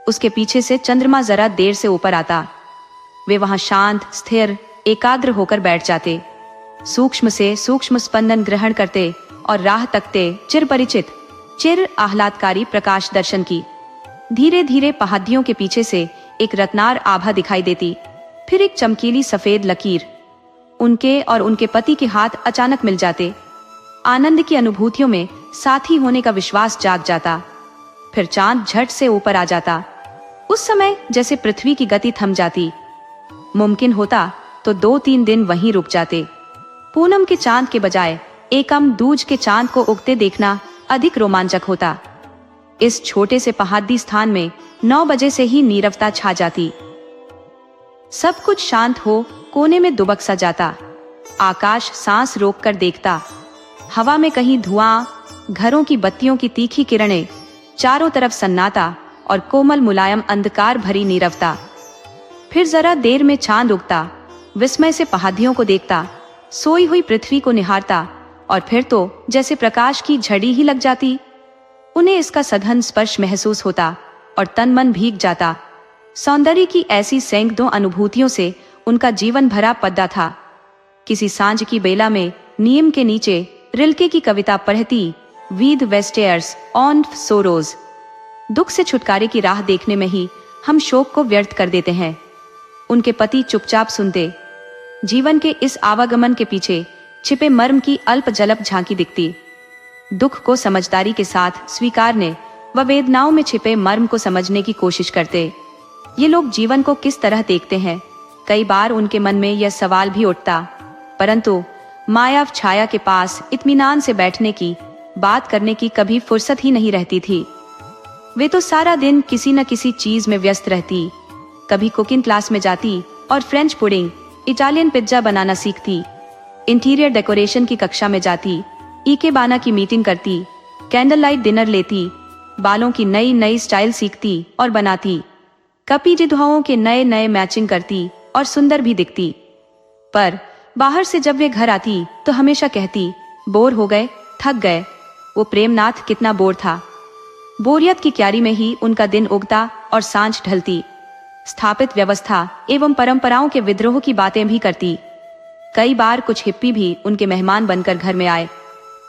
उसके पीछे से चंद्रमा जरा देर से ऊपर आता। वे वहां शांत, स्थिर, एकाग्र होकर बैठ जाते, सूक्ष्म से सूक्ष्म स्पंदन ग्रहण करते और राह तकते चिर परिचित, चिर आह्लादकारी प्रकाश दर्शन की। धीरे धीरे पहाड़ियों के पीछे से एक रत्नार आभा दिखाई देती, फिर एक चमकीली सफेद लकीर। उनके और उनके पति के हाथ अचानक मिल जाते। आनंद की अनुभूतियों में साथी होने का विश्वास जाग जाता। फिर चांद झट से ऊपर आ जाता। उस समय जैसे पृथ्वी की गति थम जाती। मुमकिन होता तो 2-3 दिन वहीं रुक जाते। पूनम के चांद के बजाय एकम दूज के चांद को उगते देखना अधिक रोमांचक होता। इस छोटे से पहाड़ी स्थान में 9 बजे से ही नीरवता छा जाती। सब कुछ शांत हो कोने में दुबक सा जाता। आकाश सांस रोककर देखता। हवा में कहीं धुआं, घरों की बत्तियों की तीखी किरणें, चारों तरफ सन्नाटा और कोमल मुलायम अंधकार भरी नीरवता। फिर जरा देर में चांद उगता, विस्मय से पहाड़ियों को देखता, सोई हुई पृथ्वी को निहारता और फिर तो जैसे प्रकाश की झड़ी ही लग जाती। उन्हें इसका सघन स्पर्श महसूस होता और तन मन भीग जाता। सौंदर्य की ऐसी सैकड़ों अनुभूतियों से उनका जीवन भरा पद्दा था। किसी सांझ की बेला में नीम के नीचे रिल्के की कविता पढ़ती, वीद वेस्टेयर्स ऑन सोरोज। दुख से छुटकारे की राह देखने में ही हम शोक को व्यर्थ कर देते हैं। उनके पति चुपचाप सुनते। जीवन के इस आवागमन के पीछे छिपे मर्म की अल्प जलप झांकी दिखती। दुख को समझदारी के साथ स्वीकारने व वेदनाओं में छिपे मर्म को समझने की कोशिश करते। ये लोग जीवन को किस तरह देखते हैं, कई बार उनके मन में यह सवाल भी उठता, परंतु माया छाया के पास इत्मीनान से बैठने की, बात करने की कभी फुर्सत ही नहीं रहती थी। वे तो सारा दिन किसी न किसी चीज में व्यस्त रहती। कभी कुकिंग क्लास में जाती और फ्रेंच पुडिंग, इटालियन पिज्जा बनाना सीखती। इंटीरियर डेकोरेशन की कक्षा में जाती, इकेबाना की मीटिंग करती, कैंडल लाइट डिनर लेती, बालों की नई नई स्टाइल सीखती और बनाती, कपी जिधुआओं के नए नए मैचिंग करती और सुंदर भी दिखती। पर बाहर से जब वे घर आती तो हमेशा कहती, बोर हो गए, थक गए। वो प्रेमनाथ कितना बोर था। बोरियत की क्यारी में ही उनका दिन उगता और सांझ ढलती। स्थापित व्यवस्था एवं परंपराओं के विद्रोह की बातें भी करती। कई बार कुछ हिप्पी भी उनके मेहमान बनकर घर में आए।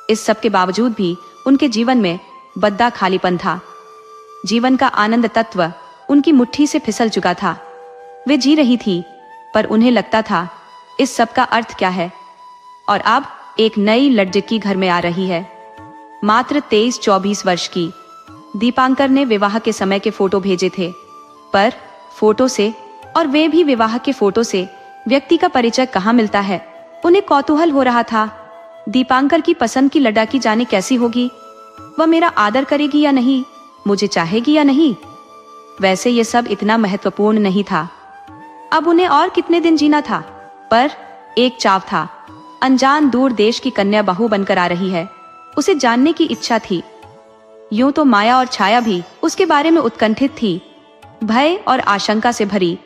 इस सब के बावजूद भी उनके जीवन में बद्दा खालीपन था। जीवन का आनंद तत्व उनकी मुट्ठी से फिसल चुका था। वे जी रही थी, पर उन्हें लगता था इस सब का अर्थ क्या है। और अब एक नई लड़की घर में आ रही है, मात्र 23-24 वर्ष की। दीपांकर ने विवाह के समय के फोटो भेजे थे, पर फोटो से, और वे भी विवाह के फोटो से, व्यक्ति का परिचय कहाँ मिलता है। उन्हें कौतूहल हो रहा था, दीपांकर की पसंद की लड़की जाने कैसी होगी, वह मेरा आदर करेगी या नहीं, मुझे चाहेगी या नहीं। वैसे ये सब इतना महत्वपूर्ण नहीं था। अब उन्हें और कितने दिन जीना था, पर एक चाव था। अनजान दूर देश की कन्या बहू बनकर आ रही है, उसे जानने की इच्छा थी। यूं तो माया और छाया भी उसके बारे में उत्कंठित थी, भय और आशंका से भरी।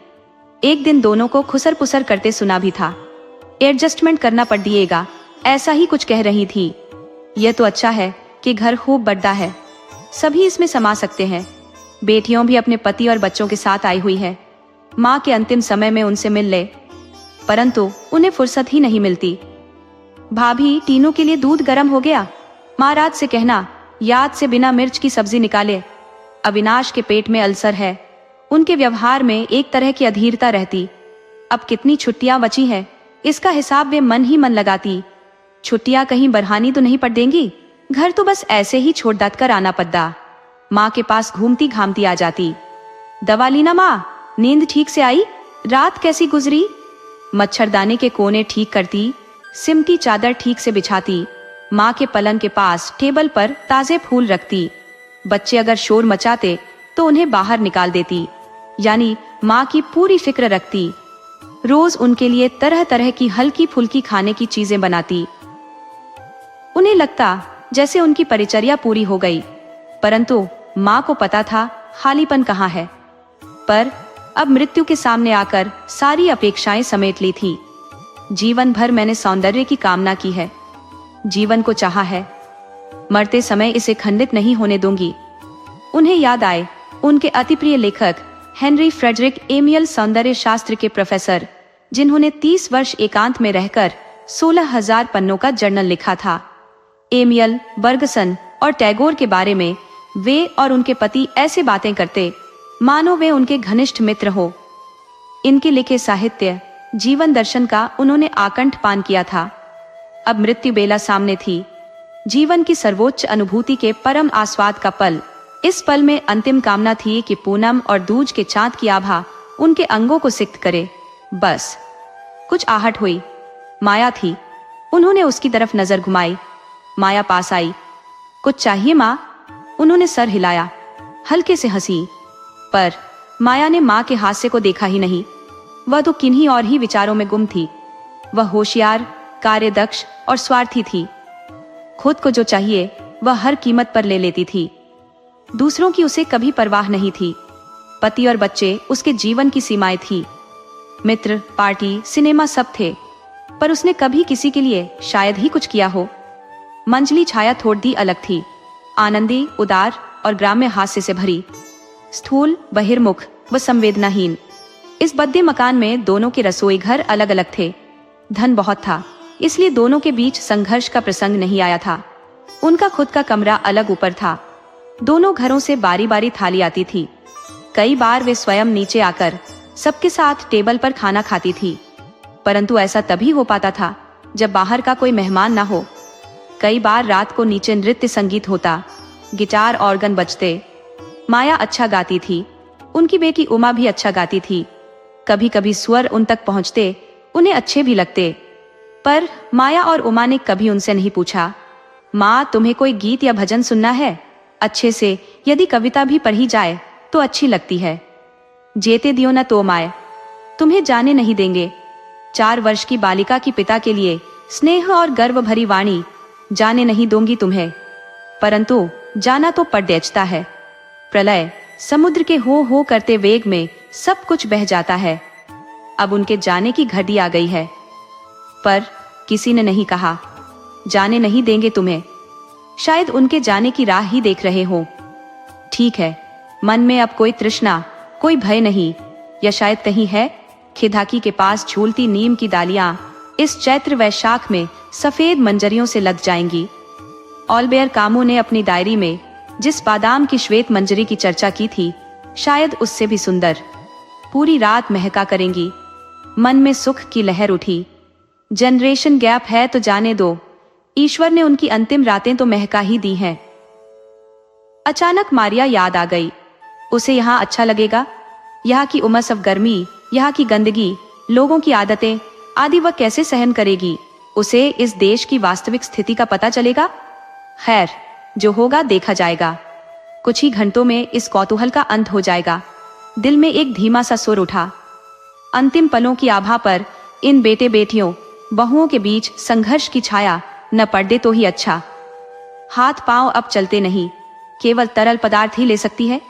एक दिन दोनों को खुसर पुसर करते सुना भी था। एडजस्टमेंट करना पड़ दिएगा, ऐसा ही कुछ कह रही थी। यह तो अच्छा है कि घर खूब बड़ा है, सभी इसमें समा सकते हैं। बेटियों भी अपने पति और बच्चों के साथ आई हुई है। माँ के अंतिम समय में उनसे मिल ले, परंतु उन्हें फुर्सत ही नहीं मिलती। भाभी, तीनों के लिए दूध गर्म हो गया। महाराज से कहना याद से बिना मिर्च की सब्जी निकाले। अविनाश के पेट में अल्सर है। उनके व्यवहार में एक तरह की अधीरता रहती। अब कितनी छुट्टियां बची है, इसका हिसाब वे मन ही मन लगाती। छुट्टियां कहीं बरहानी तो नहीं पड़ देंगी। घर तो बस ऐसे ही छोड़ डाट कर आना पड़ता। माँ के पास घूमती घामती आ जाती। दवा ली ना माँ, नींद ठीक से आई? रात कैसी गुजरी? मच्छरदानी के कोने ठीक करती, सिमटी चादर ठीक से बिछाती, माँ के पलंग के पास टेबल पर ताजे फूल रखती। बच्चे अगर शोर मचाते तो उन्हें बाहर निकाल देती, यानी माँ की पूरी फिक्र रखती। रोज उनके लिए तरह तरह की हल्की फुल्की खाने की चीजें बनाती। उन्हें लगता जैसे उनकी परिचर्या पूरी हो गई, परंतु माँ को पता था खालीपन कहाँ है। पर अब मृत्यु के सामने आकर सारी अपेक्षाएं समेट ली थी। जीवन भर मैंने सौंदर्य की कामना की है, जीवन को चाहा है, मरते समय इसे खंडित नहीं होने दूंगी। उन्हें याद आए उनके अति प्रिय लेखक हेनरी फ्रेडरिक एमियल, सौंदर्य शास्त्र के प्रोफेसर, जिन्होंने 30 वर्ष एकांत में रहकर 16,000 पन्नों का जर्नल लिखा था। एमियल, बर्गसन और टैगोर के बारे में वे और उनके पति ऐसे बातें करते मानो वे उनके घनिष्ठ मित्र हो। इनके लिखे साहित्य, जीवन दर्शन का उन्होंने आकंठ पान किया था। अब मृत्यु बेला सामने थी, जीवन की सर्वोच्च अनुभूति के परम आस्वाद का पल। इस पल में अंतिम कामना थी कि पूनम और दूज के चांद की आभा उनके अंगों को सिक्त करे। बस कुछ आहट हुई। माया थी। उन्होंने उसकी तरफ नजर घुमाई। माया पास आई। कुछ चाहिए माँ? उन्होंने सर हिलाया, हल्के से हंसी, पर माया ने माँ के हास्य को देखा ही नहीं। वह तो किन्हीं और ही विचारों में गुम थी। वह होशियार, कार्यदक्ष और स्वार्थी थी। खुद को जो चाहिए वह हर कीमत पर ले लेती थी। दूसरों की उसे कभी परवाह नहीं थी। पति और बच्चे उसके जीवन की सीमाएं थी। मित्र, पार्टी, सिनेमा सब थे, पर उसने कभी किसी के लिए शायद ही कुछ किया हो। मंजली छाया थोड़ी अलग थी, आनंदी, उदार और ग्राम्य हास्य से भरी, स्थूल, बहिर्मुख व संवेदनाहीन। इस बद्दे मकान में दोनों के रसोई घर अलग अलग थे। धन बहुत था, इसलिए दोनों के बीच संघर्ष का प्रसंग नहीं आया था। उनका खुद का कमरा अलग ऊपर था। दोनों घरों से बारी बारी थाली आती थी। कई बार वे स्वयं नीचे आकर सबके साथ टेबल पर खाना खाती थी, परंतु ऐसा तभी हो पाता था जब बाहर का कोई मेहमान ना हो। कई बार रात को नीचे नृत्य संगीत होता, गिटार ऑर्गन बजते। माया अच्छा गाती थी, उनकी बेटी उमा भी अच्छा गाती थी। कभी कभी स्वर उन तक पहुंचते, उन्हें अच्छे भी लगते, पर माया और उमा ने कभी उनसे नहीं पूछा, माँ तुम्हें कोई गीत या भजन सुनना है? अच्छे से, यदि कविता भी पढ़ी जाए तो अच्छी लगती है। जेते दियो न तो माए, तुम्हें जाने नहीं देंगे। 4 वर्ष की बालिका की पिता के लिए स्नेह और गर्व भरी वाणी, जाने नहीं दूंगी तुम्हें, परंतु जाना तो पड़देचता है। प्रलय, समुद्र के हो करते वेग में सब कुछ बह जाता है। अब उनके जाने की घड़ी आ गई है, पर किसी ने नहीं कहा जाने नहीं देंगे तुम्हें। शायद उनके जाने की राह ही देख रहे हो। ठीक है, मन में अब कोई तृष्णा, कोई भय नहीं। या शायद कहीं है, खिधाकी के पास झूलती नीम की डालियां इस चैत्र वैशाख में सफेद मंजरियों से लद जाएंगी। ऑलबेयर कामू ने अपनी डायरी में जिस बादाम की श्वेत मंजरी की चर्चा की थी, शायद उससे भी सुंदर, पूरी रात महका करेंगी। मन में सुख की लहर उठी। जनरेशन गैप है तो जाने दो, ईश्वर ने उनकी अंतिम रातें तो महका ही दी हैं। अचानक मारिया याद आ गई। उसे यहाँ अच्छा लगेगा? यहाँ की उमस और गर्मी, यहाँ की गंदगी, लोगों की आदतें आदि वह कैसे सहन करेगी? उसे इस देश की वास्तविक स्थिति का पता चलेगा? खैर, जो होगा देखा जाएगा। कुछ ही घंटों में इस कौतूहल का अंत हो जाएगा। दिल में एक धीमा सा सुर उठा। अंतिम पलों की आभा पर इन बेटे बेटियों, बहुओं के बीच संघर्ष की छाया न पड़े तो ही अच्छा। हाथ पांव अब चलते नहीं, केवल तरल पदार्थ ही ले सकती है।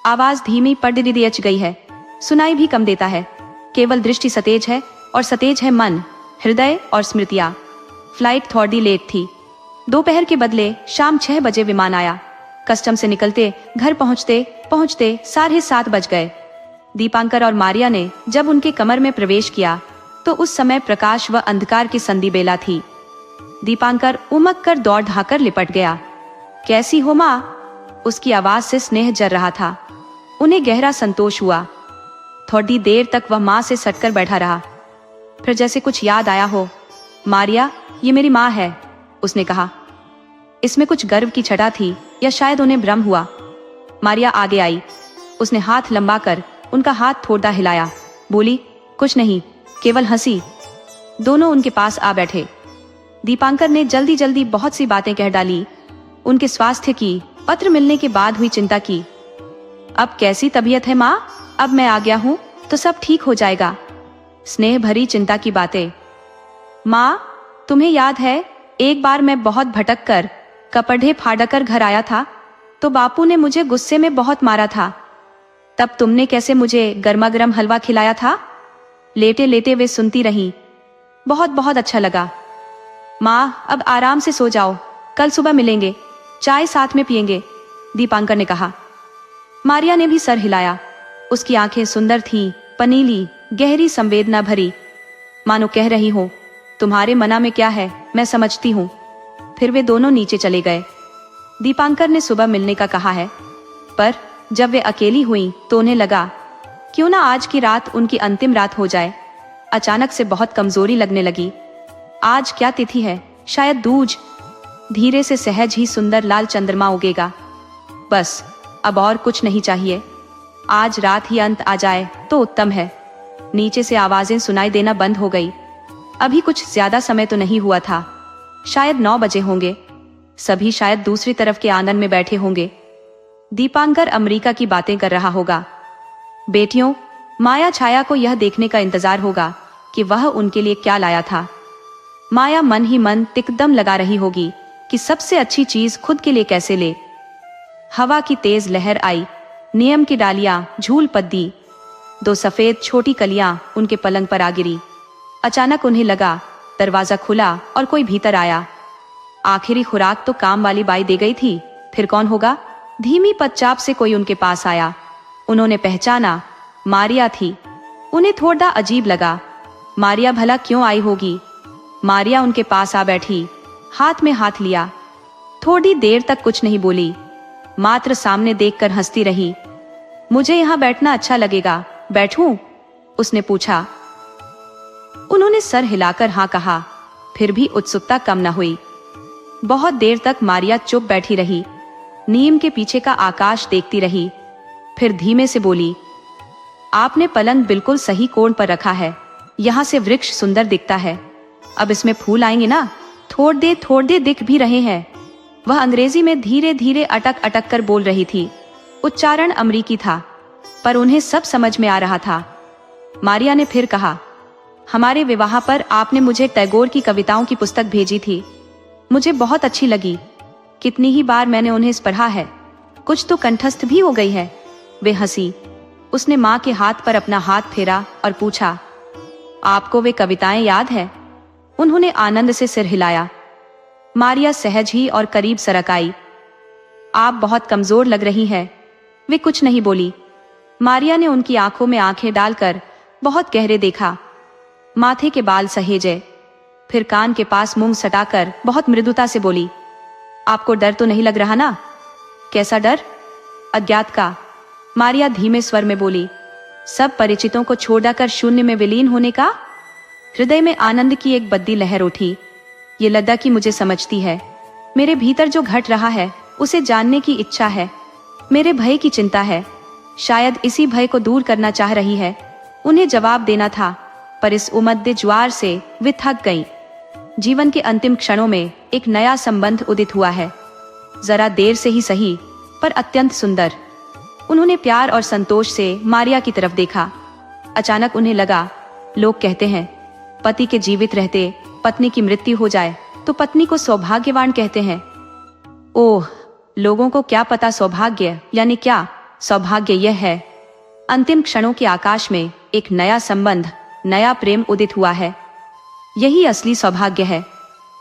आवाज धीमी पड़ दिच गई है, सुनाई भी कम देता है। केवल दृष्टि सतेज है और सतेज है मन, हृदय और स्मृतियां। फ्लाइट थोड़ी लेट थी। दोपहर के बदले शाम 6 बजे विमान आया। कस्टम से निकलते घर पहुंचते पहुंचते 7:30 बज गए। दीपांकर और मारिया ने जब उनके कमर में प्रवेश किया तो उस समय प्रकाश व अंधकार की संधि बेला थी। दीपांकर उमक कर दौड़ ढाकर लिपट गया। कैसी हो माँ? उसकी आवाज से स्नेह जर रहा था। उन्हें गहरा संतोष हुआ। थोड़ी देर तक वह माँ से सटकर बैठा रहा, फिर जैसे कुछ याद आया हो, मारिया, ये मेरी माँ है, उसने कहा। इसमें कुछ गर्व की छटा थी या शायद उन्हें भ्रम हुआ। मारिया आगे आई। उसने हाथ लंबा कर उनका हाथ थोड़ा हिलाया, बोली, कुछ नहीं, केवल हंसी। दोनों उनके पास आ बैठे। दीपांकर ने जल्दी जल्दी बहुत सी बातें कह डाली। उनके स्वास्थ्य की, पत्र मिलने के बाद हुई चिंता की। अब कैसी तबीयत है माँ? अब मैं आ गया हूँ तो सब ठीक हो जाएगा। स्नेह भरी चिंता की बातें। माँ, तुम्हें याद है एक बार मैं बहुत भटक कर कपड़े फाड़कर घर आया था तो बापू ने मुझे गुस्से में बहुत मारा था। तब तुमने कैसे मुझे गर्मा गर्म हलवा खिलाया था? लेटे लेटे वे सुनती रहीं। बहुत बहुत अच्छा लगा। माँ, अब आराम से सो जाओ, कल सुबह मिलेंगे, चाय साथ में पिएंगे, दीपांकर ने कहा। मारिया ने भी सर हिलाया। उसकी आंखें सुंदर थीं, पनीली, गहरी संवेदना भरी, मानो कह रही हो, तुम्हारे मना में क्या है, मैं समझती हूँ। फिर वे दोनों नीचे चले गए। दीपांकर ने सुबह मिलने का कहा है, पर जब वे अकेली हुई तो उन्हें लगा क्यों ना आज की रात उनकी अंतिम रात हो जाए। अचानक से बहुत कमजोरी लगने लगी। आज क्या तिथि है? शायद दूज। धीरे से सहज ही सुंदर लाल चंद्रमा उगेगा। बस अब और कुछ नहीं चाहिए। आज रात ही अंत आ जाए तो उत्तम है। नीचे से आवाजें सुनाई देना बंद हो गई। अभी कुछ ज्यादा समय तो नहीं हुआ था, शायद 9 बजे होंगे। सभी शायद दूसरी तरफ के आंगन में बैठे होंगे। दीपांकर अमेरिका की बातें कर रहा होगा। बेटियों, माया छाया को यह देखने का इंतजार होगा कि वह उनके लिए क्या लाया था। माया मन ही मन तिकदम लगा रही होगी कि सबसे अच्छी चीज खुद के लिए कैसे ले। हवा की तेज लहर आई। नियम की डालियां झूल पद्दी। 2 सफेद छोटी कलियां उनके पलंग पर आ गिरी। अचानक उन्हें लगा दरवाजा खुला और कोई भीतर आया। आखिरी खुराक तो काम वाली बाई दे गई थी, फिर कौन होगा? धीमी पदचाप से कोई उनके पास आया। उन्होंने पहचाना, मारिया थी। उन्हें थोड़ा अजीब लगा। मारिया भला क्यों आई होगी? मारिया उनके पास आ बैठी, हाथ में हाथ लिया। थोड़ी देर तक कुछ नहीं बोली, मात्र सामने देखकर हंसती रही। मुझे यहाँ बैठना अच्छा लगेगा, बैठूं? उसने पूछा। उन्होंने सर हिलाकर हाँ कहा, फिर भी उत्सुकता कम न हुई। बहुत देर तक मारिया चुप बैठी रही, नीम के पीछे का आकाश देखती रही। फिर धीमे से बोली, आपने पलंग बिल्कुल सही कोण पर रखा है। यहाँ से वृक्ष सुंदर दिखता है। अब इसमें फूल आएंगे ना? थोड़ दे दिख भी रहे हैं। वह अंग्रेजी में धीरे धीरे अटक अटक कर बोल रही थी। उच्चारण अमरीकी था, पर उन्हें सब समझ में आ रहा था। मारिया ने फिर कहा, हमारे विवाह पर आपने मुझे टैगोर की कविताओं की पुस्तक भेजी थी। मुझे बहुत अच्छी लगी। कितनी ही बार मैंने उन्हें पढ़ा है, कुछ तो कंठस्थ भी हो गई है। वे हंसी। उसने माँ के हाथ पर अपना हाथ फेरा और पूछा, आपको वे कविताएं याद है? उन्होंने आनंद से सिर हिलाया। मारिया सहज ही और करीब सरक आई। आप बहुत कमजोर लग रही हैं। वे कुछ नहीं बोली। मारिया ने उनकी आंखों में आंखें डालकर बहुत गहरे देखा। माथे के बाल सहेजे, फिर कान के पास मुंह सटाकर बहुत मृदुता से बोली, आपको डर तो नहीं लग रहा ना? कैसा डर? अज्ञात का। मारिया धीमे स्वर में बोली, सब परिचितों को छोड़कर शून्य में विलीन होने का। हृदय में आनंद की एक बद्दी लहर उठी। ये लगा कि मुझे समझती है। मेरे भीतर जो घट रहा है उसे जानने की इच्छा है। मेरे भय की चिंता है। शायद इसी भय को दूर करना चाह रही है। उन्हें जवाब देना था, पर इस उमद्दे ज्वार से वे थक गईं। जीवन के अंतिम क्षणों में एक नया संबंध उदित हुआ है। जरा देर से ही सही, पर अत्यंत सुंदर। उन्होंने प्यार और संतोष से मारिया की तरफ देखा। अचानक उन्हें लगा, लोग कहते हैं पति के जीवित रहते पत्नी की मृत्यु हो जाए तो पत्नी को सौभाग्यवान कहते हैं। ओह, लोगों को क्या पता सौभाग्य यानी क्या। सौभाग्य यह है, अंतिम क्षणों के आकाश में एक नया संबंध, नया प्रेम उदित हुआ है। यही असली सौभाग्य है।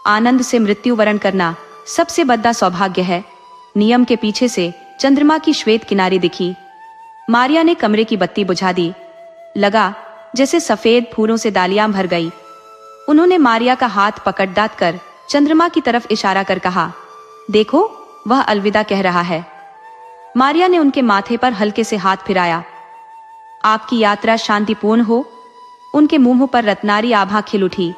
आनंद से मृत्यु वरण करना सबसे बड़ा सौभाग्य है। नियम के पीछे से चंद्रमा की श्वेत किनारी दिखी। मारिया ने कमरे की बत्ती बुझा दी। लगा जैसे सफेद फूलों से डालियां भर गई। उन्होंने मारिया का हाथ पकड़ दात कर चंद्रमा की तरफ इशारा कर कहा, देखो वह अलविदा कह रहा है। मारिया ने उनके माथे पर हल्के से हाथ फिराया। आपकी यात्रा शांतिपूर्ण हो। उनके मुंह पर रत्नारी आभा खिल उठी।